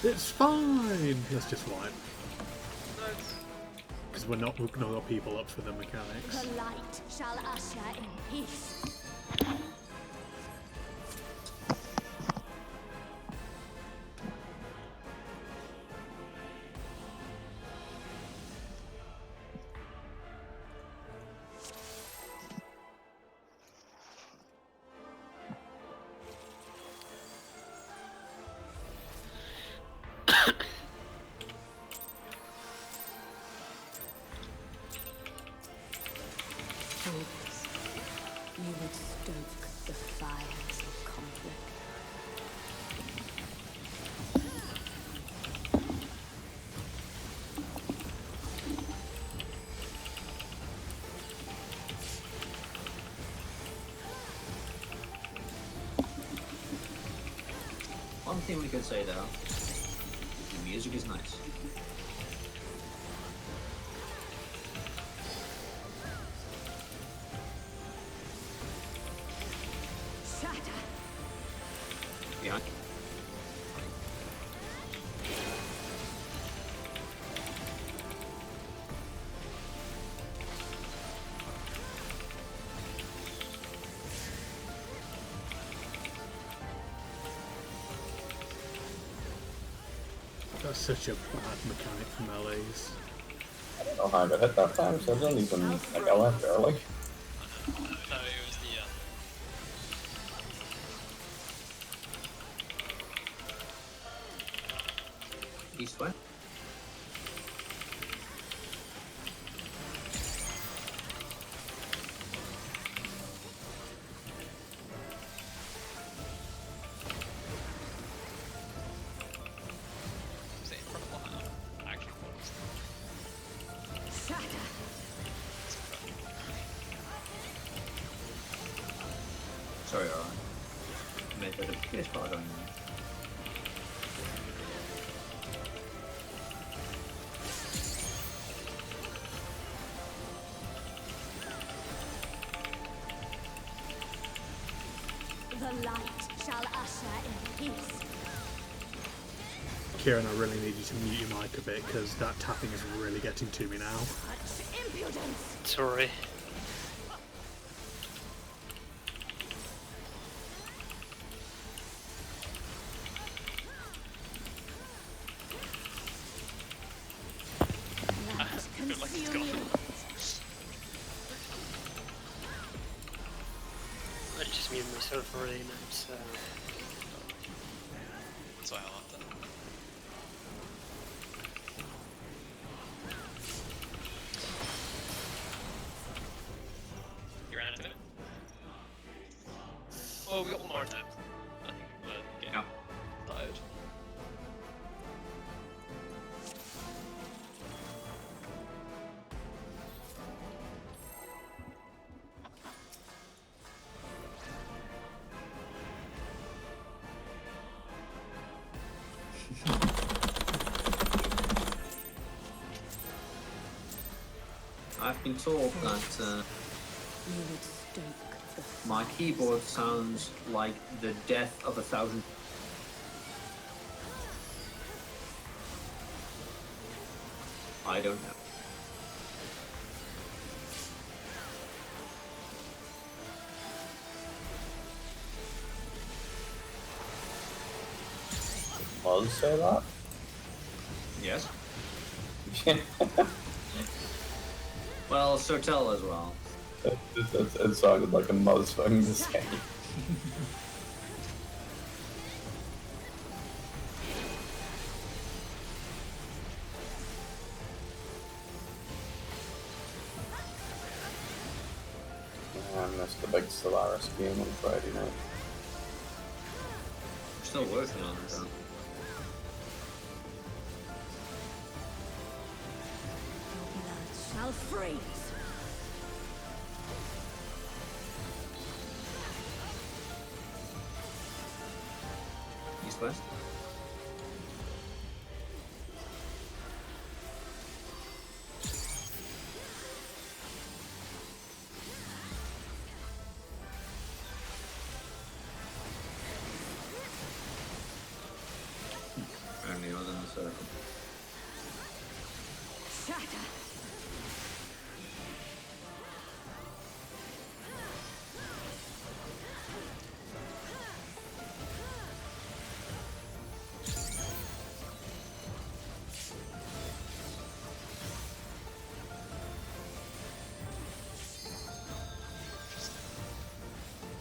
It's fine. Let's just wipe. No, it's... Because we've not got people up for the mechanics. The light shall usher in peace. You would stoke the fires of conflict. One thing we could say though, the music is nice. Behind. That's such a bad mechanic for melees. I don't know how I got hit that time, so I didn't even, like, I left early. No, it was the... East west. Was it in front of one? Actually, what was Sorry, alright. Made that a PS part on you. The light shall usher in peace. Kieran, I really need you to mute your mic a bit because that tapping is really getting to me now. Such impudence. Sorry. really nice. That's why I like that. You ran into it? Oh, we got one more attempt. I think we're getting tired. I've been told that You would stoke the my keyboard sounds like the death of 1,000. I don't know. Muzz say that? Yes. Well, Sotel as well. It sounded like a Muzz thing to say. I missed the big Stellaris game on Friday night. We're still working on it, though. Your blood shall freeze. East-west? Apparently I was in the circle. Shatter.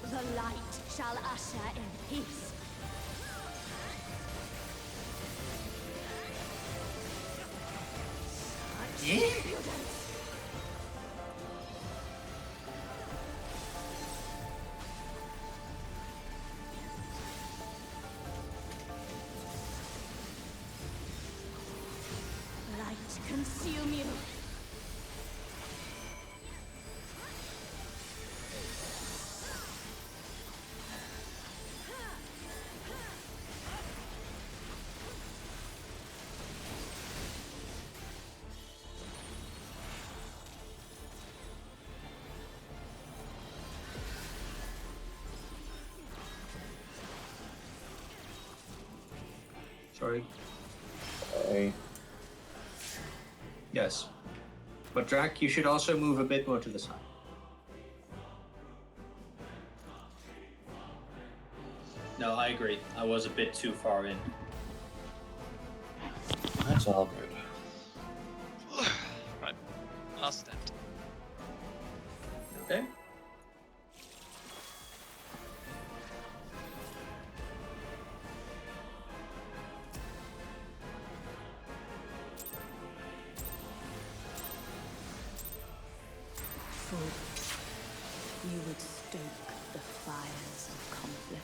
The light shall usher in peace. Impudence! Light consume you. Sorry. Hey. Yes. But Drac, you should also move a bit more to the side. No, I agree. I was a bit too far in. That's all good. Right, last attempt. Okay. Fool, you would stoke the fires of conflict.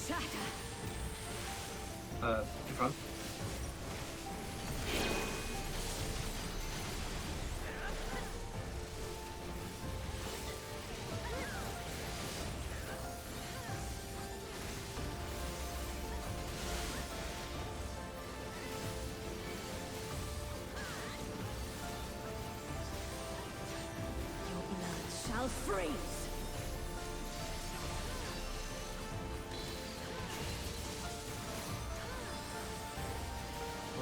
Shatter! In front. Your blood shall freeze.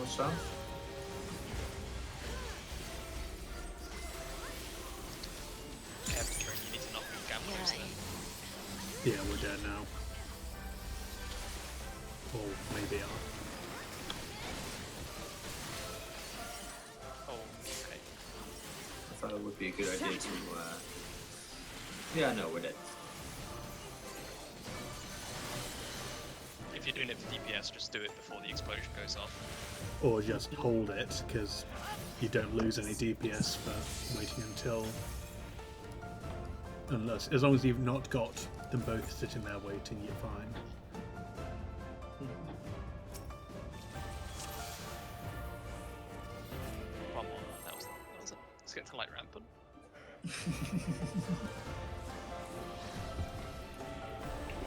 south. Careful, Kieran, you need to not be gamblers Yeah. there. Yeah, we're dead now. Or maybe are. Oh, okay. I thought it would be a good idea to. Yeah, no, we're dead. If you're doing it for DPS, just do it before the explosion goes off. Or just hold it, because you don't lose any DPS for waiting until... Unless, as long as you've not got them both sitting there waiting, you're fine. One more. That was it. Let's get to light Rampant.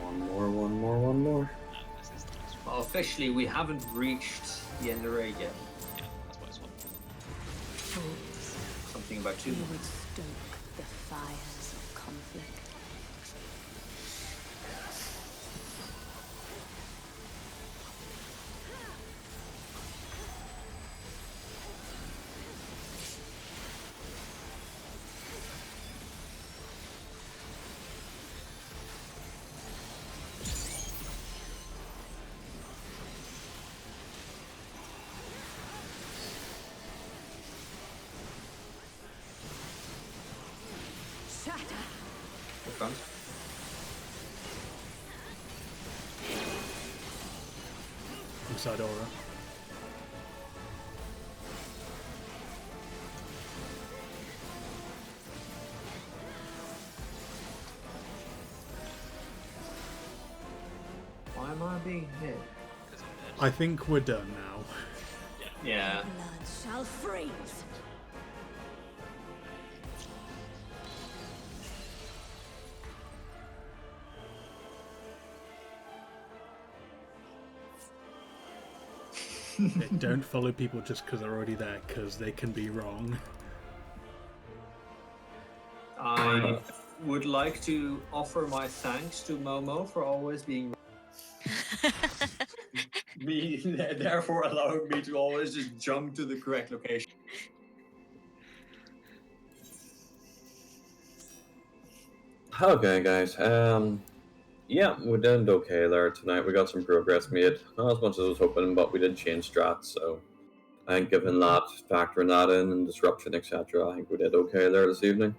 One more. This is the last one. Well, officially, we haven't reached the end array yet. Yeah, that's what it's for. Fools, Something about 2 you more. would stoke the fires of conflict. Shatter! Good fun. Inside aura. Why am I being hit? Because I'm dead. I think we're done now. Yeah. Blood shall freeze! Don't follow people just because they're already there, because they can be wrong. I would like to offer my thanks to Momo for always being me, therefore allowing me to always just jump to the correct location. Okay, guys. Yeah, we did okay there tonight. We got some progress made. Not as much as I was hoping, but we did change strats. So I think, given that, factoring that in, and disruption, etc., I think we did okay there this evening.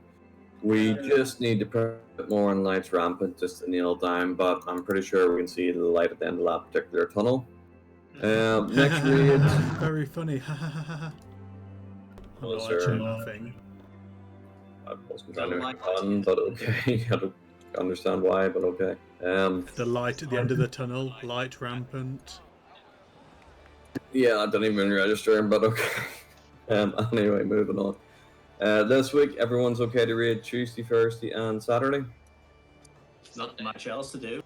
We just need to put more on lights rampant just to nail down, but I'm pretty sure we can see the light at the end of that particular tunnel. Next raid. Very funny. I'm Was not there- actually laughing. I wasn't trying to make fun, but okay. I don't understand why, but okay. The light at the end of the tunnel, light rampant. Yeah, I didn't even register, but okay. Anyway, moving on. This week, everyone's okay to raid Tuesday, Thursday, and Saturday. Not much else to do.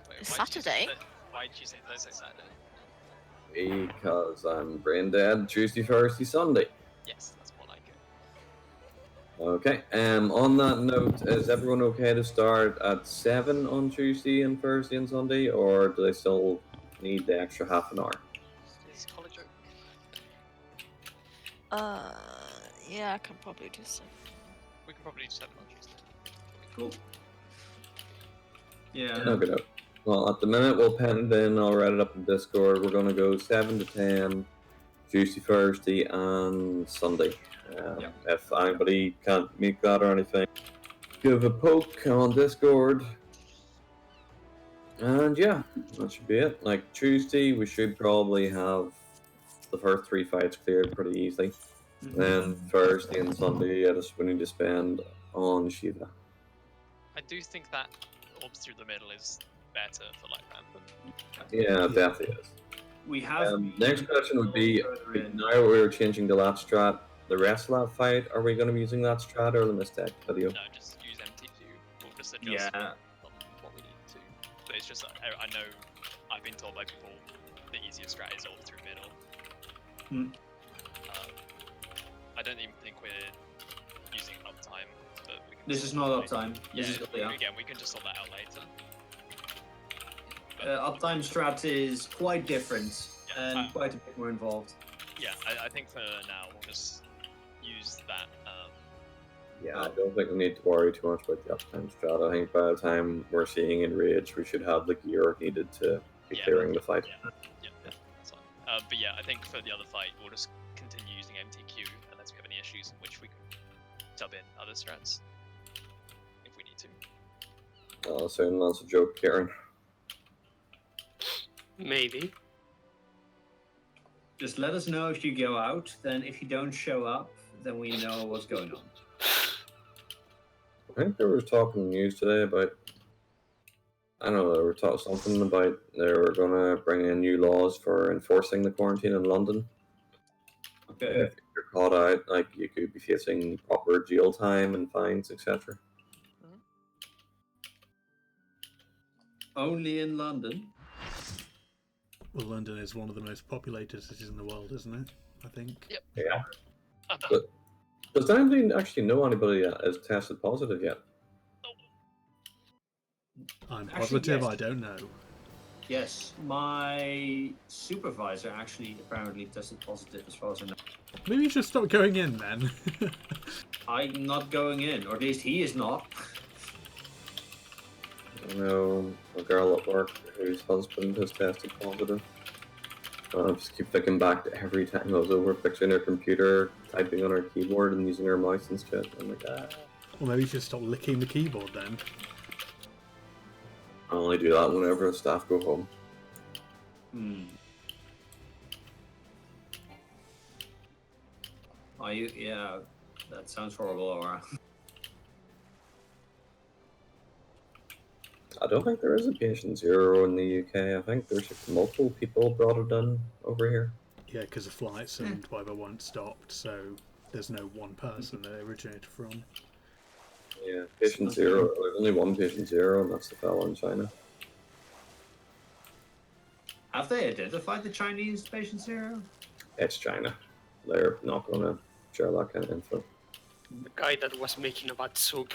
Wait, Saturday? Why Tuesday, Thursday, Saturday? Because I'm brain dead Tuesday, Thursday, Sunday. Yes, that's more like it. Okay. On that note, is everyone okay to start at 7 on Tuesday and Thursday and Sunday, or do they still need the extra half an hour? Is college open? Yeah, I can probably do so. We can probably do 7 on Tuesday. Cool. Yeah. Okay. No. Well, at the minute, we'll pen it in. I'll write it up in Discord. We're going to go 7 to 10, Tuesday, Thursday, and Sunday. If anybody can't make that or anything, give a poke on Discord. And yeah, that should be it. Like Tuesday, we should probably have the first 3 fights cleared pretty easily. Then Thursday and Sunday, we need to spend on Shiva. I do think that orbs through the middle is better for like Rampant. Yeah, it definitely is. We have. Next question would be, now we're changing the lap strat, the rest of that fight, are we going to be using that strat or the mistake video? No, just use MT2. We'll just adjust Yeah. what we need to. But it's just, I know, I've been told by people the easiest strat is orbs through middle. I don't even think we're using uptime, but we can This is sort not that out. uptime. This is yeah. Again, we can just sort that out later. Uptime strat is quite different Yeah, and quite a bit more involved. yeah, I think for now we'll just use that. Yeah, I don't think we need to worry too much about the uptime strat. I think by the time we're seeing Enrage, we should have the gear needed to be Yeah. clearing the fight. Yeah, that's fine. But yeah, I think for the other fight, we'll just continue using MTQ unless we have any issues in which we can dub in other strats if we need to. I'll assume that's a joke, Kieran. Maybe. Just let us know if you go out. Then, if you don't show up, then we know what's going on. I think there was talking news today about, I don't know, they were talking something about they were going to bring in new laws for enforcing the quarantine in London. Okay. If you're caught out, like, you could be facing proper jail time and fines, etc. Only in London. Well, London is one of the most populated cities in the world, isn't it? I think. Yep. Yeah. But does anybody actually know anybody that has tested positive yet? I'm Actually, positive yes. I don't know. Yes, my supervisor actually apparently tested positive as far as I know. Maybe you should stop going in then. I'm not going in, or at least he is not. I know a girl at work whose husband has tested positive. I just keep thinking back to every time I was over fixing her computer, typing on her keyboard and using her mouse and shit. I'm like, ah. Well, maybe you should stop licking the keyboard then. I only do that whenever the staff go home. Are you? Yeah, that sounds horrible, Aura. I don't think there is a patient zero in the UK. I think there's multiple people brought it in over here. Yeah, because the flights and whatever weren't stopped, so there's no one person that it originated from. Yeah, patient zero. There's only one patient zero, and that's the fellow in China. Have they identified the Chinese patient zero? It's China. They're not going to share that kind of info. The guy that was making a bad soup.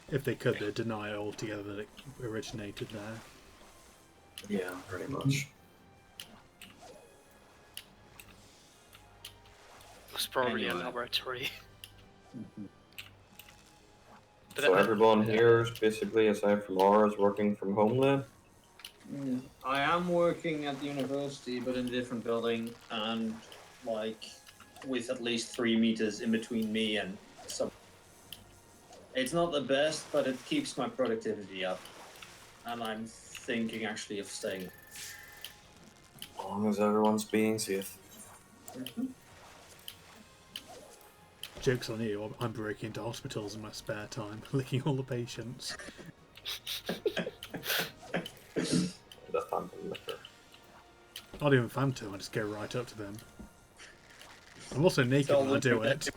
If they could, they'd deny altogether that it originated there. Yeah, pretty much. It was probably Anyway. a laboratory. But So everyone here is basically, aside from ours, working from home then? I am working at the university, but in a different building, and like with at least 3 meters in between me and some. It's not the best, but it keeps my productivity up, and I'm thinking actually of staying. As long as everyone's being safe. Joke's on you, I'm breaking into hospitals in my spare time, licking all the patients. The phantom liquor. Not even Phantom, I just go right up to them. I'm also naked when I do it.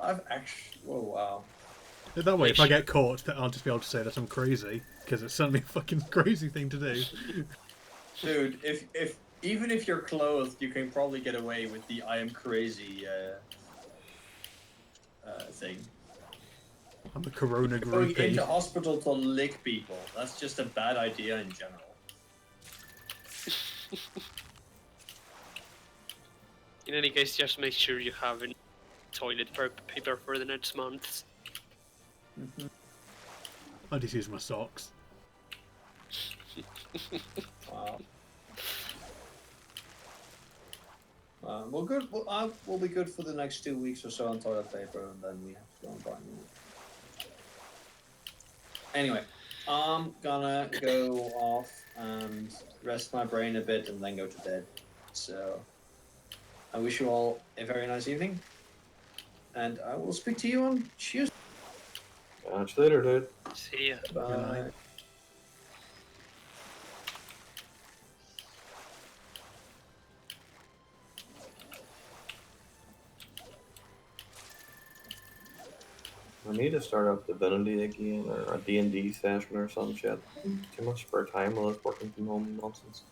I've actually. Oh wow. That way, if I get caught, I'll just be able to say that I'm crazy, because it's certainly a fucking crazy thing to do. Dude, if even if you're clothed, you can probably get away with the "I am crazy" thing. I'm a corona Going groupie. into hospital to lick people. That's just a bad idea in general. In any case, just make sure you have a toilet paper for the next month. I just use my socks. Wow. Well, good. We'll be good for the next 2 weeks or so on toilet paper, and then we have to go and buy more. Anyway, I'm gonna go off and rest my brain a bit, and then go to bed. So, I wish you all a very nice evening, and I will speak to you on Tuesday. Catch you later, dude. See ya. Bye. I need to start up Divinity again, or a D&D session or some shit. Too much spare time while I was working from home nonsense.